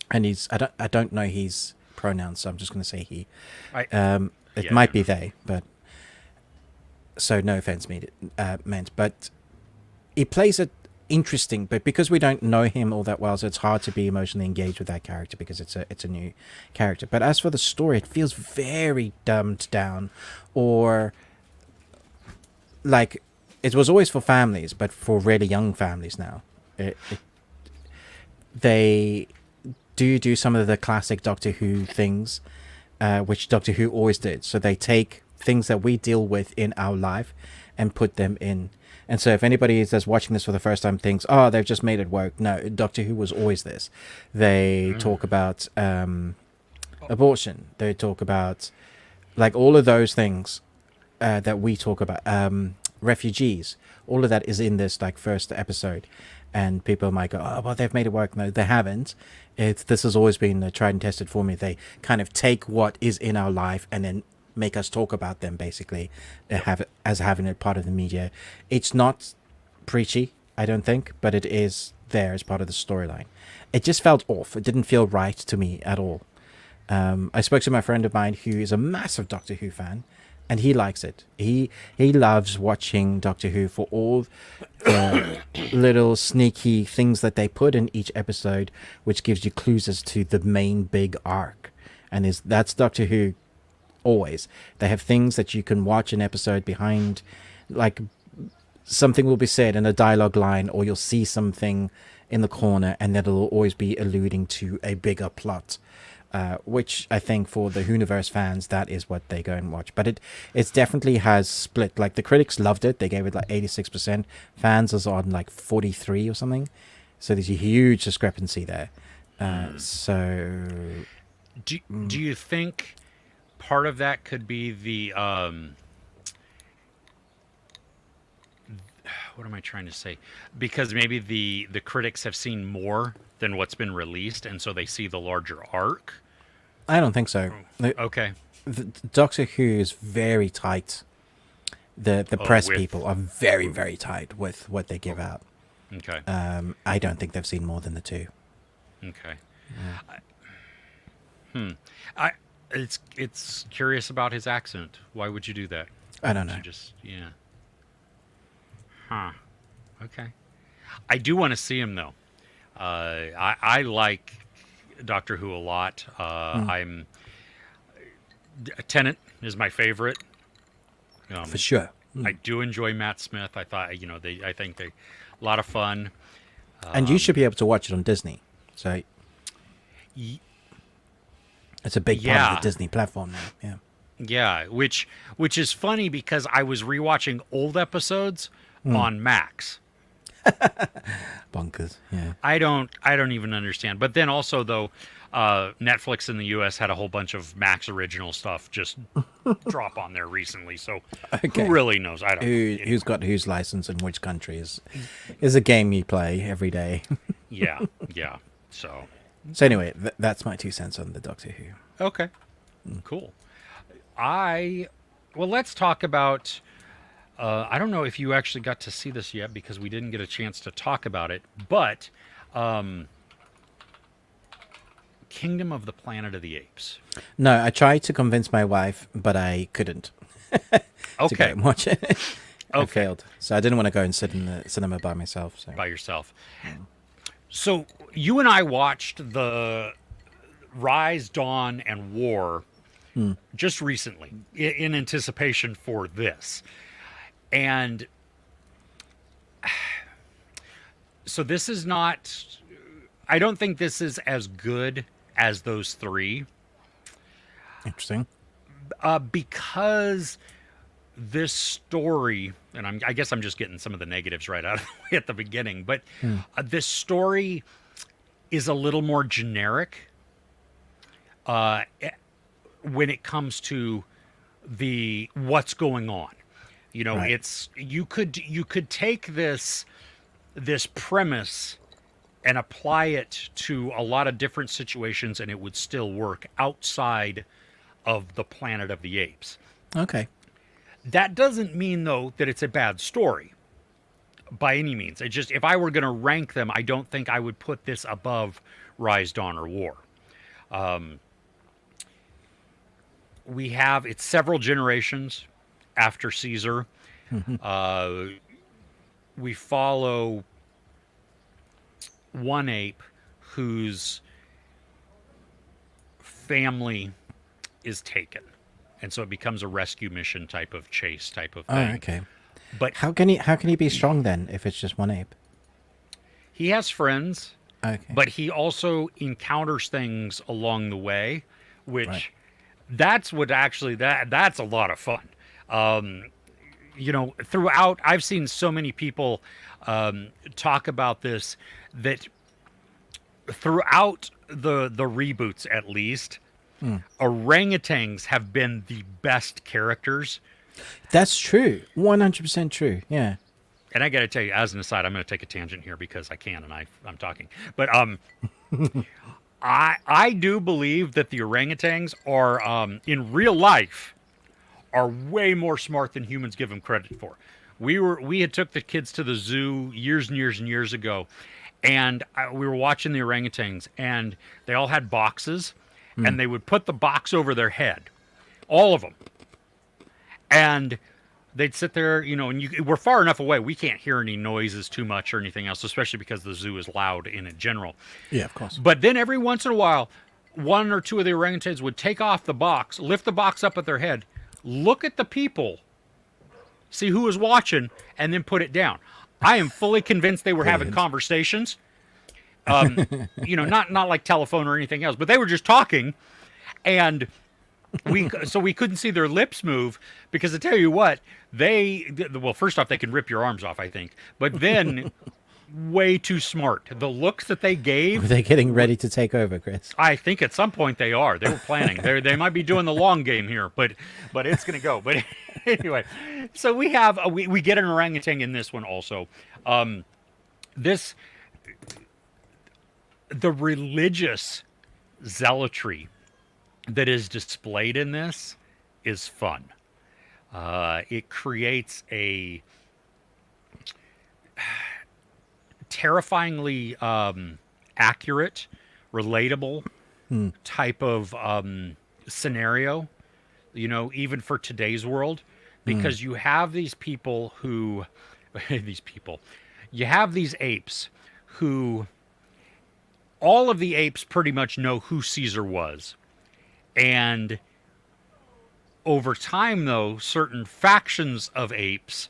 And I don't know his pronouns, so I'm just going to say he. It Yeah. might be they, but so no offense meant, but he plays it interesting. But because we don't know him all that well, so it's hard to be emotionally engaged with that character because it's a new character. But as for the story, it feels very dumbed down, or like it was always for families, but for really young families now. They do some of the classic Doctor Who things, which Doctor Who always did. So they take things that we deal with in our life and put them in. And so if anybody that's watching this for the first time thinks, oh, they've just made it work. No, Doctor Who was always this. They talk about abortion. They talk about like all of those things that we talk about. Refugees. All of that is in this like first episode. And people might go, oh, well, they've made it work. No, they haven't. This has always been a tried and tested formula. They kind of take what is in our life and then make us talk about them, basically, having it part of the media. It's not preachy, I don't think, but it is there as part of the storyline. It just felt off. It didn't feel right to me at all. I spoke to my friend of mine who is a massive Doctor Who fan, and he likes it. He loves watching Doctor Who for all the little sneaky things that they put in each episode, which gives you clues as to the main big arc. And that's Doctor Who always. They have things that you can watch an episode behind, like something will be said in a dialogue line, or you'll see something in the corner, and that'll always be alluding to a bigger plot. Which I think for the Whoniverse fans, that is what they go and watch. But it definitely has split. Like the critics loved it; they gave it like 86%. Fans is on like 43 or something. So there's a huge discrepancy there. So, do you think part of that could be the what am I trying to say? Because maybe the critics have seen more than what's been released, and so they see the larger arc. I don't think so. Okay. The Doctor Who is very tight. The press people are very, very tight with what they give out. Okay. I don't think they've seen more than the two. Okay. It's curious about his accent. Why would you do that? I don't know. Yeah. Huh. Okay. I do want to see him though. I like Doctor Who a lot. Tennant is my favorite. For sure. I do enjoy Matt Smith. I thought, I think they a lot of fun. And you should be able to watch it on Disney. So it's a big part of the Disney platform now. Yeah. Yeah, which is funny because I was rewatching old episodes on Max. Bonkers. Yeah. I don't even understand. But then also though, Netflix in the US had a whole bunch of Max original stuff just drop on there recently. So who really knows? I don't know. Who's got whose license in which country is a game you play every day. Yeah. So anyway, that's my 2 cents on the Doctor Who. Okay. Cool. Let's talk about I don't know if you actually got to see this yet because we didn't get a chance to talk about it, but Kingdom of the Planet of the Apes. No, I tried to convince my wife, but I couldn't. To go and watch it. I failed. So I didn't want to go and sit in the cinema by myself. So. By yourself. So you and I watched the Rise, Dawn, and War just recently in anticipation for this. And so this is not, I don't think this is as good as those three. Interesting. Because this story, and I guess I'm just getting some of the negatives right out of the way at the beginning, but this story is a little more generic when it comes to the what's going on. Right. It's you could take this premise and apply it to a lot of different situations, and it would still work outside of the Planet of the Apes. Okay. That doesn't mean, though, that it's a bad story by any means. It just, if I were going to rank them, I don't think I would put this above Rise, Dawn, or War. It's several generations after Caesar. We follow one ape whose family is taken, and so it becomes a rescue mission type of chase type of thing. Oh, okay. But How can he be strong then if it's just one ape? he has friends, Okay. but he also encounters things along the way, which Right. that's what actually that's a lot of fun. Throughout, I've seen so many people talk about this, that throughout the reboots, at least, orangutans have been the best characters. That's true. 100% true. Yeah. And I got to tell you, as an aside, I'm going to take a tangent here because I can, and I'm talking. But I do believe that the orangutans are in real life are way more smart than humans give them credit for. We had took the kids to the zoo years and years and years ago, and we were watching the orangutans, and they all had boxes, and they would put the box over their head, all of them, and they'd sit there, and we're far enough away, we can't hear any noises too much or anything else, especially because the zoo is loud in general. Yeah, of course. But then every once in a while, one or two of the orangutans would take off the box, lift the box up at their head, look at the people, see who was watching, and then put it down. I am fully convinced they were having conversations. Not like telephone or anything else, but they were just talking, and we couldn't see their lips move, because I tell you what, first off, they can rip your arms off, I think, but then way too smart. The looks that they gave. Are they getting ready to take over, Chris? I think at some point they are. They were planning. They might be doing the long game here, but it's going to go. But anyway, so we have we get an orangutan in this one also. The religious zealotry that is displayed in this is fun. It creates a terrifyingly accurate, relatable type of scenario, even for today's world, because you have these people who, you have these apes who, all of the apes pretty much know who Caesar was. And over time, though, certain factions of apes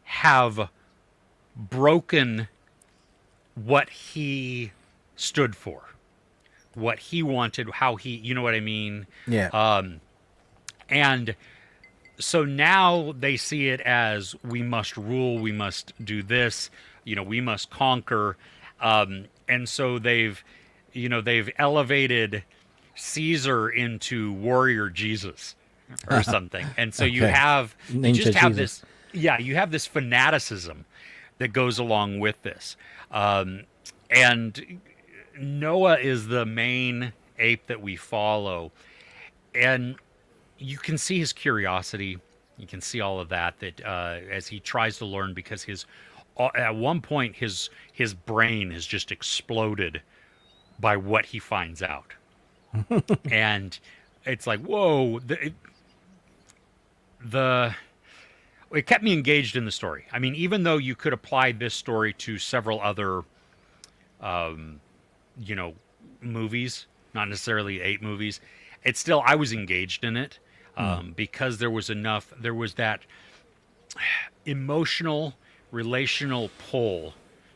have broken what he stood for, what he wanted, how he, you know what I mean? Yeah. And so now they see it as, we must rule, we must do this, we must conquer. And so they've elevated Caesar into warrior Jesus or something. And so you have this fanaticism that goes along with this. And Noah is the main ape that we follow. And you can see his curiosity. You can see all of that as he tries to learn, because at one point his brain has just exploded by what he finds out. And it's like, whoa, it kept me engaged in the story. I mean, even though you could apply this story to several other, movies, not necessarily ape movies, it's still, I was engaged in it, because there was that emotional, relational pull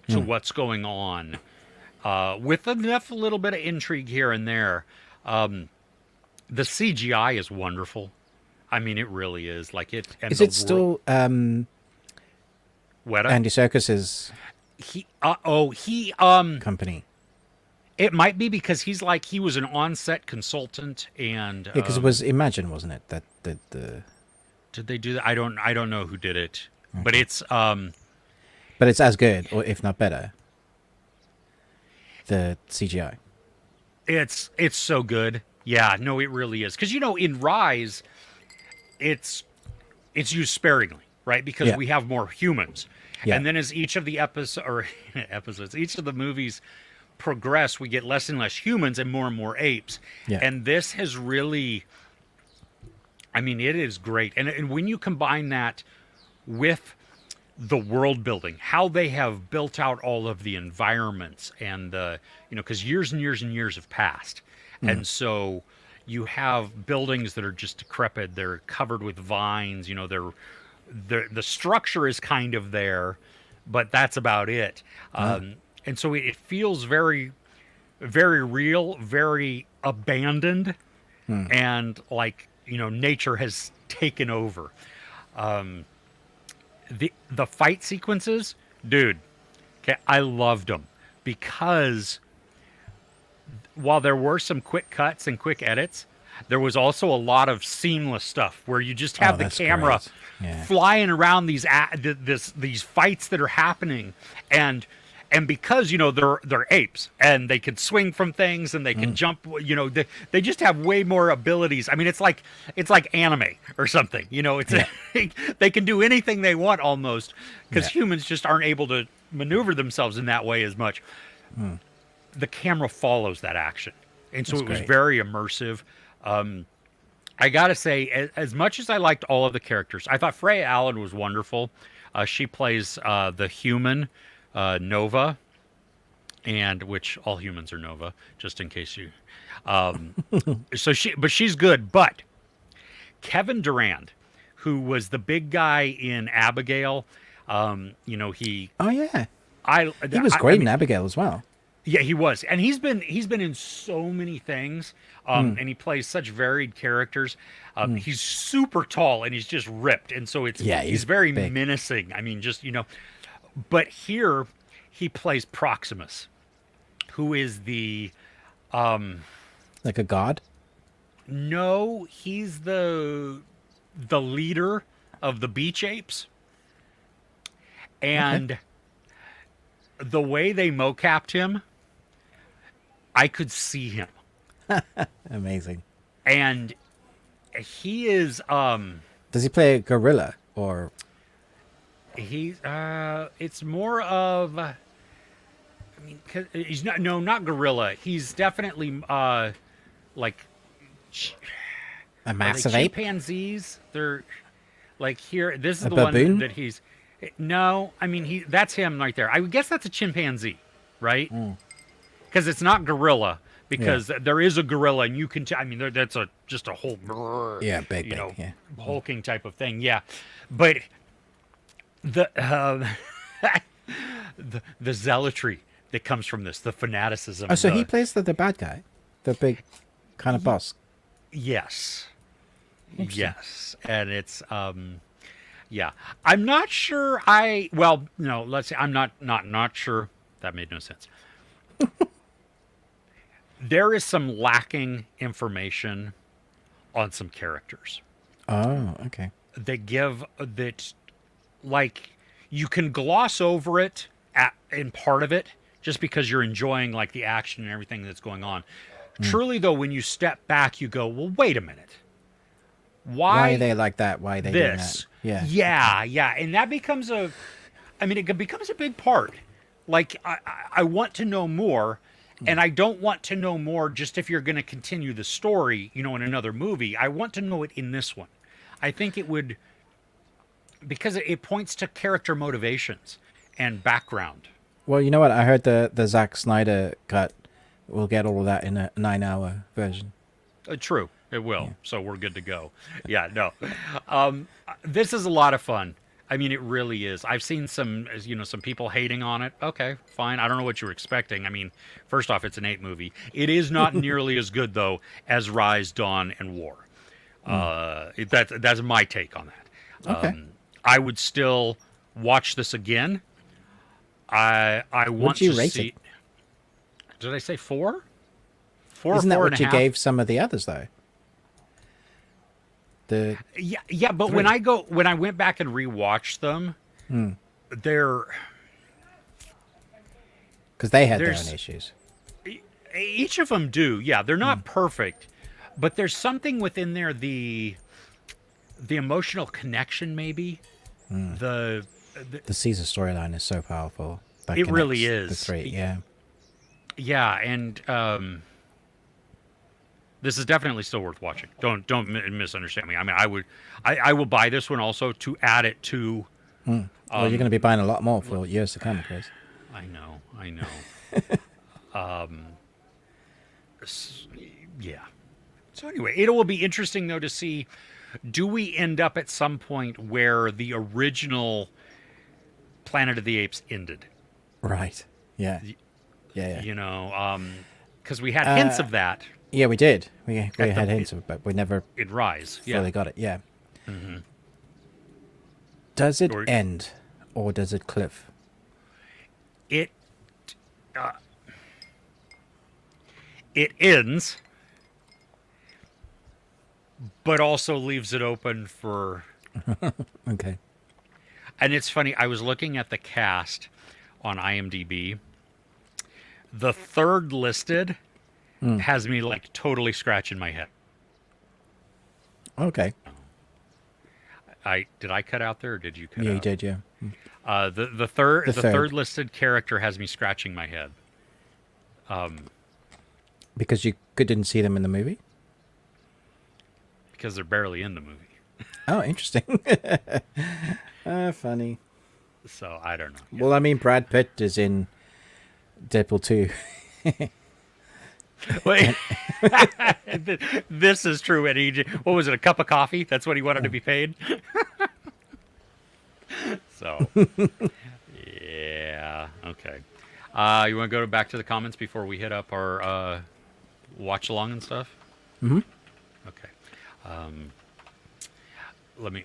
to what's going on, with enough, a little bit of intrigue here and there. The CGI is wonderful. I mean, it really is. Like it. And Is it still Weta? Andy Serkis's He company? It might be because he was an on-set consultant, and Yeah, because it was Imagine, wasn't it? That the did they do that? I don't know who did it, but it's but it's as good, or if not better. The CGI. it's so good. Yeah, no, it really is. Because in Rise, it's used sparingly, right? Because Yeah. we have more humans, Yeah. and then as each of the episodes, each of the movies progress, we get less and less humans and more apes. Yeah. And this has really, I mean, it is great. And when you combine that with the world building, how they have built out all of the environments and because years and years and years have passed. And so you have buildings that are just decrepit. They're covered with vines, the structure is kind of there, but that's about it. And so it feels very, very real, very abandoned, and like, nature has taken over. The fight sequences, dude, okay, I loved them because while there were some quick cuts and quick edits, there was also a lot of seamless stuff where you just have the that's camera great. Yeah. flying around these fights that are happening, and because they're apes and they can swing from things and they can jump, they just have way more abilities. I mean, it's like anime or something. They can do anything they want almost, because humans just aren't able to maneuver themselves in that way as much. The camera follows that action, and so That's it was great. very immersive. I gotta say, as much as I liked all of the characters, I thought Freya Allen was wonderful. She plays the human Nova, and which all humans are Nova, just in case you. But she's good. But Kevin Durand, who was the big guy in Abigail, he. Oh yeah, He was great in Abigail as well. Yeah, he was, and he's been in so many things, and he plays such varied characters. He's super tall and he's just ripped, and so he's very big. menacing. I mean, just but here he plays Proximus, who is the Like a god. no, he's the leader of the beach apes, and the way they mocapped him, I could see him. Amazing. And he is Does he play a gorilla or? it's more of, I mean, 'cause he's not gorilla. He's definitely like A are massive they ape? chimpanzees. They're like here. This is A the baboon? one that he's. No, I mean that's him right there. I would guess that's a chimpanzee, right? Because it's not gorilla. Because there is a gorilla, and you can. I mean, that's just a whole. Yeah, big, yeah. Hulking type of thing. Yeah, but the the zealotry that comes from this, the fanaticism. Oh, so he plays the bad guy, the big kind of boss. Yes. Yes, and it's yeah. I'm not sure. No. Let's say I'm not sure. That made no sense. There is some lacking information on some characters. Oh, okay. That give that, like, you can gloss over it in part of it just because you're enjoying like the action and everything that's going on. Truly, though, when you step back, you go, well, wait a minute. Why are they like that? Why are they doing this? that? Yeah. Yeah, and that becomes it becomes a big part. Like, I want to know more. And I don't want to know more just if you're going to continue the story, in another movie. I want to know it in this one. I think it would, because it points to character motivations and background. Well, you know what? I heard the Zack Snyder cut. We'll get all of that in a 9-hour version. True, it will. Yeah. So we're good to go. Yeah, no. This is a lot of fun. I mean, it really is. I've seen some people hating on it. Okay, fine. I don't know what you were expecting. I mean, first off, it's an ape movie. It is not nearly as good, though, as Rise, Dawn, and War. That's my take on that. Okay. I would still watch this again. I want What'd you to rate see. it? Did I say 4? 4 Isn't or that 4 what and you a half? gave some of the others though? Yeah, but when I went back and rewatched them, they're because they had their there's- own issues. each of them do. Yeah, they're not perfect, but there's something within there, the emotional connection maybe. The The Caesar storyline is so powerful. That It really connects is. The three, yeah. yeah, and this is definitely still worth watching. Don't misunderstand me. I mean, I will buy this one also to add it to. Well, you're going to be buying a lot more for years to come, Chris. I know. Yeah. So anyway, it will be interesting though to see, do we end up at some point where the original Planet of the Apes ended? Right. Yeah. Yeah. You know, because we had hints of that Yeah, we did. We the- had hints of it, but we never in Rise. fully Yeah. got it. Yeah. Does it Or- end or does it cliff? It it ends, but also leaves it open for. Okay. And it's funny, I was looking at the cast on IMDb. The third listed has me like totally scratching my head. Okay. Did I cut out there or did you cut Yeah, out? you did. Yeah. The third The third. third listed character has me scratching my head. Because you didn't see them in the movie. Because they're barely in the movie. Oh, interesting. Funny. So I don't know. Well, I mean, Brad Pitt is in Deadpool 2. Wait. This is true. And what was it? A cup of coffee? That's what he wanted to be paid. So, yeah. Okay. You want to go back to the comments before we hit up our watch along and stuff? Mm-hmm. Okay.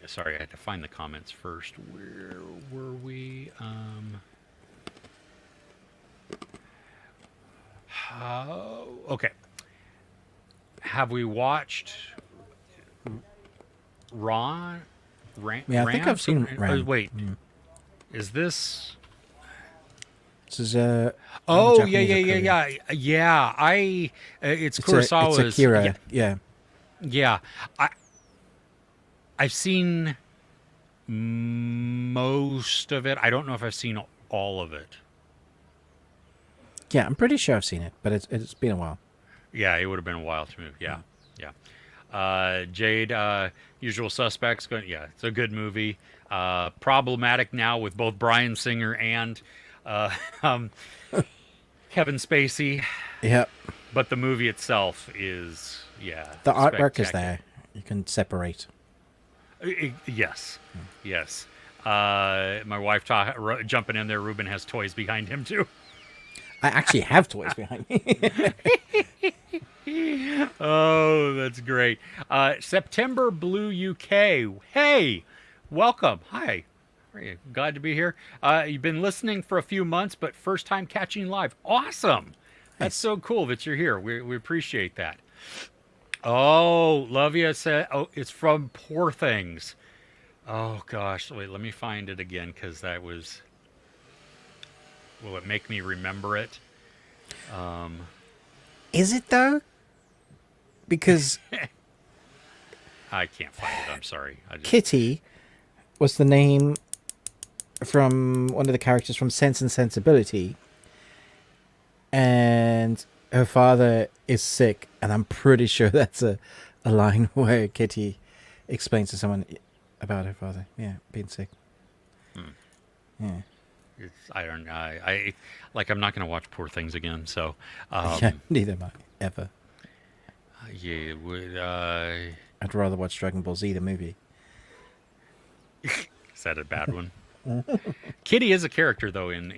Sorry, I had to find the comments first. Where were we? Okay. Have we watched Ron? Yeah, I think I've seen Ran. Wait. Is this... This is Oh, Japanese or Korean. yeah. It's It's Kurosawa's. it's Akira. Yeah. Yeah. I've seen most of it. I don't know if I've seen all of it. Yeah, I'm pretty sure I've seen it, but it's been a while. Yeah, it would have been a while to move. Yeah. Jade, Usual Suspects. It's a good movie. Problematic now with both Bryan Singer and Kevin Spacey. Yep. But the movie itself is, The artwork is spectacular. there. You can separate. Yes. My wife jumping in there. Ruben has toys behind him too. I actually have toys behind me. Oh, that's great. September Blue UK. Hey, welcome. Hi. How are you? Glad to be here. You've been listening for a few months, but first time catching live. Awesome. That's so cool that you're here. We appreciate that. Oh, Lovia said, it's from Poor Things. Oh, gosh. Wait, let me find it again because that was... Will it make me remember it? Is it though? Because I can't find it. I'm sorry. Kitty was the name from one of the characters from Sense and Sensibility, and her father is sick, and I'm pretty sure that's a line where Kitty explains to someone about her father, being sick. Yeah. I don't know. I'm not going to watch Poor Things again. So, Yeah, neither am I, ever. yeah, would I'd rather watch Dragon Ball Z, the movie. is that a bad one? Kitty is a character though in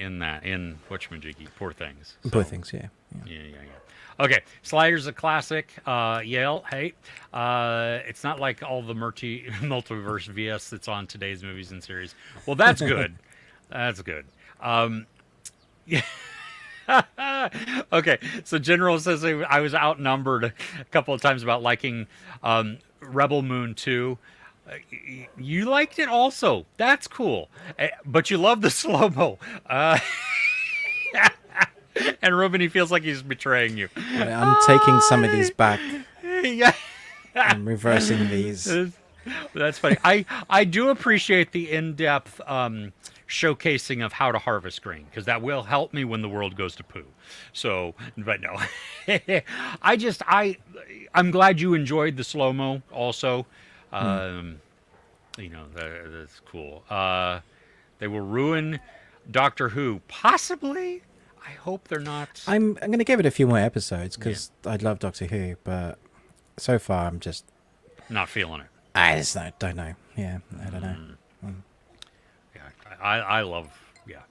whatchamajiggy, Poor Things. So, Poor things, yeah. yeah. Okay, Slider's a classic. Yale, hey, it's not like all the multiverse VS that's on today's movies and series. Well, that's good. That's good. Yeah. Okay, so General says I was outnumbered a couple of times about liking Rebel Moon 2. You liked it also. That's cool. But you love the slow-mo. And Ruben, he feels like he's betraying you. I'm taking some of these back. Yeah. I'm reversing these. That's funny. I do appreciate the in-depth showcasing of how to harvest grain, because that will help me when the world goes to poo. So, but no. I'm glad you enjoyed the slow-mo also. You know, that's cool. They will ruin Doctor Who. Possibly. I hope they're not. I'm going to give it a few more episodes because I love Doctor Who, but so far I'm just not feeling it. I just don't know. Yeah, I don't know. Yeah, I love. Yeah,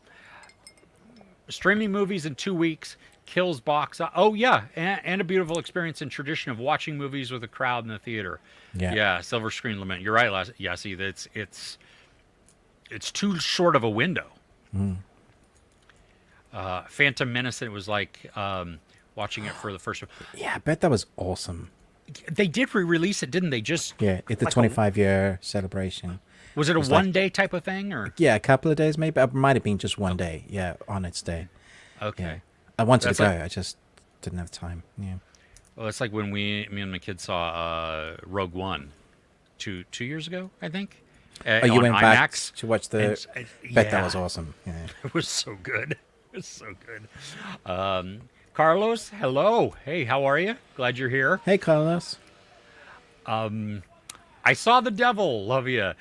streaming movies in 2 weeks kills box. Oh yeah, and a beautiful experience and tradition of watching movies with a crowd in the theater. Yeah, silver screen lament. You're right, yeah. See, it's too short of a window. Phantom Menace, it was like watching it for the first time. Yeah, I bet that was awesome. They did re-release it, didn't they? Just it's the 25-year celebration. Was it a one-day type of thing, or? Yeah, a couple of days maybe. It might have been just one day. Yeah, on its day. Okay. Yeah. I wanted to go. I just didn't have time. Yeah. Well, it's like when me and my kids saw Rogue One 2 years ago, I think. You went IMAX. back to watch the. Bet that was awesome. Yeah. It was so good. It's so good. Carlos, hello. Hey, how are you? Glad you're here. Hey, Carlos. I saw The Devil. Love you.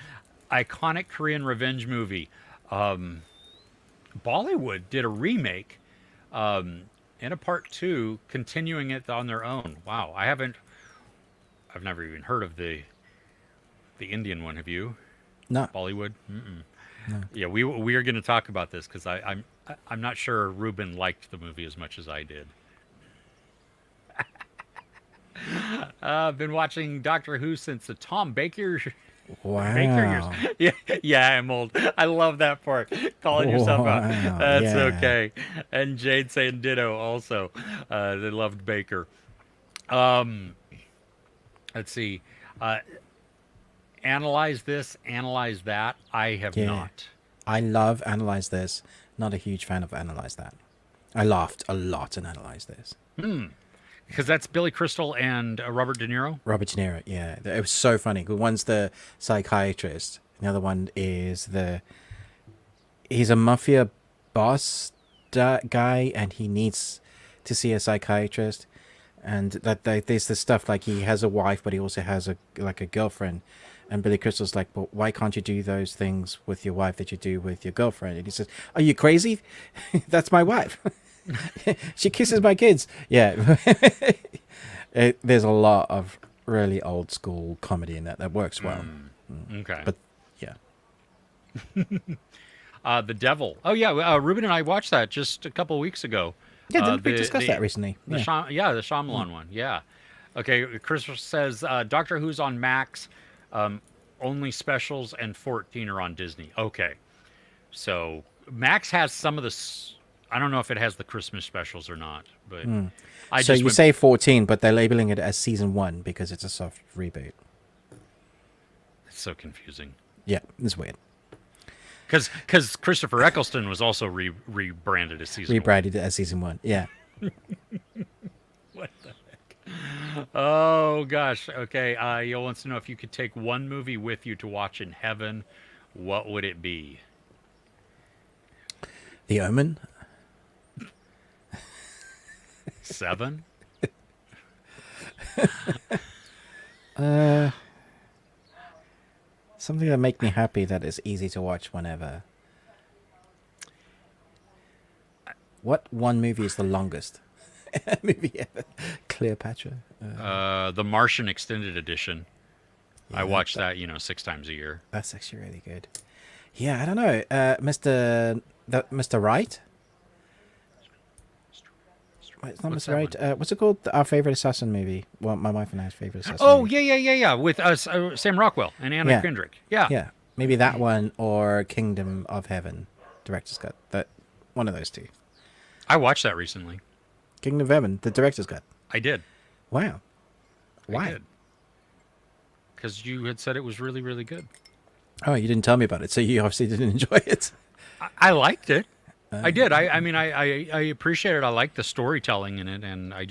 Iconic Korean revenge movie. Bollywood did a remake and a part 2, continuing it on their own. Wow, I've never even heard of the Indian one. Have you? No. Bollywood. No. Yeah, we are going to talk about this because I'm not sure Ruben liked the movie as much as I did. I've been watching Doctor Who since the Tom Baker. Wow. Baker years. Yeah, I'm old. I love that part. Calling yourself out. That's okay. And Jade saying ditto also. They loved Baker. Let's see. Analyze this, analyze that. I have not. I love Analyze This. Not a huge fan of Analyze That. I laughed a lot in Analyze This. Because that's Billy Crystal and Robert De Niro? Robert De Niro, yeah. It was so funny. One's the psychiatrist. The other one is he's a mafia boss guy, and he needs to see a psychiatrist. And there's this stuff like he has a wife, but he also has a girlfriend. And Billy Crystal's like, "But why can't you do those things with your wife that you do with your girlfriend?" And he says, "Are you crazy? That's my wife. She kisses my kids." Yeah. There's a lot of really old school comedy in that works well. Okay. But yeah. The Devil. Oh yeah, Ruben and I watched that just a couple of weeks ago. Yeah, didn't we discuss that recently? The Shyamalan one. Yeah. Okay, Chris says Doctor Who's on Max. Only specials and 14 are on Disney. Okay. So Max has some of the... I don't know if it has the Christmas specials or not, but... So you say 14, but they're labeling it as season 1 because it's a soft reboot. It's so confusing. Yeah, it's weird. Because Christopher Eccleston was also rebranded as season 1. Rebranded as season 1, yeah. What the heck? Oh, gosh. Okay, Yo wants to know if you could take one movie with you to watch in heaven, what would it be? The Omen? 7? Something that make me happy that is easy to watch whenever. What one movie is the longest movie ever? Cleopatra? The Martian Extended Edition. Yeah, I watch that 6 times a year. That's actually really good. Yeah, I don't know. Mr. Right? Wait, it's not What's Mr. that Right. one? What's it called? Our favorite assassin movie. Well, my wife and I's favorite assassin Oh, movie. yeah. With Sam Rockwell and Anna Yeah. Kendrick. Yeah. Yeah, maybe that one or Kingdom of Heaven, director's cut. That one of those two. I watched that recently. Kingdom of Heaven, the director's cut. I did. Wow. I Why? did. Because you had said it was really, really good. Oh, you didn't tell me about it, so you obviously didn't enjoy it. I liked it. I did. I mean, I appreciate it. I like the storytelling in it, and I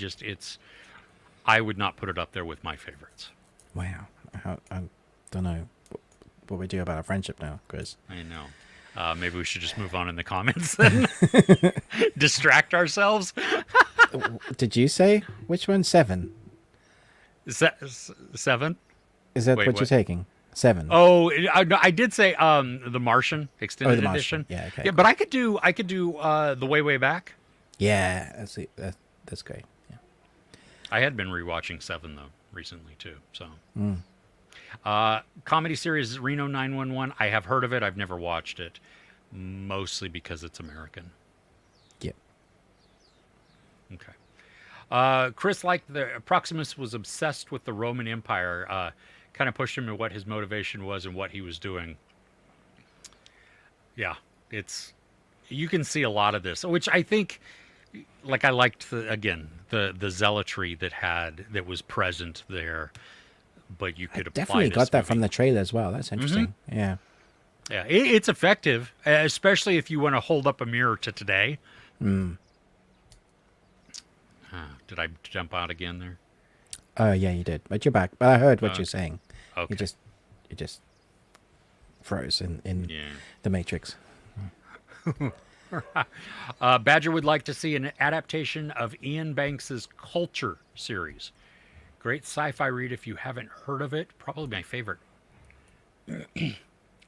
would not put it up there with my favorites. Wow. I don't know what we do about our friendship now, Chris. I know. Maybe we should just move on in the comments and distract ourselves. Did you say which one? 7. Seven? Is that Wait, what you're what? taking? 7. Oh, I did say the Martian extended The Martian. edition. Yeah, okay. Yeah, but I could do the way back. Yeah, that's great. Yeah. I had been rewatching Seven though recently too. So, comedy series Reno 911. I have heard of it. I've never watched it, mostly because it's American. Yep. Okay. Chris, like the Proximus, was obsessed with the Roman Empire. Kind of pushed him to what his motivation was and what he was doing. Yeah, you can see a lot of this, which I think, like I liked the zealotry that was present there, but you could apply Definitely this got that movie. from the trailer as well. That's interesting. Yeah. Yeah, it's effective, especially if you want to hold up a mirror to today. Did I jump out again there? Oh, yeah, you did. But you're back. But I heard what you're saying. Okay. You just froze in Yeah. the Matrix. Badger would like to see an adaptation of Ian Banks's Culture series. Great sci-fi read if you haven't heard of it. Probably my favorite.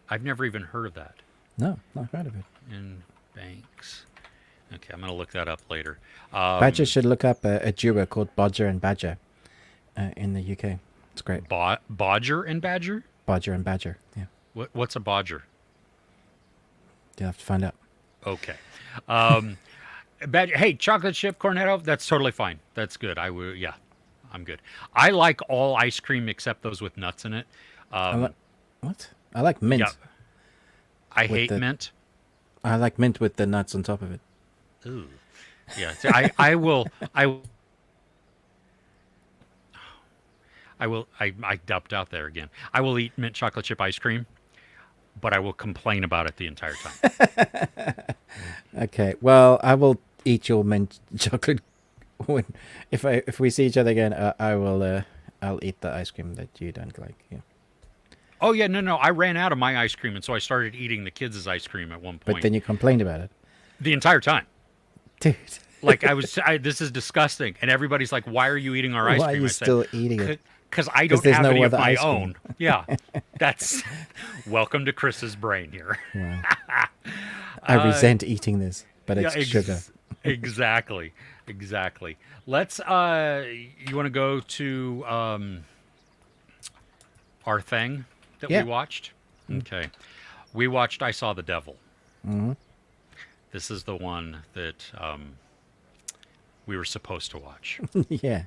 I've never even heard of that. No, not heard of it. Ian Banks. Okay, I'm going to look that up later. Badger should look up a duo called Bodger and Badger in the UK. It's great. Bodger and Badger? Bodger and Badger. Yeah. What's a Bodger? You'll have to find out. Okay. Badger, hey, chocolate chip cornetto, that's totally fine. That's good. Yeah, I'm good. I like all ice cream except those with nuts in it. What? I like mint. Yeah. I With hate the- mint. I like mint with the nuts on top of it. Ooh. Yeah, see, I dumped out there again. I will eat mint chocolate chip ice cream, but I will complain about it the entire time. Okay. Well, I will eat your mint chocolate when if we see each other again. I'll eat the ice cream that you don't like. Yeah. Oh yeah, no, I ran out of my ice cream, and so I started eating the kids' ice cream at one point. But then you complained about it, The entire time. dude. Like this is disgusting, and everybody's like, "Why are you eating our ice Why are cream?" you I said, still eating it? Because I don't there's have no any of other my ice cream. own. Yeah, that's welcome to Chris's brain here. Wow. I resent eating this, but it's sugar. Exactly. Let's. You want to go to our thing that Yeah. we watched? Okay, we watched I Saw the Devil. Mm-hmm. This is the one that we were supposed to watch. Yeah.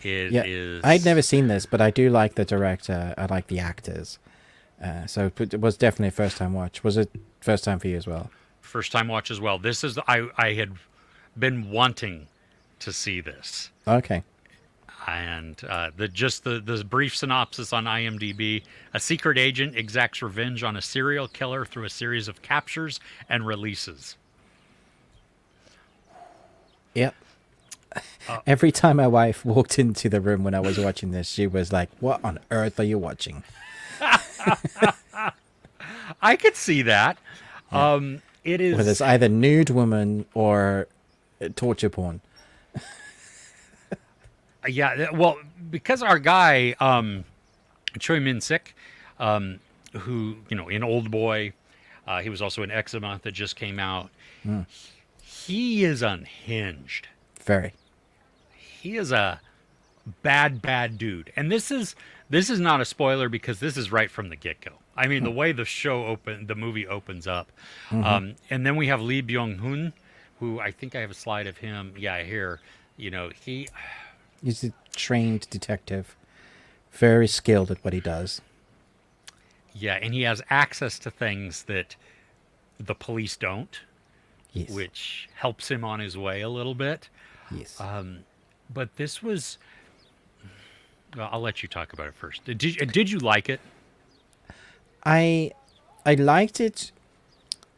It Yeah. is. I'd never seen this, but I do like the director. I like the actors. So it was definitely a first time watch. Was it first time for you as well? First time watch as well. This is I had been wanting to see this, Okay. and the brief synopsis on IMDb: a secret agent exacts revenge on a serial killer through a series of captures and releases. Yep. Every time my wife walked into the room when I was watching this, she was like, "What on earth are you watching?" I could see that. It is. Whether it's either nude woman or torture porn. Yeah, well, because our guy, Choi Min-sik, who, in Old Boy, he was also in Eczema that just came out. He is unhinged. Very. He is a bad dude. And this is not a spoiler because this is right from the get-go. I mean, the way the movie opens up, Mm-hmm. and then we have Lee Byung-hun, who I think I have a slide of him. Yeah, here. He. He's a trained detective, very skilled at what he does. Yeah, and he has access to things that the police don't, Yes. which helps him on his way a little bit. Yes. But this was. Well, I'll let you talk about it first. Did you like it? I liked it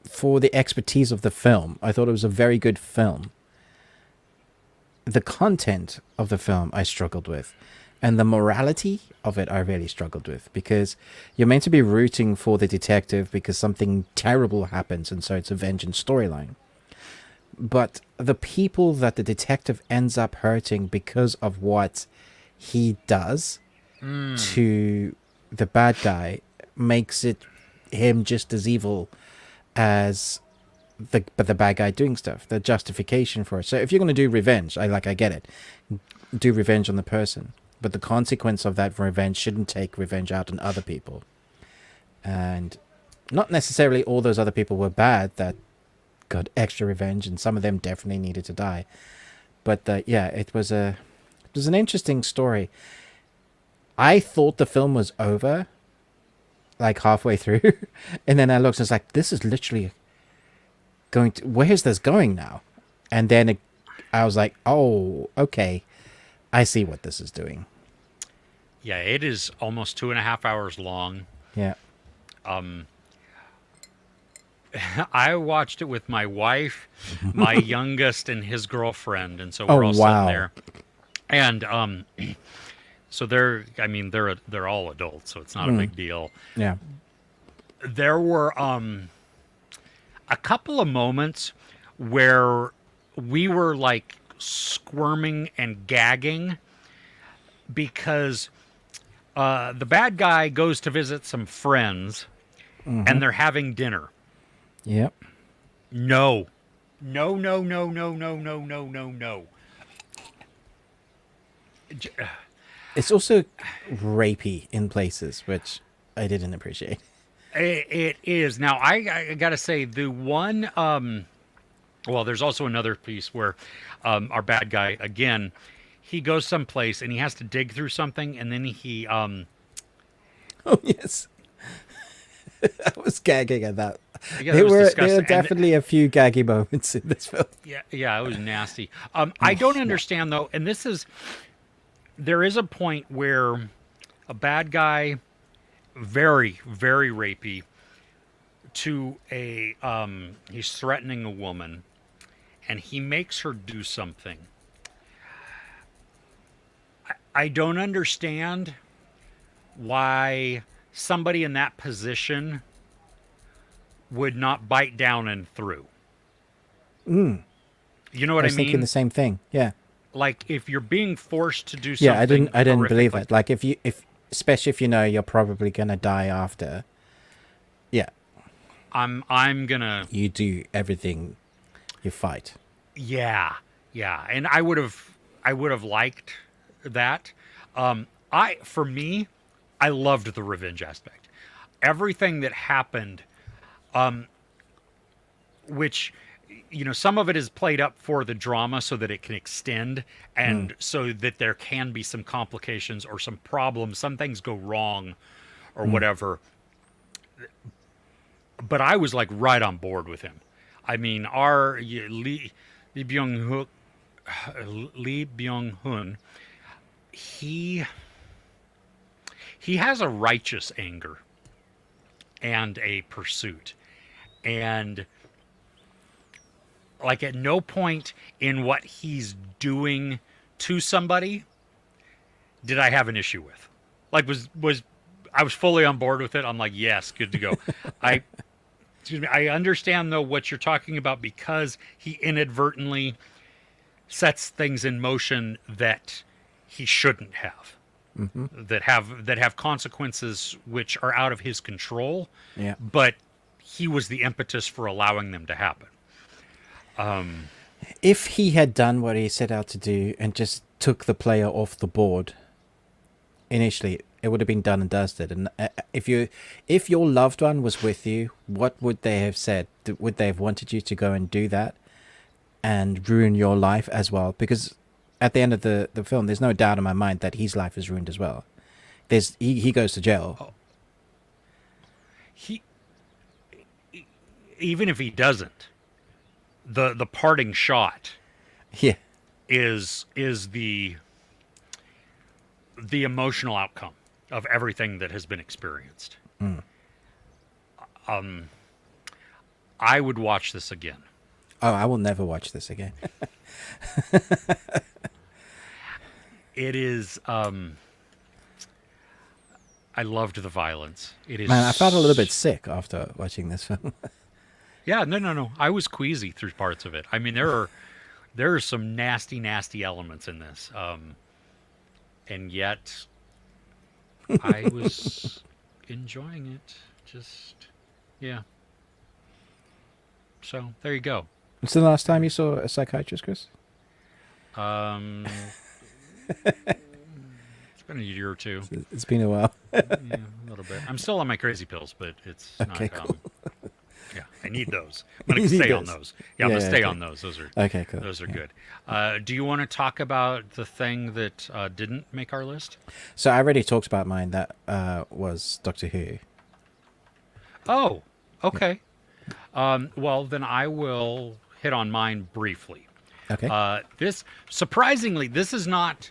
for the expertise of the film. I thought it was a very good film. The content of the film I struggled with, and the morality of it I really struggled with, because you're meant to be rooting for the detective because something terrible happens, and so it's a vengeance storyline. But the people that the detective ends up hurting because of what he does to the bad guy makes it him just as evil as the bad guy doing stuff. The justification for it. So if you're going to do revenge, I get it. Do revenge on the person, but the consequence of that revenge shouldn't take revenge out on other people. And not necessarily all those other people were bad that got extra revenge, and some of them definitely needed to die. But yeah, it was an interesting story. I thought the film was over, like halfway through, and then I looked and it's like, this is literally where's this going now? And then I was like, oh, okay, I see what this is doing. Yeah, it is almost 2.5 hours long. Yeah. I watched it with my wife, my youngest, and his girlfriend, and so we're all wow. sitting there. And so they're all adults, so it's not a big deal. Yeah. There were a couple of moments where we were like squirming and gagging because the bad guy goes to visit some friends and they're having dinner. Yep. No. No, no, no, no, no, no, no, no, no. It's also rapey in places, which I didn't appreciate. It is. Now, I got to say, the one... well, there's also another piece where our bad guy, again, he goes someplace and he has to dig through something, and then he... Oh, yes. I was gagging at that. Yeah, there were disgusting. definitely a few gaggy moments in this film. Yeah, it was nasty. I don't understand, though, and this is... There is a point where a bad guy, very, very rapey, to a... he's threatening a woman, and he makes her do something. I don't understand why somebody in that position would not bite down and through. You know what I mean? I was thinking the same thing. Yeah. Like, if you're being forced to do something, Yeah, I didn't horrific, believe it. Like, especially if you know you're probably gonna die after. Yeah. I'm gonna. You do everything. You fight. Yeah, and I would have liked that. For me, I loved the revenge aspect. Everything that happened, which, some of it is played up for the drama so that it can extend and so that there can be some complications or some problems, some things go wrong or whatever. But I was like right on board with him. I mean, our Lee Byung-hun, he has a righteous anger and a pursuit. And like at no point in what he's doing to somebody did I have an issue with. Like I was fully on board with it. I'm like, yes, good to go. I understand though what you're talking about because he inadvertently sets things in motion that he shouldn't have. That have consequences which are out of his control. Yeah. But he was the impetus for allowing them to happen. If he had done what he set out to do and just took the player off the board initially, it would have been done and dusted. And if your loved one was with you, what would they have said? Would they have wanted you to go and do that and ruin your life as well? Because at the end of the film, there's no doubt in my mind that his life is ruined as well. He goes to jail. Oh. He even if he doesn't, the parting shot, Yeah, is the emotional outcome of everything that has been experienced. I would watch this again. Oh, I will never watch this again. It is. I loved the violence. It is. Man, I felt a little bit sick after watching this film. Yeah, no. I was queasy through parts of it. I mean, there are some nasty elements in this, and yet I was enjoying it. Just, yeah. So there you go. What's the last time you saw a psychiatrist, Chris? It's been a year or two. It's been a while. Yeah, a little bit. I'm still on my crazy pills, but it's Okay, not. cool. Yeah, I need those. I'm gonna You need stay on those. those. Yeah, I'm Yeah, gonna stay okay. on those. Those are Okay, cool. Those are Yeah. good. Do you want to talk about the thing that didn't make our list? So I already talked about mine. That was Doctor Who. Oh, okay. Well, then I will hit on mine briefly. Okay. This surprisingly, this is not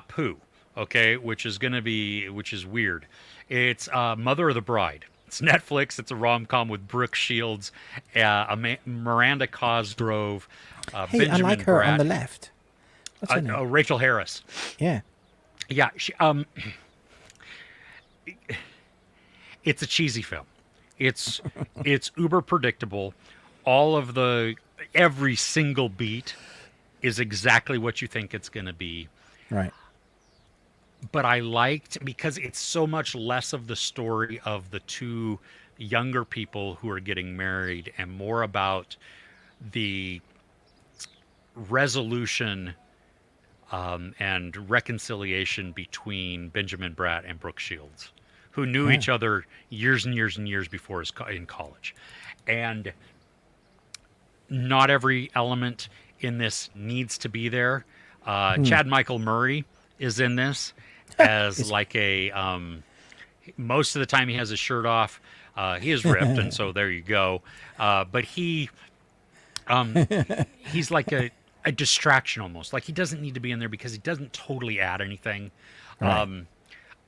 poo. Okay, which is weird. It's Mother of the Bride. It's Netflix. It's a rom-com with Brooke Shields, Miranda Cosgrove, Hey, Benjamin I like her Bratt, on the left. What's her name? Rachel Harris. Yeah. Yeah, it's a cheesy film. It's uber predictable. Every single beat is exactly what you think it's going to be. Right. But I liked, because it's so much less of the story of the two younger people who are getting married and more about the resolution and reconciliation between Benjamin Bratt and Brooke Shields, who knew each other years and years and years before in college. And not every element in this needs to be there. Chad Michael Murray is in this as like a most of the time he has his shirt off. He is ripped, and so there you go. But he's like a distraction almost. Like, he doesn't need to be in there because he doesn't totally add anything. Right.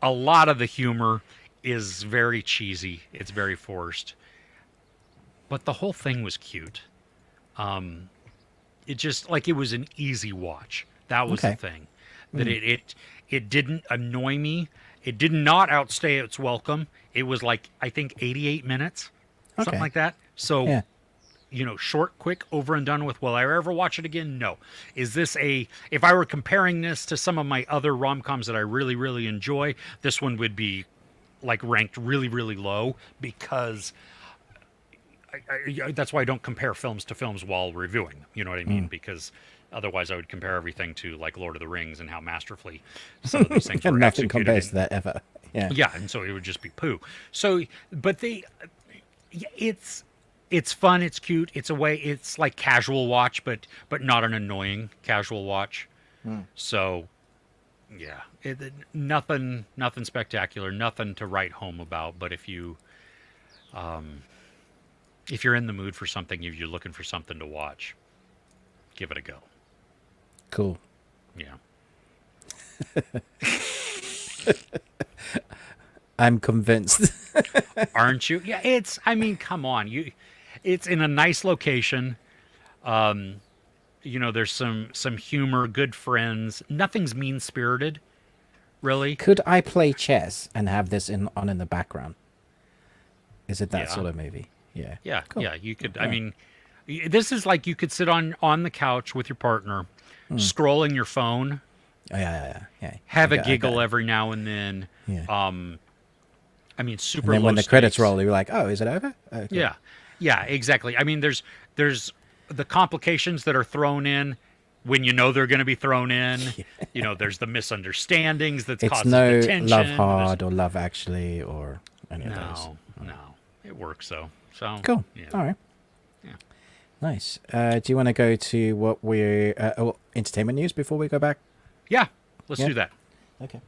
A lot of the humor is very cheesy. It's very forced. But the whole thing was cute. It just, like, it was an easy watch. That was the thing. That it didn't annoy me. It did not outstay its welcome. It was like, I think, 88 minutes, something like that. So, short, quick, over and done with. Will I ever watch it again? No. Is this if I were comparing this to some of my other rom-coms that I really, really enjoy, this one would be like ranked really, really low, because that's why I don't compare films to films while reviewing them. You know what I mean? Because otherwise I would compare everything to, like, Lord of the Rings and how masterfully some of these things were Nothing executed. compares to that ever. Yeah. Yeah, and so it would just be poo. So, but it's fun, it's cute, it's like casual watch, but not an annoying casual watch. So, yeah, nothing spectacular, nothing to write home about. But if you're in the mood for something, if you're looking for something to watch, give it a go. Cool. Yeah. I'm convinced. Aren't you? Yeah, I mean, come on. It's in a nice location. There's some humor, good friends. Nothing's mean-spirited, really. Could I play chess and have this on in the background? Is it that sort of movie? Yeah. Yeah, Cool. yeah, you could. I mean, this is like you could sit on the couch with your partner, scrolling your phone, Oh, yeah. have I a got giggle it. every now and then. Yeah. I mean, super And then low when the credits stakes. roll, you're like, oh, is it over? Okay. Yeah, exactly. I mean, there's the complications that are thrown in when you know they're going to be thrown in. You know, there's the misunderstandings that's It's causing no the tension. Love Hard or Love Actually or any of those. No. It works, though. So, Cool. yeah. All right. Yeah. Nice. Do you want to go to what we're entertainment news before we go back? Yeah, let's do that. Okay.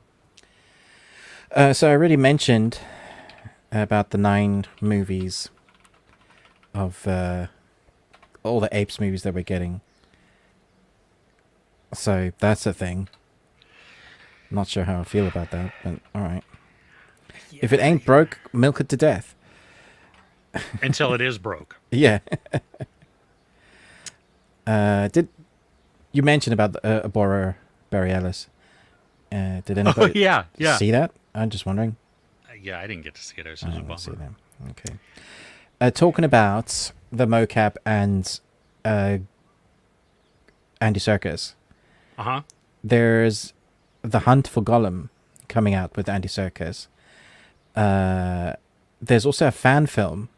So I already mentioned about the 9 movies of all the Apes movies that we're getting. So that's a thing. Not sure how I feel about that, but all right. Yeah, if it ain't broke, milk it to death. Until it is broke. Yeah. Did you mention about Abora Borealis? Did anybody see that? I'm just wondering. Yeah, I didn't get to see it. I was I see them. Okay. Talking about the mocap and Andy Serkis. Uh-huh. There's The Hunt for Gollum coming out with Andy Serkis. There's also a fan film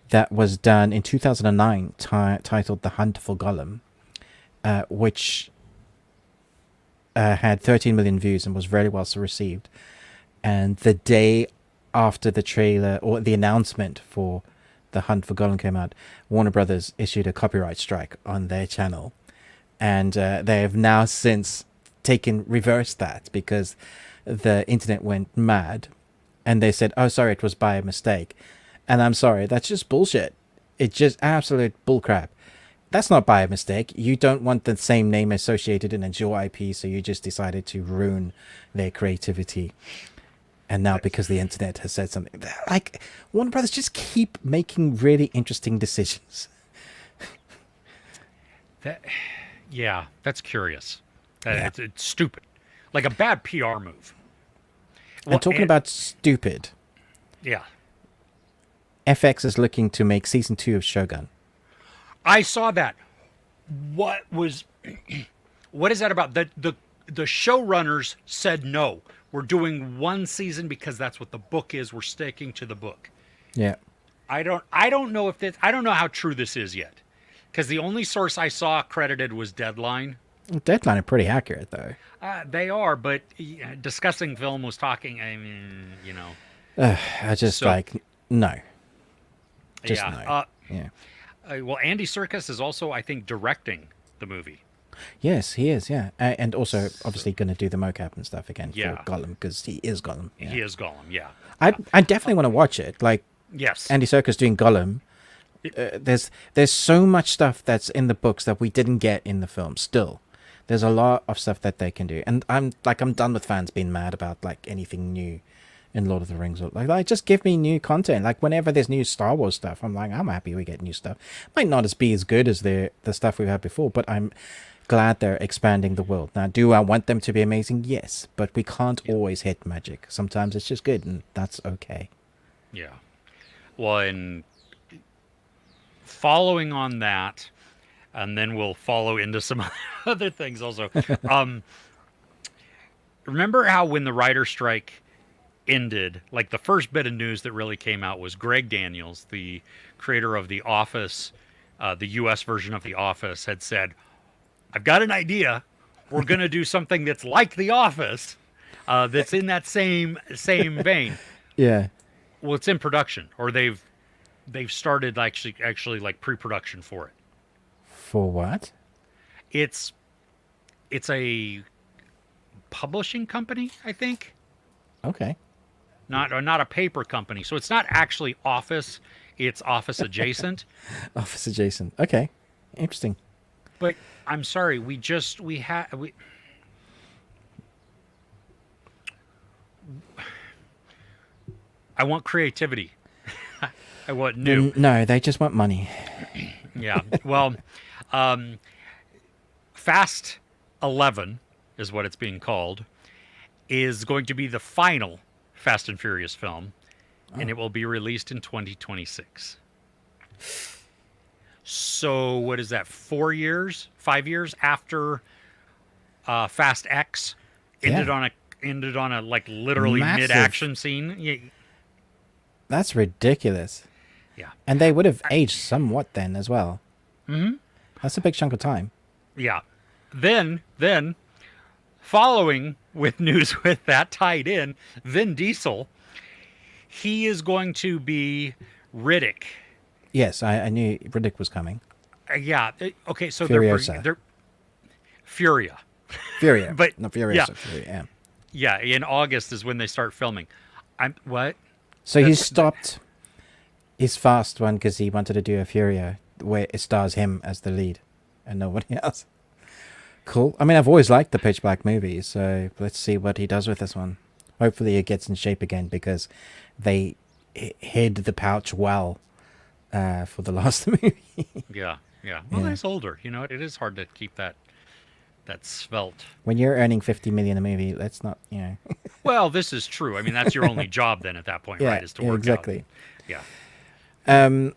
that was done in 2009 titled The Hunt for Gollum, which had 13 million views and was very well received. And the day after the trailer or the announcement for The Hunt for Gollum came out, Warner Brothers issued a copyright strike on their channel. And they have now since reversed that because the internet went mad. And they said, oh, sorry, it was by mistake. And I'm sorry, that's just bullshit. It's just absolute bullcrap. That's not by mistake. You don't want the same name associated in a your IP, so you just decided to ruin their creativity. And now because the internet has said something, like, Warner Brothers just keep making really interesting decisions. That's curious. It's stupid. Like a bad PR move. And talking about stupid. Yeah. FX is looking to make season 2 of Shogun. I saw that. What is that about? The showrunners said no. We're doing 1 season because that's what the book is. We're sticking to the book. Yeah. I don't know I don't know how true this is yet. Because the only source I saw credited was Deadline. Deadline are pretty accurate, though. They are, but Discussing Film was talking, I mean, you know. I just no. Just no. Yeah. Well, Andy Serkis is also, I think, directing the movie. Yes, he is, yeah. And also, obviously, going to do the mocap and stuff again for Gollum, because he is Gollum. Yeah. He is Gollum, yeah. I definitely want to watch it. Like, yes. Andy Serkis doing Gollum. There's so much stuff that's in the books that we didn't get in the film still. There's a lot of stuff that they can do. And I'm done with fans being mad about, like, anything new in Lord of the Rings. Like, just give me new content. Like, whenever there's new Star Wars stuff, I'm like, I'm happy we get new stuff. Might not be as good as the stuff we've had before, but I'm glad they're expanding the world. Now, do I want them to be amazing? Yes, but we can't always hit magic. Sometimes it's just good, and that's okay. Yeah. Well, and following on that, and then we'll follow into some other things also. Remember how when the writer strike ended, like the first bit of news that really came out was Greg Daniels, the creator of The Office, the U.S. version of The Office, had said, I've got an idea. We're going to do something that's like The Office, that's in that same vein. Yeah. Well, it's in production, or they've started actually like pre-production for it. For what? It's a publishing company, I think. Okay. Not a paper company. So it's not actually Office, it's Office adjacent. Office adjacent. Okay. Interesting. But I'm sorry, I want creativity. I want new. No, they just want money. Yeah. Well, Fast 11 is what it's being called, is going to be the final Fast and Furious film, and it will be released in 2026. So what is that, 5 years after Fast X ended on a like literally Massive. mid-action scene? Yeah. That's ridiculous. Yeah. And they would have aged somewhat then as well. Mm-hmm. That's a big chunk of time. Yeah. then following with news with that tied in, Vin Diesel, he is going to be Riddick. Yes, I knew Riddick was coming. Yeah. Okay. So Furiosa. they're Furia. Furia, But not Furiosa. yeah, Furia. yeah. In August is when they start filming. I'm what? So he That's- stopped his fast one because he wanted to do a Furia where it stars him as the lead and nobody else. Cool. I mean, I've always liked the Pitch Black movies, so let's see what he does with this one. Hopefully, it gets in shape again because they hid the pouch well for the last movie. Yeah. Yeah. Well, Yeah. he's older. You know, it is hard to keep that svelte. When you're earning 50 million a movie, let's not, you know. Well, this is true. I mean, that's your only job then at that point, Yeah, right? Is to yeah, work exactly. out. Yeah.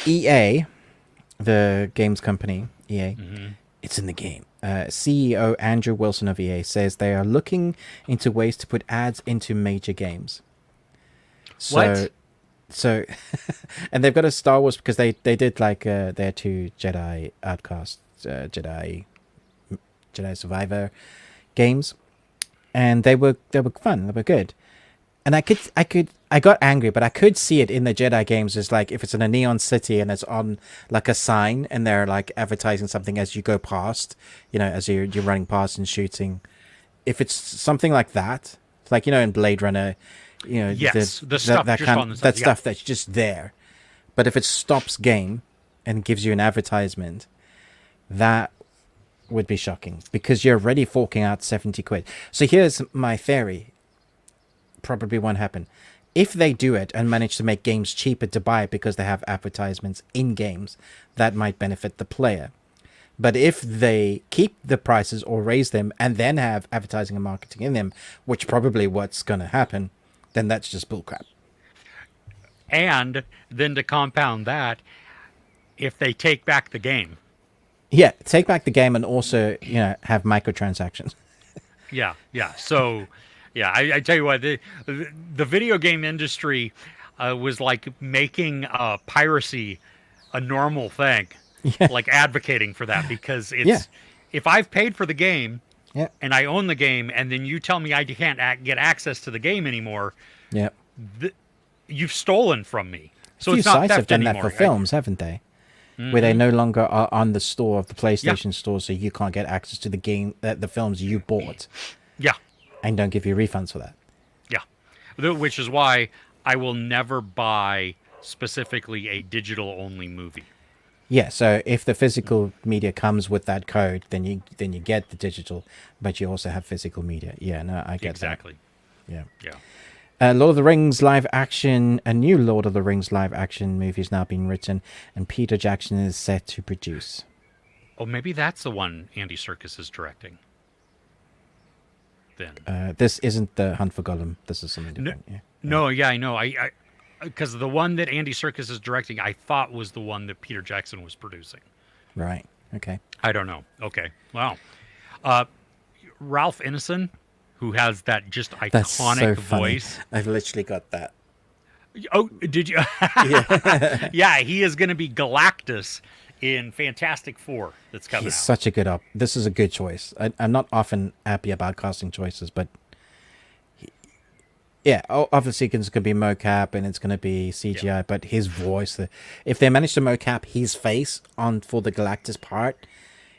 EA, the games company, EA, Mm-hmm. it's in the game. CEO Andrew Wilson of EA says they are looking into ways to put ads into major games. So, What? So, and they've got a Star Wars because they did like their 2 Jedi Outcasts, Jedi Survivor games, and they were fun. They were good. And I got angry, but I could see it in the Jedi games as like if it's in a neon city and it's on like a sign and they're like advertising something as you go past, you know, as you're running past and shooting. If it's something like that, like, you know, in Blade Runner, you know, Yes, the stuff that just kind on the that side, yeah. stuff that's just there. But if it stops game and gives you an advertisement, that would be shocking because you're already forking out 70 quid. So here's my theory. Probably won't happen. If they do it and manage to make games cheaper to buy because they have advertisements in games, that might benefit the player. But if they keep the prices or raise them and then have advertising and marketing in them, which probably what's going to happen, then that's just bullcrap. And then to compound that, if they take back the game. Yeah, take back the game and also, you know, have microtransactions. Yeah, yeah. So, yeah, I tell you what, the video game industry was like making piracy a normal thing, Yeah. like advocating for that because it's Yeah. if I've paid for the game Yeah. and I own the game, and then you tell me I can't get access to the game anymore, Yeah. you've stolen from me. So A few it's not sites have theft done anymore. that for films, haven't they? Where they no longer are on the store of the PlayStation store, so you can't get access to the game, the films you bought, Yeah, and don't give you refunds for that. yeah. Which is why I will never buy specifically a digital-only movie. Yeah, so if the physical media comes with that code, then you get the digital, but you also have physical media. Yeah, no, I get Exactly. that. Yeah. Yeah. Lord of the Rings live action, a new Lord of the Rings live action movie is now being written, and Peter Jackson is set to produce. Oh, maybe that's the one Andy Serkis is directing. Then. This isn't the Hunt for Gollum. This is something different. Yeah. No, yeah, I know. I because the one that Andy Serkis is directing, I thought was the one that Peter Jackson was producing. Right. Okay. I don't know. Okay. Wow. Ralph Ineson, who has that just That's iconic so funny. voice. I've literally got that. Oh, did you? Yeah. Yeah, he is going to be Galactus in Fantastic Four. That's coming He's out. such a good This is a good choice. I'm not often happy about casting choices, but yeah, obviously it's going to be mocap and it's going to be CGI, Yeah. but his voice, if they manage to mocap his face on for the Galactus part,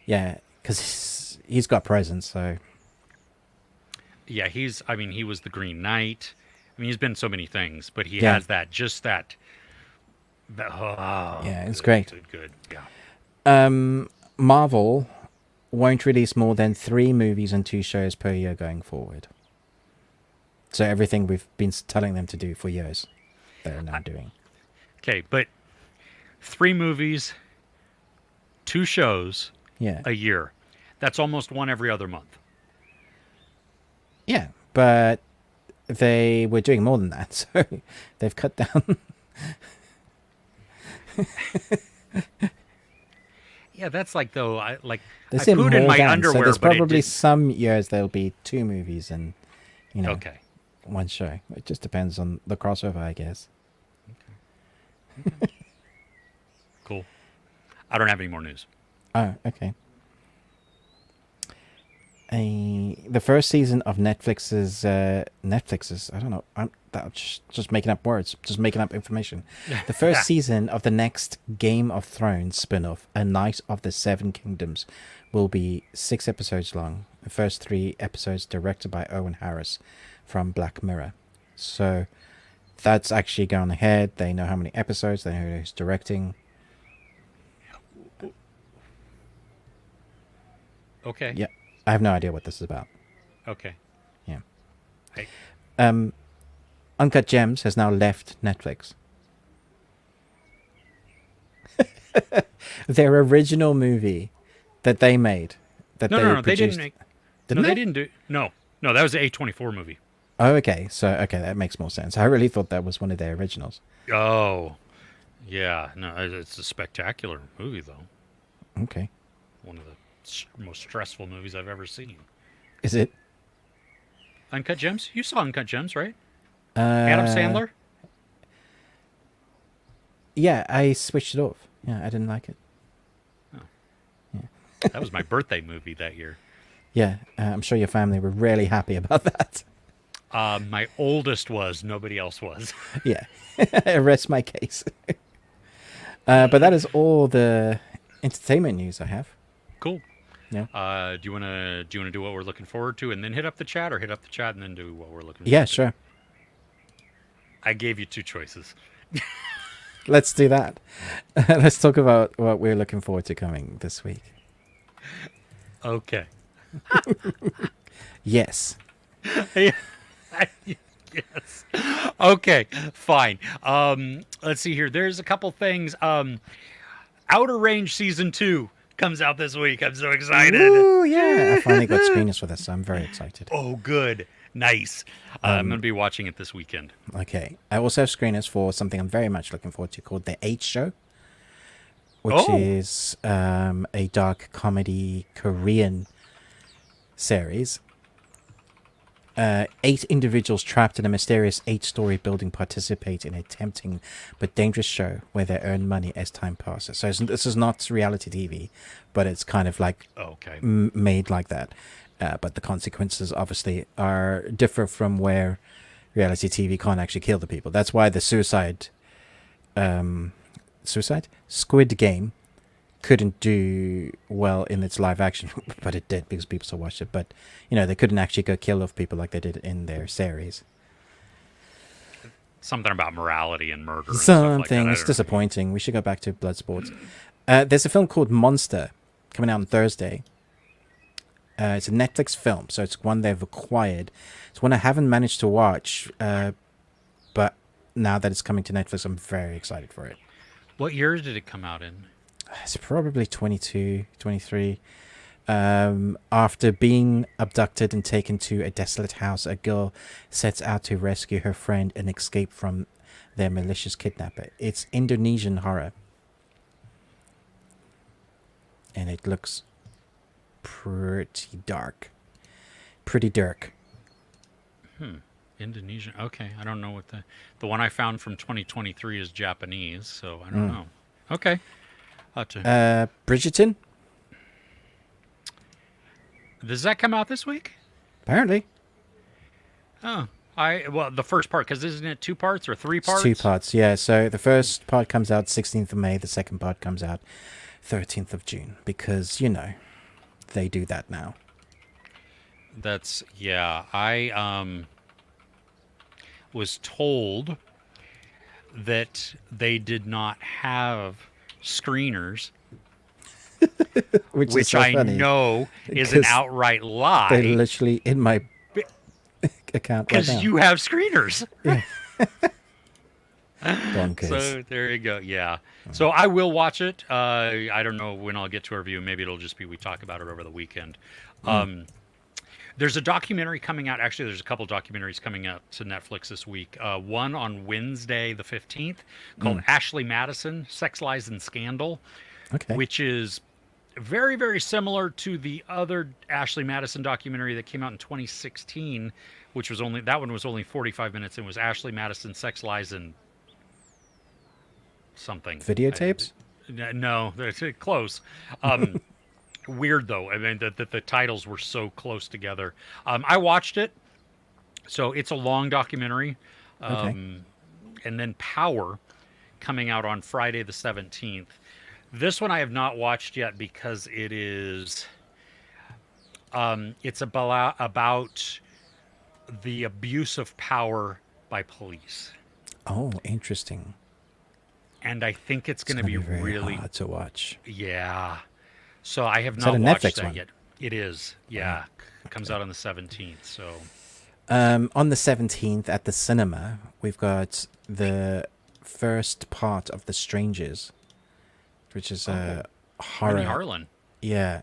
yeah, because he's got presence, so Yeah, I mean, he was the Green Knight. I mean, he's been so many things, but he Yeah. has that. Yeah, it's great. Good. Yeah. Marvel won't release more than 3 movies and 2 shows per year going forward. So everything we've been telling them to do for years, they're now doing. Okay, but 3 movies, 2 shows Yeah. a year. That's almost one every other month. Yeah, but they were doing more than that, so they've cut down. Yeah, that's like though. I They I said pooed in more my than, underwear, so there's but it probably didn't- some years there'll be 2 movies and, you know, Okay. one show. It just depends on the crossover, I guess. Cool. I don't have any more news. Oh, okay. the first season of Netflix's I don't know, I'm just making up words, just making up information. The first season of the next Game of Thrones spin-off, A Knight of the Seven Kingdoms, will be 6 episodes long. The first 3 episodes directed by Owen Harris from Black Mirror. So that's actually gone ahead. They know how many episodes, they know who's directing. Okay. Yeah. I have no idea what this is about. Okay. Yeah. Hey. Uncut Gems has now left Netflix. Their original movie that they made, that No, they no, no, produced. they didn't make. They didn't do. No, that was the A24 movie. Oh, okay. So, okay, that makes more sense. I really thought that was one of their originals. Oh, yeah. No, it's a spectacular movie, though. Okay. One of the most stressful movies I've ever seen. Is it? Uncut Gems? You saw Uncut Gems, right? Adam Sandler? Yeah, I switched it off. Yeah, I didn't like it. Oh. Yeah. That was my birthday movie that year. Yeah, I'm sure your family were really happy about that. My oldest was. Nobody else was. Yeah, I rest my case. But that is all the entertainment news I have. Cool. Yeah. Do you wanna do what we're looking forward to, and then hit up the chat, or hit up the chat and then do what we're looking? Yeah, forward to? sure. I gave you 2 choices. Let's do that. Let's talk about what we're looking forward to coming this week. Okay. Yes. Yes. Okay. Fine. Let's see here. There's a couple things. Outer Range Season 2 comes out this week. I'm so excited. Ooh, yeah. I finally got screeners for this, so I'm very excited. Oh, good. Nice. I'm going to be watching it this weekend. Okay. I also have screeners for something I'm very much looking forward to called The Apes Show, which is a dark comedy Korean series. 8 individuals trapped in a mysterious 8-story building participate in a tempting but dangerous show where they earn money as time passes. So this is not reality TV, but it's kind of like made like that. But the consequences obviously are differ from where reality TV can't actually kill the people. That's why the Squid Game couldn't do well in its live action, but it did because people still watched it. But they couldn't actually go kill off people like they did in their series. Something about morality and murder. And Something. It's It's disappointing. We should go back to Bloodsport. There's a film called Monster coming out on Thursday. It's a Netflix film, so it's one they've acquired. It's one I haven't managed to watch, but now that it's coming to Netflix, I'm very excited for it. What year did it come out in? It's probably 22, 23. After being abducted and taken to a desolate house, a girl sets out to rescue her friend and escape from their malicious kidnapper. It's Indonesian horror. And it looks pretty dark. Pretty dark. Indonesian. Okay, I don't know what the one I found from 2023 is Japanese, so I don't know. Okay. Bridgerton? Does that come out this week? Apparently. Oh, the first part, because isn't it 2 parts or 3 parts? It's 2 parts, yeah. So the first part comes out 16th of May. The second part comes out 13th of June. Because, they do that now. I was told that they did not have screeners, which is so I funny, know is an outright lie. They're literally in my account right now. Because you have screeners. Yeah. Bonkers. So there you go. Yeah. So I will watch it. I don't know when I'll get to a review. Maybe it'll just be we talk about it over the weekend. There's a documentary coming out. Actually, there's a couple documentaries coming out to Netflix this week. One on Wednesday, the 15th, called Ashley Madison, Sex, Lies, and Scandal, which is very, very similar to the other Ashley Madison documentary that came out in 2016, which was that one was only 45 minutes and was Ashley Madison, Sex, Lies, and something. Videotapes? No, they're close. Weird though. I mean, that the titles were so close together. I watched it, so it's a long documentary. Okay. And then Power coming out on Friday the 17th. This one I have not watched yet because it's about the abuse of power by police. Oh, interesting. And I think it's going to Gonna be very really hard to watch. yeah. So I have Is that not a watched Netflix that one? yet. It is. Yeah. It comes out on the 17th. So On the 17th at the cinema, we've got the first part of The Strangers, which is a horror. Rennie Harlan. Yeah.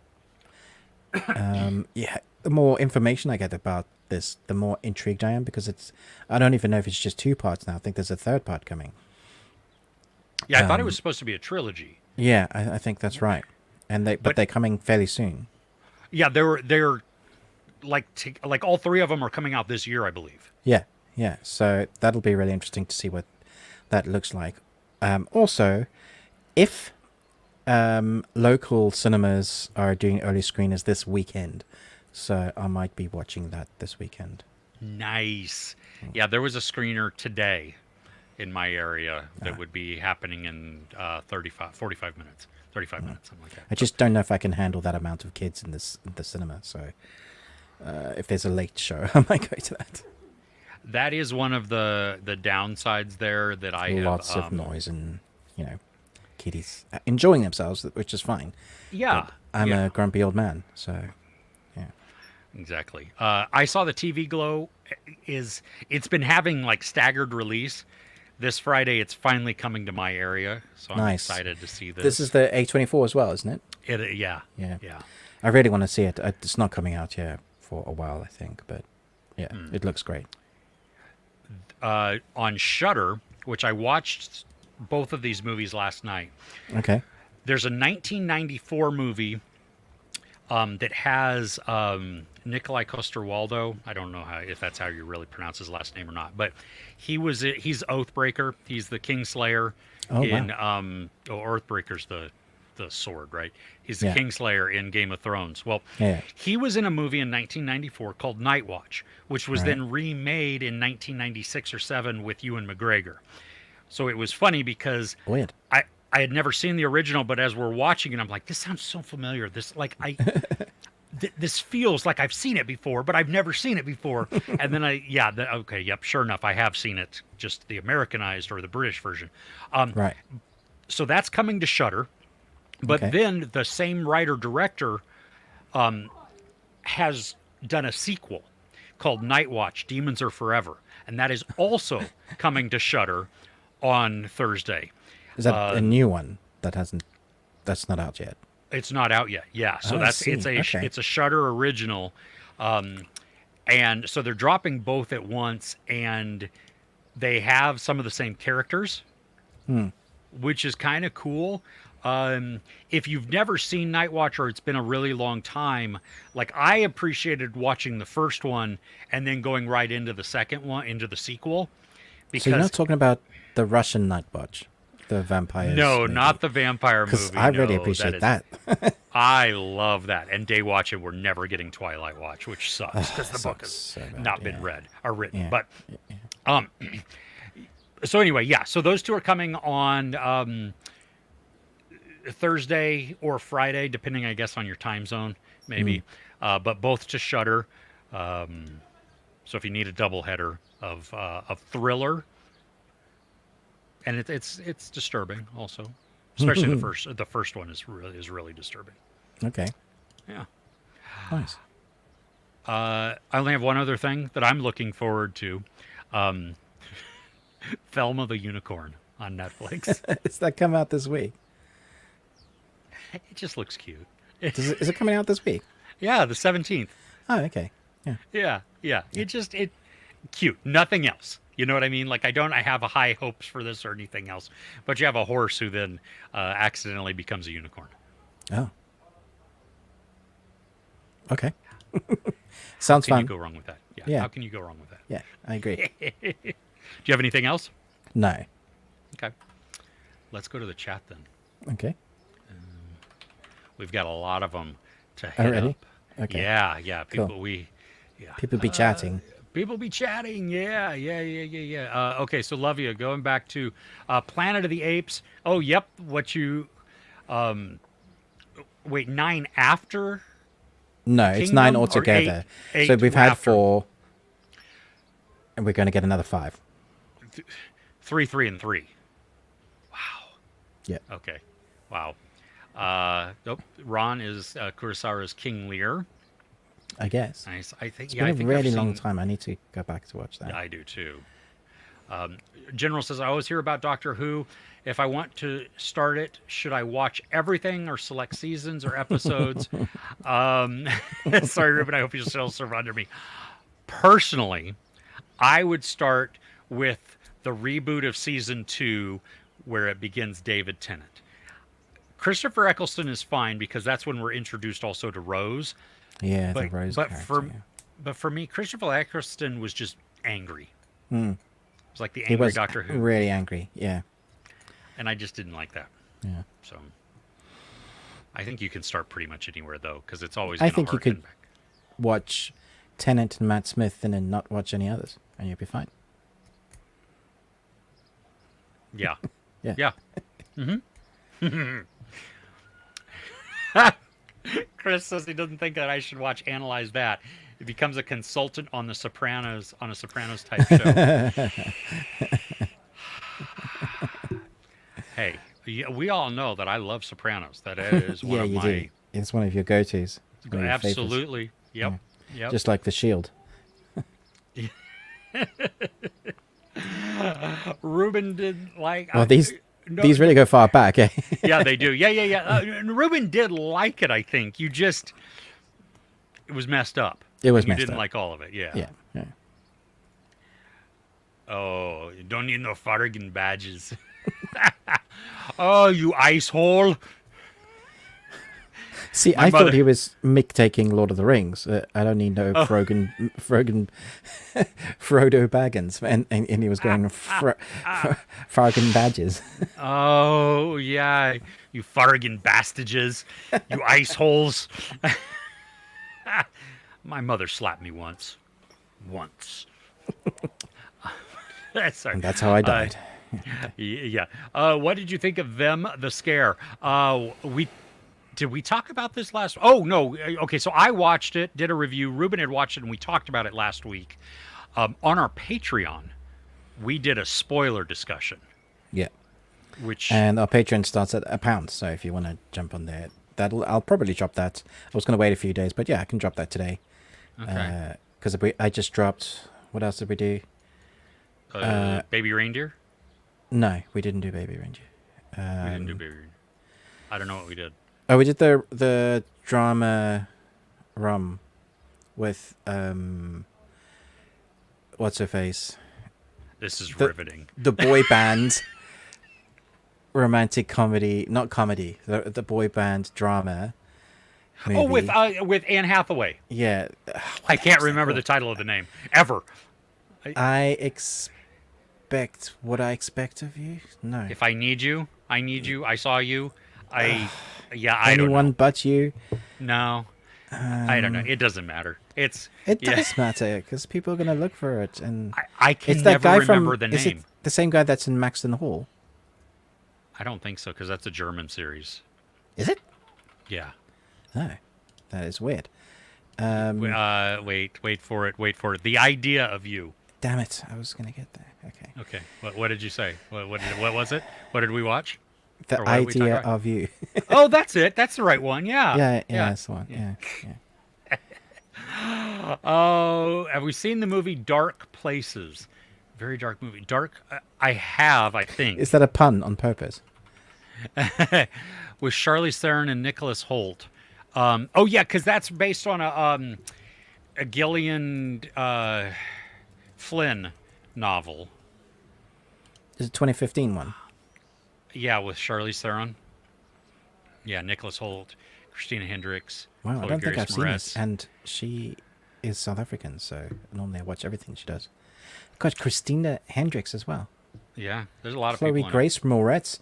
Yeah. The more information I get about this, the more intrigued I am because I don't even know if it's just two parts now. I think there's a third part coming. Yeah, I thought it was supposed to be a trilogy. Yeah, I think that's right. And but they're coming fairly soon. Yeah, they're like all three of them are coming out this year, I believe. Yeah, yeah. So that'll be really interesting to see what that looks like. Also, if local cinemas are doing early screeners this weekend, so I might be watching that this weekend. Nice. Yeah, there was a screener today in my area that would be happening in 45 minutes. 35 minutes, something like that. I just don't know if I can handle that amount of kids in the cinema. So if there's a late show, I might go to that. That is one of the downsides there that I have. Lots of noise and kiddies enjoying themselves, which is fine. Yeah, But I'm a grumpy old man, so yeah. exactly. I saw the TV Glow it's been having like staggered release. This Friday, it's finally coming to my area, so I'm Nice. excited to see this. This is the A24 as well, isn't it? Yeah. Yeah. Yeah. I really want to see it. It's not coming out yet for a while, I think, but yeah, it looks great. On Shudder, which I watched both of these movies last night. Okay. There's a 1994 movie that has Nikolai Coster-Waldau. I don't know if that's how you really pronounce his last name or not, but he's Oathbreaker. He's the Kingslayer Oathbreaker's the sword, right? He's the Kingslayer in Game of Thrones. Well, he was in a movie in 1994 called Night Watch, which was then remade in 1996 or 7 with Ewan McGregor. So it was funny because Weird. I had never seen the original, but as we're watching it, I'm like, this sounds so familiar. This this feels like I've seen it before, but I've never seen it before. And then sure enough, I have seen it, just the Americanized or the British version. Right. So that's coming to Shudder. But then the same writer-director has done a sequel called Night Watch, Demons Are Forever. And that is also coming to Shudder on Thursday. Is that a new one that's not out yet? It's not out yet. Yeah. So it's a Shudder original. And so they're dropping both at once, and they have some of the same characters, which is kind of cool. If you've never seen Night Watch or it's been a really long time, like I appreciated watching the first one and then going right into the second one, into the sequel. Because So you're not talking about the Russian Night Watch, the vampires? No, movie. not the vampire movie. Because I really appreciate that. I love that. And Daywatch, and we're never getting Twilight Watch, which sucks because the book has so bad, not been read or written. Yeah. But so anyway, yeah. So those two are coming on Thursday or Friday, depending, I guess, on your time zone, maybe. But both to Shudder. So if you need a doubleheader of thriller, and it's disturbing also, especially the first one is really disturbing. Okay. Yeah. Nice. I only have one other thing that I'm looking forward to. Thelma the Unicorn on Netflix. Does that come out this week? It just looks cute. Is it coming out this week? Yeah, the 17th. Oh, okay. Yeah. Yeah. It cute. Nothing else. You know what I mean? Like I have a high hopes for this or anything else. But you have a horse who then accidentally becomes a unicorn. Oh. Okay. Sounds How can fun. you go wrong with that? Yeah. How can you go wrong with that? Yeah, I agree. Do you have anything else? No. Okay. Let's go to the chat then. Okay. We've got a lot of them to hit Already? up. Okay. Yeah. Cool. People be chatting. People be chatting. Yeah. Okay, so love you. Going back to Planet of the Apes. Oh, yep. What you? Wait, 9 after? No, it's 9 Kingdom, or altogether. eight So we've had after? 4, and we're going to get another 5. 3, 3, and 3. Wow. Yeah. Okay. Wow. Nope. Ron is Kurosawa's King Lear. I guess. Nice. I think. It's Yeah, I been a think really I've long seen- time. I need to go back to watch that. Yeah, I do too. General says, I always hear about Doctor Who. If I want to start it, should I watch everything or select seasons or episodes? Sorry, Ruben, I hope you still serve under me. Personally, I would start with the reboot of season 2 where it begins David Tennant. Christopher Eccleston is fine because that's when we're introduced also to Rose. Yeah, the Rose character. But for me, Christopher Eccleston was just angry. Hmm. It was like the He angry was Doctor Who. really angry. Yeah. And I just didn't like that. Yeah. So I think you can start pretty much anywhere, though, because it's always I gonna think you harken could back. watch Tennant and Matt Smith and then not watch any others, and you'll be fine. Yeah. Yeah. Yeah. Mm-hmm. Chris says he doesn't think that I should watch Analyze That. It becomes a consultant on The Sopranos, on a Sopranos type show. Hey, we all know that I love Sopranos. That is one Yeah, of you my do. It's one of your go-tos. It's one of your favorites. absolutely. Yep. Yep. Just like The Shield. Ruben did like. Well, these really go far back, eh? Yeah, they do. Yeah. Ruben did like it. I think it was messed up. It was You messed didn't up. like all of it. Yeah. Yeah. Oh, you don't need no Farragon badges. Oh, you ice hole. See, My I thought mother- he was Mick taking Lord of the Rings. I don't need no Frodo Baggins, and he was going Farragon badges. Oh, yeah. You Farragon bastages. You ice holes. My mother slapped me once. Sorry. And that's how I died. Yeah. What did you think of Them, the Scare? Did we talk about this last? Oh no. Okay, so I watched it, did a review. Ruben had watched it, and we talked about it last week. On our Patreon, we did a spoiler discussion. Yeah. Which And our Patreon starts at £1, so if you want to jump on there, I'll probably drop that. I was going to wait a few days, but yeah, I can drop that today. okay. Because I just dropped. What else did we do? Baby Reindeer. No, we didn't do Baby Ranger. We didn't do Baby Reindeer. I don't know what we did. Oh, we did the drama rum with what's her face? This is riveting. The boy band romantic comedy, not comedy. The boy band drama. Movie. Oh, with Anne Hathaway. Yeah. I can't remember the title of the name ever. I expect what I expect of you. No. If I need you, I need you. I saw you. I don't know. Anyone but you. No, I don't know. It doesn't matter. It does matter because people are going to look for it, and I can it's that never guy remember from. the Is it name. the same guy that's in Maxton Hall? I don't think so because that's a German series. Is it? Yeah. No, that is weird. Wait for it. Wait for it. The Idea of You. Damn it! I was going to get there. Okay. Okay. What did you say? What was it? What did we watch? The Or what did we talk Idea about? of You. Oh, that's it. That's the right one. Yeah. Yeah, that's the one. Yeah. Oh, have we seen the movie Dark Places? Very dark movie. Dark. I have. I think. Is that a pun on purpose? With Charlize Theron and Nicholas Hoult. Oh yeah, because that's based on a Gillian Flynn novel. Is it 2015 one? Yeah, with Charlize Theron. Yeah, Nicholas Hoult, Christina Hendricks. Wow, I Chloe don't think Grace I've seen Moretz. this. And she is South African, so normally I watch everything she does. Got Christina Hendricks as well. Yeah, there's a lot of Chloe people in Grace Moretz.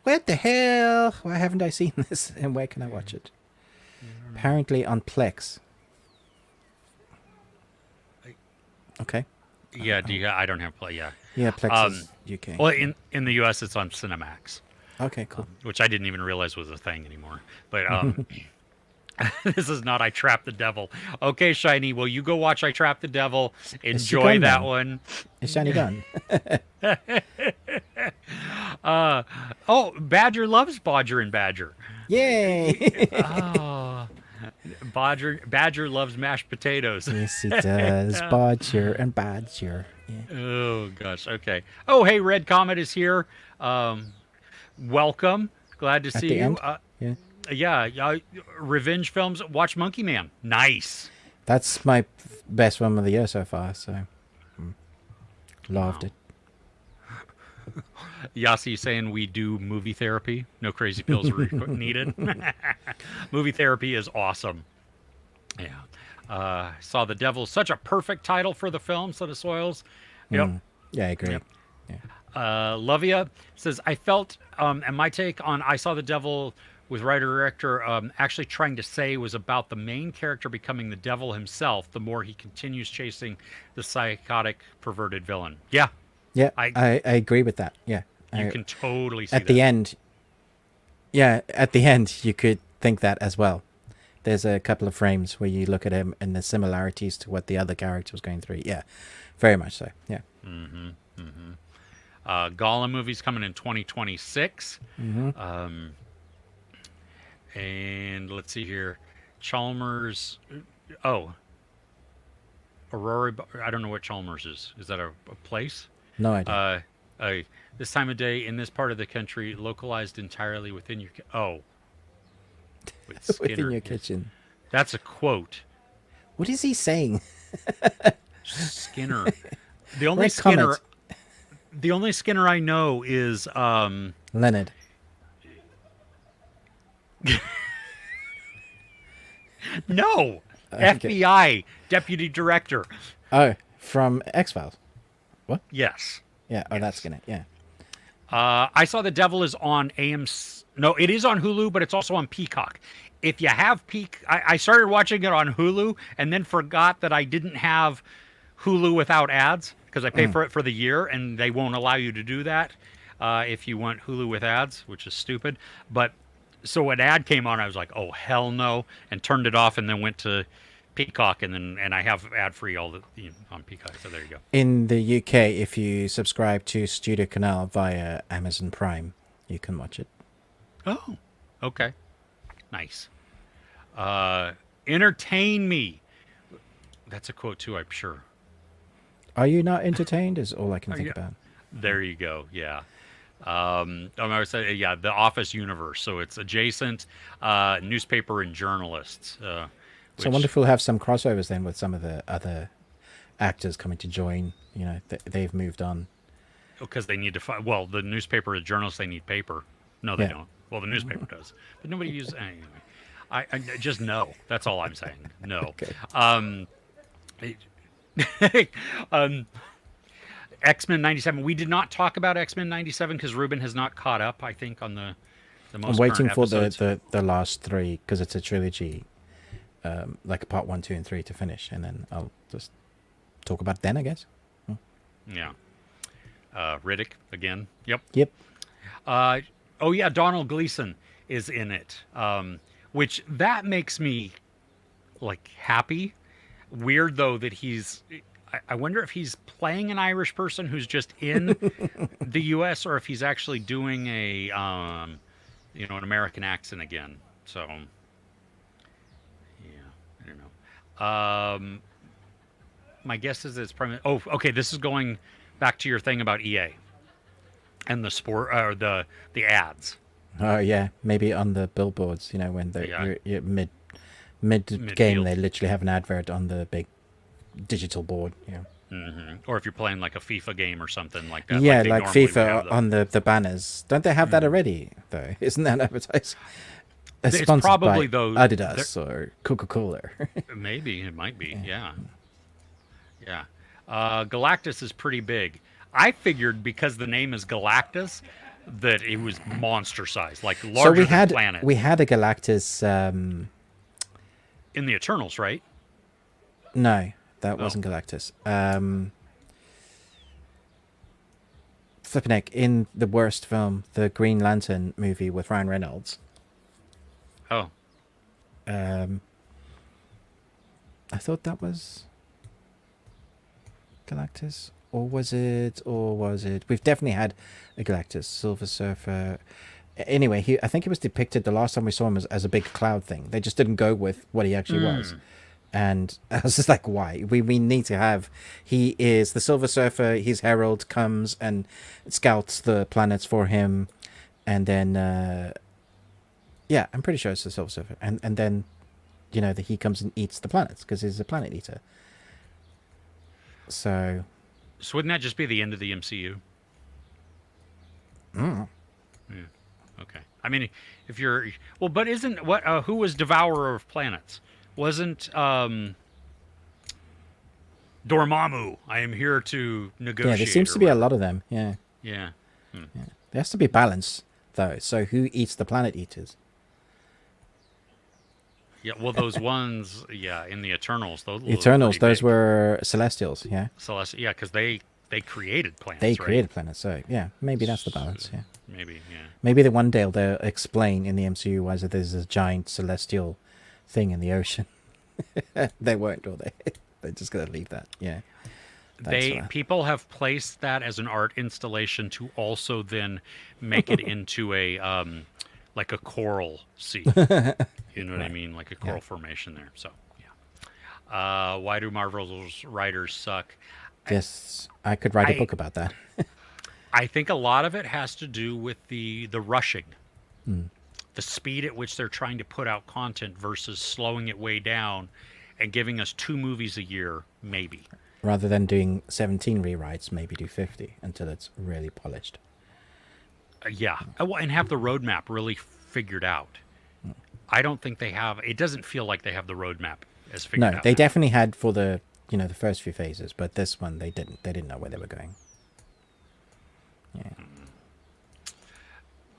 Where the hell? Why haven't I seen this? And where can I watch it? Apparently on Plex. Okay. Yeah, I don't have play. Yeah. Yeah, Plex is UK. Well, in the US, it's on Cinemax, Okay, cool. which I didn't even realize was a thing anymore. But this is not I Trap the Devil. Okay, Shiny. Well, you go watch I Trap the Devil. Enjoy gun, that then? one. It's Shiny Gun. Badger loves Bodger and Badger. Yay! Oh, Badger loves mashed potatoes. Yes, he does. Bodger and Badger. Yeah. Oh gosh. Okay. Oh, hey, Red Comet is here. Welcome. Glad to At see the you. end? Yeah. Yeah. Revenge films. Watch Monkey Man. Nice. That's my best one of the year so far, so loved it. Yasi saying we do movie therapy. No crazy pills needed. Movie therapy is awesome. Yeah. Saw the Devil. Such a perfect title for the film. Son of Soils. Yep. Yeah, I agree. Yep. Yeah. Lovia says, I felt, and my take on I Saw the Devil with writer-director actually trying to say was about the main character becoming the devil himself the more he continues chasing the psychotic, perverted villain. Yeah. Yeah, I agree with that. Yeah. You can totally see at the end. Yeah, at the end, you could think that as well. There's a couple of frames where you look at him and the similarities to what the other character was going through. Yeah, very much so. Yeah. Gollum movie's coming in 2026. And let's see here. Chalmers. Aurora. I don't know what Chalmers is. Is that a place? No idea. This time of day in this part of the country, localized entirely within your... Wait, Skinner. Within your kitchen. That's a quote. What is he saying? Skinner. The only Red Skinner... Comet. The only Skinner I know is... Leonard. No! Okay. FBI Deputy Director. Oh, from X-Files. What? Yes. Yeah, Yes. that's gonna... Yeah. I Saw the Devil is on AMC. No, it is on Hulu, but it's also on Peacock. If you have I started watching it on Hulu and then forgot that I didn't have Hulu without ads because I pay for it for the year and they won't allow you to do that if you want Hulu with ads, which is stupid. But so an ad came on, I was like, oh hell no, and turned it off and then went to Peacock and I have ad free all the on Peacock. So there you go. In the UK, if you subscribe to Studio Canal via Amazon Prime, you can watch it. Oh, okay. Nice. Entertain me. That's a quote too, I'm sure. Are you not entertained? Is all I can think about. There you go. Yeah. I was saying, yeah, the Office universe. So it's adjacent newspaper and journalists. So I wonder if we'll have some crossovers then with some of the other actors coming to join. You know, they've moved on. Because they need to find. Well, the newspaper and journalists, they need paper. No, they Yeah. don't. Well, the newspaper does, but nobody uses. Anyway, I just no. That's all I'm saying. No. Okay. X-Men 97. We did not talk about X-Men 97 because Ruben has not caught up, I think, on the most I'm waiting current for episodes. the last three because it's a trilogy, like a part 1, 2, and 3 to finish, and then I'll just talk about it then, I guess. Yeah. Riddick again. Yep. Yep. Oh yeah, Donald Gleason is in it, which that makes me like happy. Weird though that he's. I wonder if he's playing an Irish person who's just in the U.S. or if he's actually doing a, an American accent again. So, yeah, I don't know. My guess is it's probably. Oh, okay. This is going back to your thing about EA and the sport or the ads. Oh yeah, maybe on the billboards. You know, when you're mid game, Midfield. they literally have an advert on the big digital board. Yeah. Mm-hmm. Or if you're playing like a FIFA game or something like that. Yeah, they like normally would have FIFA them. on the banners. Don't they have that already though? Isn't that advertised? It's Sponsored probably by though Adidas or Coca-Cola. maybe it might be. Yeah. Galactus is pretty big. I figured because the name is Galactus that it was monster size, like larger than planet. We had a Galactus In the Eternals, right? No, that wasn't Galactus. Flippin' heck, in the worst film, the Green Lantern movie with Ryan Reynolds. Oh. I thought that was Galactus. Or was it? We've definitely had a Galactus, Silver Surfer. Anyway, I think he was depicted the last time we saw him as a big cloud thing. They just didn't go with what he actually was. And I was just like, why? We need to have... He is the Silver Surfer. His herald comes and scouts the planets for him. And then... yeah, I'm pretty sure it's the Silver Surfer. And then, he comes and eats the planets because he's a planet eater. So wouldn't that just be the end of the MCU? Mm. Yeah. Okay. I mean, if you're... Well, but isn't... who was Devourer of Planets? Wasn't Dormammu? I am here to negotiate. Yeah, there seems to be a lot of them. Yeah. Yeah. Yeah. There has to be balance, though. So who eats the planet eaters? Yeah. Well, those ones, in the Eternals, those were Celestials. Yeah. Yeah, because they created planets. They created planets. So yeah, maybe that's the balance. Yeah. Maybe. Yeah. Maybe the one day they'll explain in the MCU why there's a giant celestial thing in the ocean. They won't, will they? They're just gonna leave that. Yeah. People have placed that as an art installation to also then make it into a like a coral sea. You know what I mean? Like a coral formation there. So yeah. Why do Marvel's writers suck? Yes, I could write a book about that. I think a lot of it has to do with the rushing. The speed at which they're trying to put out content versus slowing it way down and giving us 2 movies a year, maybe. Rather than doing 17 rewrites, maybe do 50 until it's really polished. Yeah. And have the roadmap really figured out. I don't think they have... It doesn't feel like they have the roadmap as figured out. No, they definitely had for the first few phases, but this one, they didn't. They didn't know where they were going. Yeah.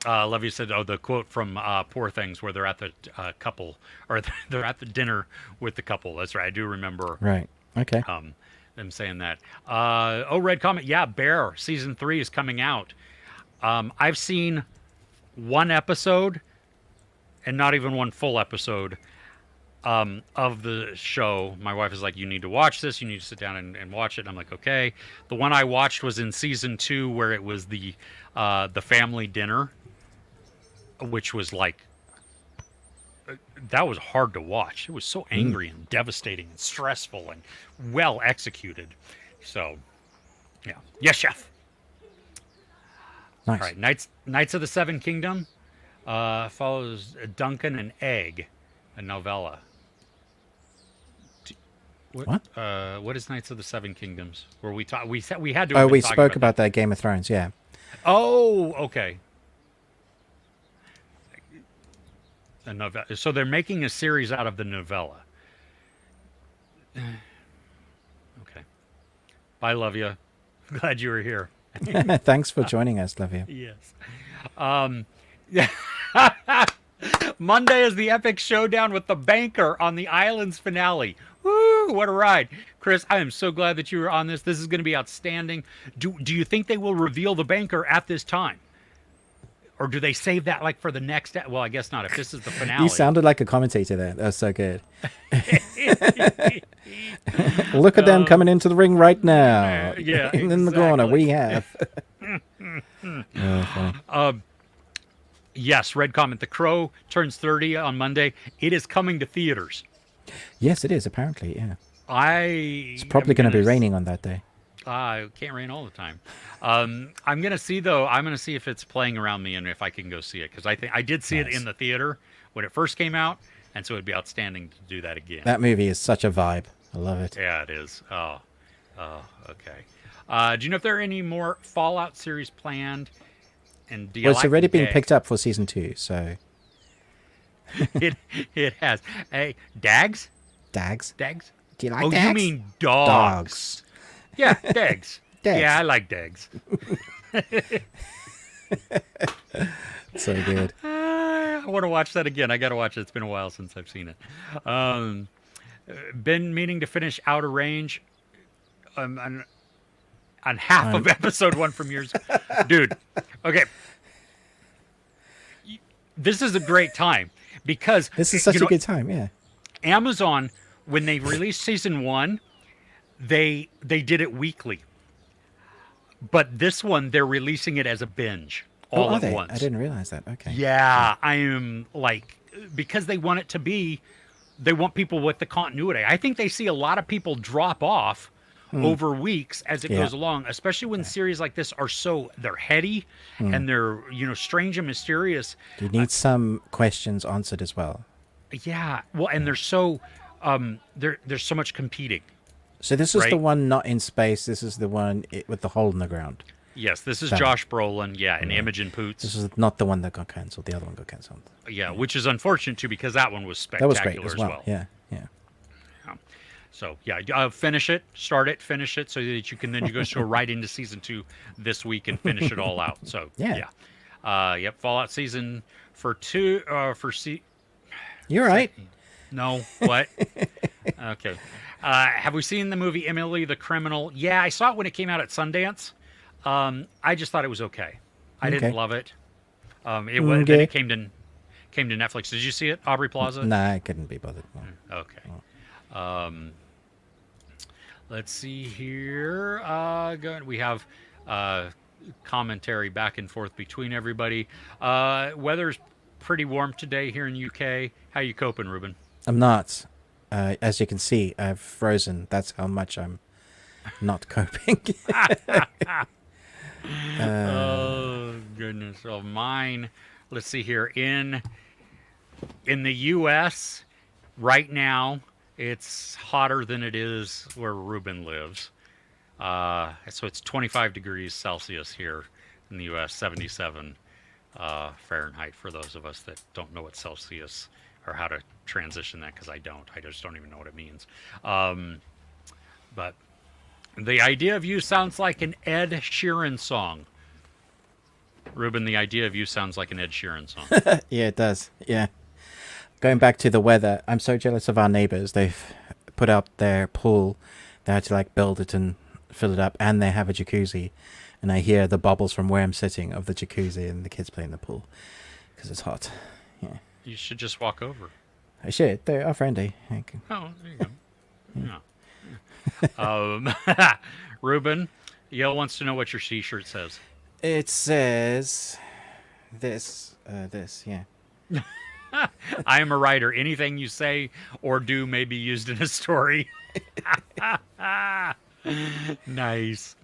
Levy said, the quote from Poor Things where they're at the couple, or they're at the dinner with the couple. That's right. I do remember. Right. Okay. Them saying that. Red Comet. Yeah, Bear season 3 is coming out. I've seen 1 episode, and not even 1 full episode of the show. My wife is like, "You need to watch this. You need to sit down and watch it." And I'm like, "Okay." The one I watched was in season 2, where it was the family dinner, which was like, that was hard to watch. It was so angry and devastating and stressful and well executed. So, yeah. Yes, chef. Nice. All right. Knights of the Seven Kingdom follows Duncan and Egg, a novella. What? What is Knights of the Seven Kingdoms? Where we talk, we had to. Oh, we spoke about that Game of Thrones. Yeah. Oh, okay. A novella. So they're making a series out of the novella. Okay. Bye, love you. Glad you were here. Thanks for joining us, love you. Yes. Monday is the epic showdown with the banker on the Islands finale. Woo! What a ride. Chris, I am so glad that you were on this. This is going to be outstanding. Do you think they will reveal the banker at this time? Or do they save that like for the next... Well, I guess not. If this is the finale. You sounded like a commentator there. That was so good. Look at them coming into the ring right now. Yeah, in the corner, we have... Yes, Red Comment. The Crow turns 30 on Monday. It is coming to theaters. Yes, it is, apparently, yeah. It's probably going to be raining on that day. It can't rain all the time. I'm going to see, though. I'm going to see if it's playing around me and if I can go see it. Because I did see it in the theater when it first came out. And so it'd be outstanding to do that again. That movie is such a vibe. I love it. Yeah, it is. Oh, okay. Do you know if there are any more Fallout series planned? And do you it's already been picked up for season 2, so... It has. Hey, Dags? Dags? Dags? Do you like Dags? Dags? Oh, you mean dogs. Yeah, Dags. Dags. Yeah, I like Dags. So good. I want to watch that again. I got to watch it. It's been a while since I've seen it. Been meaning to finish Outer Range on half of episode 1 from years. Dude, okay. This is a great time because This is such a good time, yeah. Amazon, when they released season 1, they did it weekly. But this one, they're releasing it as a binge all at once. I didn't realize that. Okay. Yeah, I am like, because they want it to be, they want people with the continuity. I think they see a lot of people drop off over weeks as it goes along, especially when series like this are they're heady and they're, strange and mysterious. You need some questions answered as well. Yeah, well, and they're so, there's so much competing. So this is the one not in space. This is the one with the hole in the ground. Yes, this is Josh Brolin, and Imogen Poots. This is not the one that got cancelled. The other one got cancelled. Yeah, which is unfortunate too, because that one was spectacular. That was great as well. Yeah. So finish it, start it, finish it, so that you can then go right into season 2 this week and finish it all out. So Fallout season for 2 You're right. No, what? Okay. Have we seen the movie Emily the Criminal? Yeah, I saw it when it came out at Sundance. I just thought it was okay. I didn't love it. Then it came to Netflix. Did you see it, Aubrey Plaza? Nah, I couldn't be bothered. Okay. Let's see here. We have commentary back and forth between everybody. Weather's pretty warm today here in UK. How you coping, Ruben? I'm not. As you can see, I've frozen. That's how much I'm not coping. Oh, goodness. Oh, mine. Let's see here. In the U.S. right now, it's hotter than it is where Ruben lives. So it's 25 degrees Celsius here in the U.S., 77 Fahrenheit for those of us that don't know what Celsius or how to transition that, because I just don't even know what it means. But the idea of you sounds like an Ed Sheeran song. Ruben, the idea of you sounds like an Ed Sheeran song. Yeah, it does. Yeah. Going back to the weather, I'm so jealous of our neighbors. They've put out their pool. They had to build it and fill it up, and they have a jacuzzi. And I hear the bubbles from where I'm sitting of the jacuzzi and the kids playing in the pool because it's hot. Yeah. You should just walk over. I should. They are friendly. Oh, there you go. Yeah. Ruben, Yale wants to know what your T-shirt says. It says this, yeah. I am a writer. Anything you say or do may be used in a story. Nice.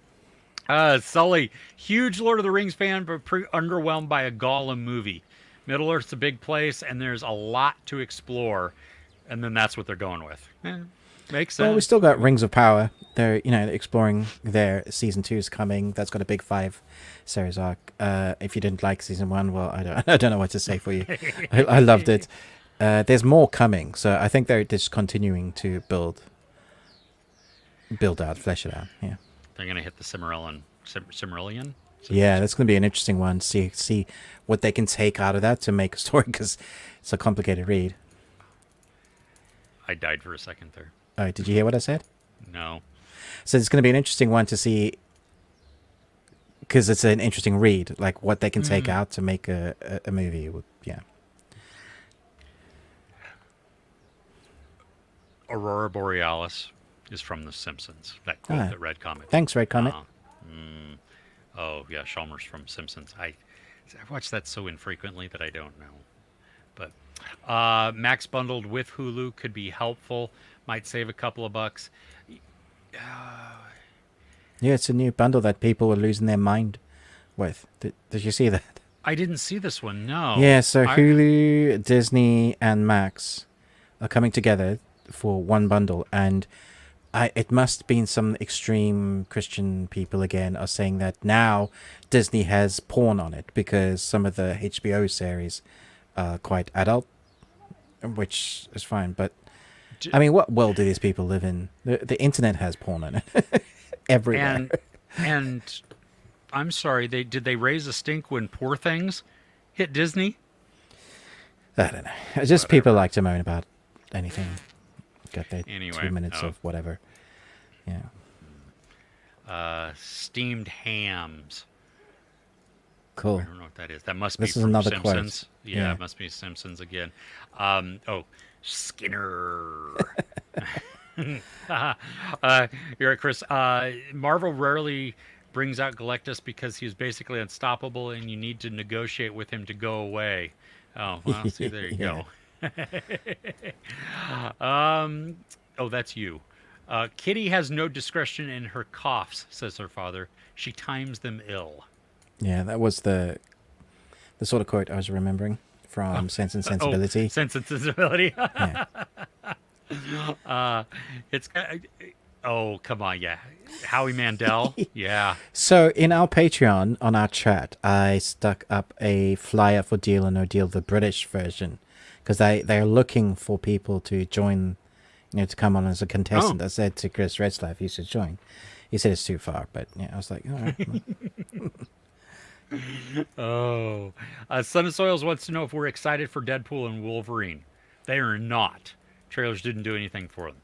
Sully, huge Lord of the Rings fan, but underwhelmed by a Gollum movie. Middle Earth's a big place, and there's a lot to explore, and then that's what they're going with. Makes sense. Well, we still got Rings of Power. They're exploring their season 2 is coming. That's got a big 5 series arc. If you didn't like season 1, well, I don't know what to say for you. I loved it. There's more coming, so I think they're just continuing to build out, flesh it out. Yeah. They're gonna hit the Cimmerillion. Yeah, that's going to be an interesting one. See what they can take out of that to make a story, because it's a complicated read. I died for a second there. Oh, did you hear what I said? No. So it's going to be an interesting one to see, because it's an interesting read, like what they can take out to make a movie. Yeah. Aurora Borealis is from The Simpsons. That quote that Red Comet. Thanks, Red Comet. Oh, yeah, Chalmers from Simpsons. I watch that so infrequently that I don't know. But Max bundled with Hulu could be helpful. Might save a couple of bucks. Yeah, it's a new bundle that people were losing their mind with. Did you see that? I didn't see this one, no. Yeah, so Hulu, Disney, and Max are coming together for one bundle, and it must have been some extreme Christian people again are saying that now Disney has porn on it because some of the HBO series are quite adult, which is fine. But I mean, what world do these people live in? The internet has porn on it everywhere. And I'm sorry, did they raise a stink when Poor Things hit Disney? I don't know. Just people like to moan about anything. Got their Anyway, 2 minutes of whatever. Yeah. Steamed hams. Cool. I don't know what that is. That must This be is from another Simpsons. quote. Yeah, Yeah. it must be Simpsons again. Skinner. You're right, Chris. Marvel rarely brings out Galactus because he's basically unstoppable, and you need to negotiate with him to go away. Oh, well, see, there you go. Oh, that's you. Kitty has no discretion in her coughs, says her father. She times them ill. Yeah, that was the sort of quote I was remembering from Sense and Sensibility. Oh, Sense and Sensibility. Yeah. It's oh, come on, yeah. Howie Mandel, yeah. So in our Patreon, on our chat, I stuck up a flyer for Deal or No Deal, the British version, because they're looking for people to join, to come on as a contestant. I said to Chris Redslaff, you should join. He said it's too far, but yeah, I was like, all right. Son of Soils wants to know if we're excited for Deadpool and Wolverine. They are not. Trailers didn't do anything for them.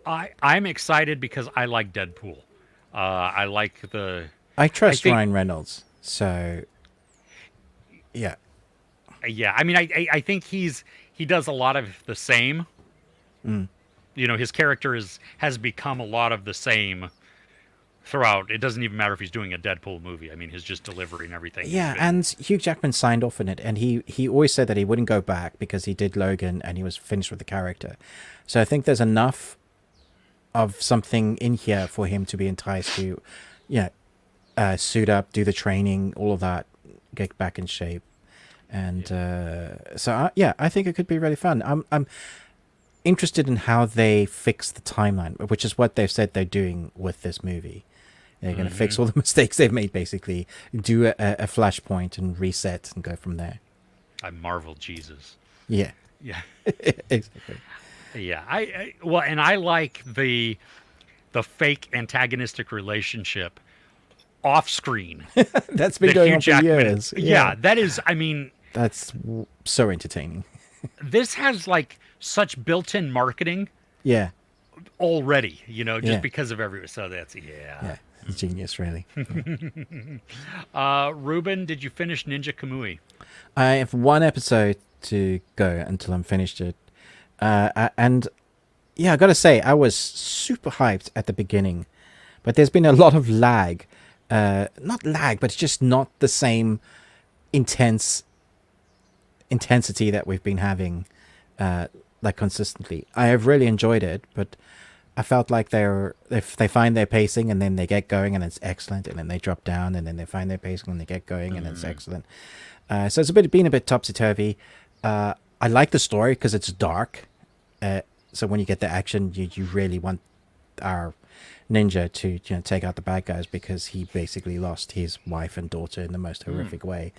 I'm excited because I like Deadpool. I like the... I trust Ryan Reynolds, so... Yeah. Yeah, I mean, I think he does a lot of the same. His character has become a lot of the same throughout. It doesn't even matter if he's doing a Deadpool movie. I mean, his just delivery and everything. Yeah, and Hugh Jackman signed off on it, and he always said that he wouldn't go back because he did Logan and he was finished with the character. So I think there's enough of something in here for him to be enticed to, suit up, do the training, all of that, get back in shape. And I think it could be really fun. I'm interested in how they fix the timeline, which is what they've said they're doing with this movie. They're going to fix all the mistakes they've made, basically, do a flashpoint and reset and go from there. I marvel Jesus. Yeah. Yeah. Exactly. Yeah. I like the fake antagonistic relationship off screen. That's been going on for years. Yeah, that is, I mean... That's so entertaining. This has, like, such built-in marketing. Yeah. Already, because of everything. So that's, Yeah, it's genius, really. Ruben, did you finish Ninja Kamui? I have one episode to go until I'm finished it. And, yeah, I got to say, I was super hyped at the beginning. But there's been a lot of lag. Not lag, but it's just not the same intensity that we've been having like consistently. I have really enjoyed it, but I felt like they find their pacing and then they get going and it's excellent, and then they drop down and then they find their pacing and they get going and it's excellent. So it's been a bit topsy-turvy. I like the story because it's dark. So when you get the action, you really want our ninja to take out the bad guys, because he basically lost his wife and daughter in the most horrific way.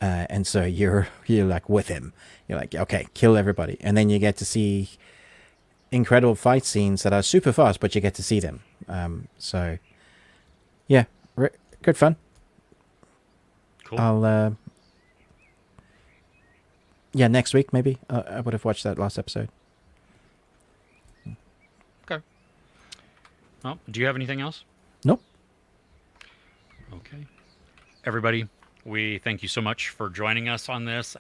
And so you're like with him. You're like, okay, kill everybody. And then you get to see incredible fight scenes that are super fast, but you get to see them. So, yeah, good fun. Cool. I'll, next week maybe. I would have watched that last episode. Okay. Well, do you have anything else? Nope. Okay. Everybody, we thank you so much for joining us on this.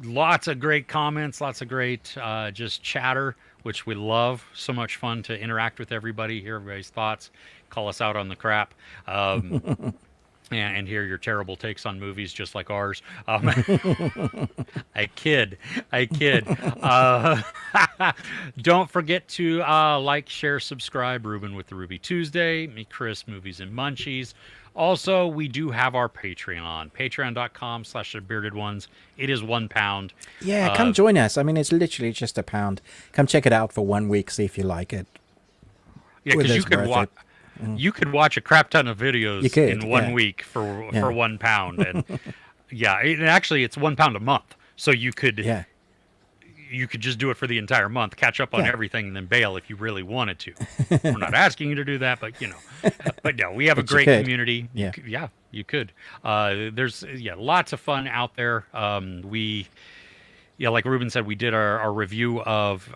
Lots of great comments, lots of great just chatter, which we love. So much fun to interact with everybody, hear everybody's thoughts, call us out on the crap, and hear your terrible takes on movies just like ours. I kid. Don't forget to like, share, subscribe. Ruben with the Ruby Tuesday. Me, Chris, Movies and Munchies. Also, we do have our Patreon, patreon.com/thebeardedones. It is £1. Yeah, come join us. I mean, it's literally just £1. Come check it out for 1 week, see if you like it. Yeah, because you could watch a crap ton of videos in 1 week for £1. And actually it's £1 a month. So you could just do it for the entire month, catch up on everything, and then bail if you really wanted to. We're not asking you to do that, but But no, we have a great community. Yeah. You could. There's lots of fun out there. Like Ruben said, we did our review of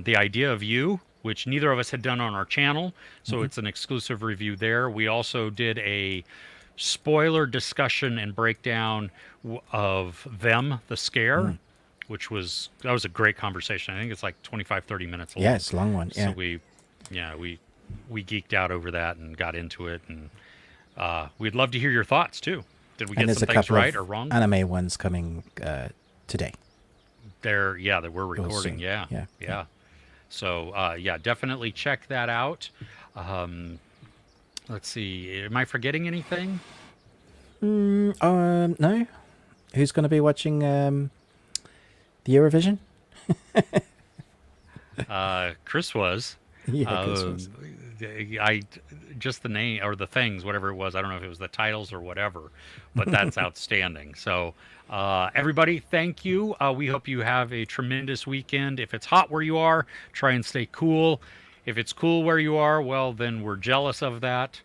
The Idea of You, which neither of us had done on our channel. So it's an exclusive review there. We also did a spoiler discussion and breakdown of Them, the Scare, which was a great conversation. I think it's like 25, 30 minutes long. Yeah, it's a long one. Yeah. So we geeked out over that and got into it, and we'd love to hear your thoughts too. Did we get some things right or wrong? Anime ones coming today. That we're recording. Yeah. So definitely check that out. Let's see. Am I forgetting anything? No. Who's going to be watching the Eurovision? Chris was. Yeah, Chris was. I just the name or the things, whatever it was. I don't know if it was the titles or whatever, but that's outstanding. So, everybody, thank you. We hope you have a tremendous weekend. If it's hot where you are, try and stay cool. If it's cool where you are, well, then we're jealous of that.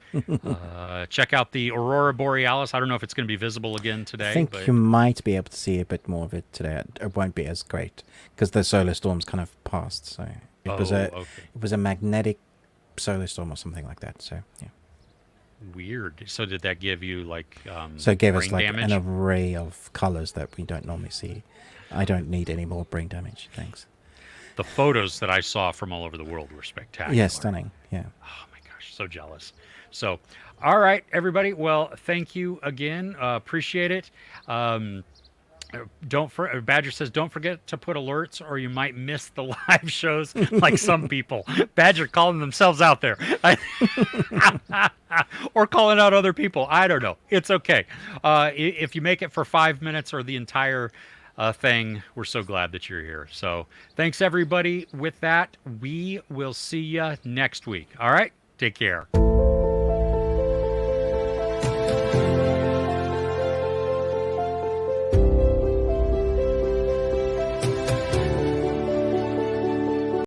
Check out the Aurora Borealis. I don't know if it's going to be visible again today. I think you might be able to see a bit more of it today. It won't be as great because the solar storm's kind of passed. So it was a magnetic solar storm or something like that. So yeah. Weird. So did that give you like so it gave us like damage? an array of colors that we don't normally see. I don't need any more brain damage, thanks. The photos that I saw from all over the world were spectacular. Yeah, stunning. Yeah. Oh my gosh, so jealous. So, all right, everybody. Well, thank you again. Appreciate it. Badger says, don't forget to put alerts or you might miss the live shows like some people. Badger calling themselves out there. Or calling out other people. I don't know. It's okay. If you make it for 5 minutes or the entire thing, we're so glad that you're here. So thanks, everybody. With that, we will see you next week. All right? Take care.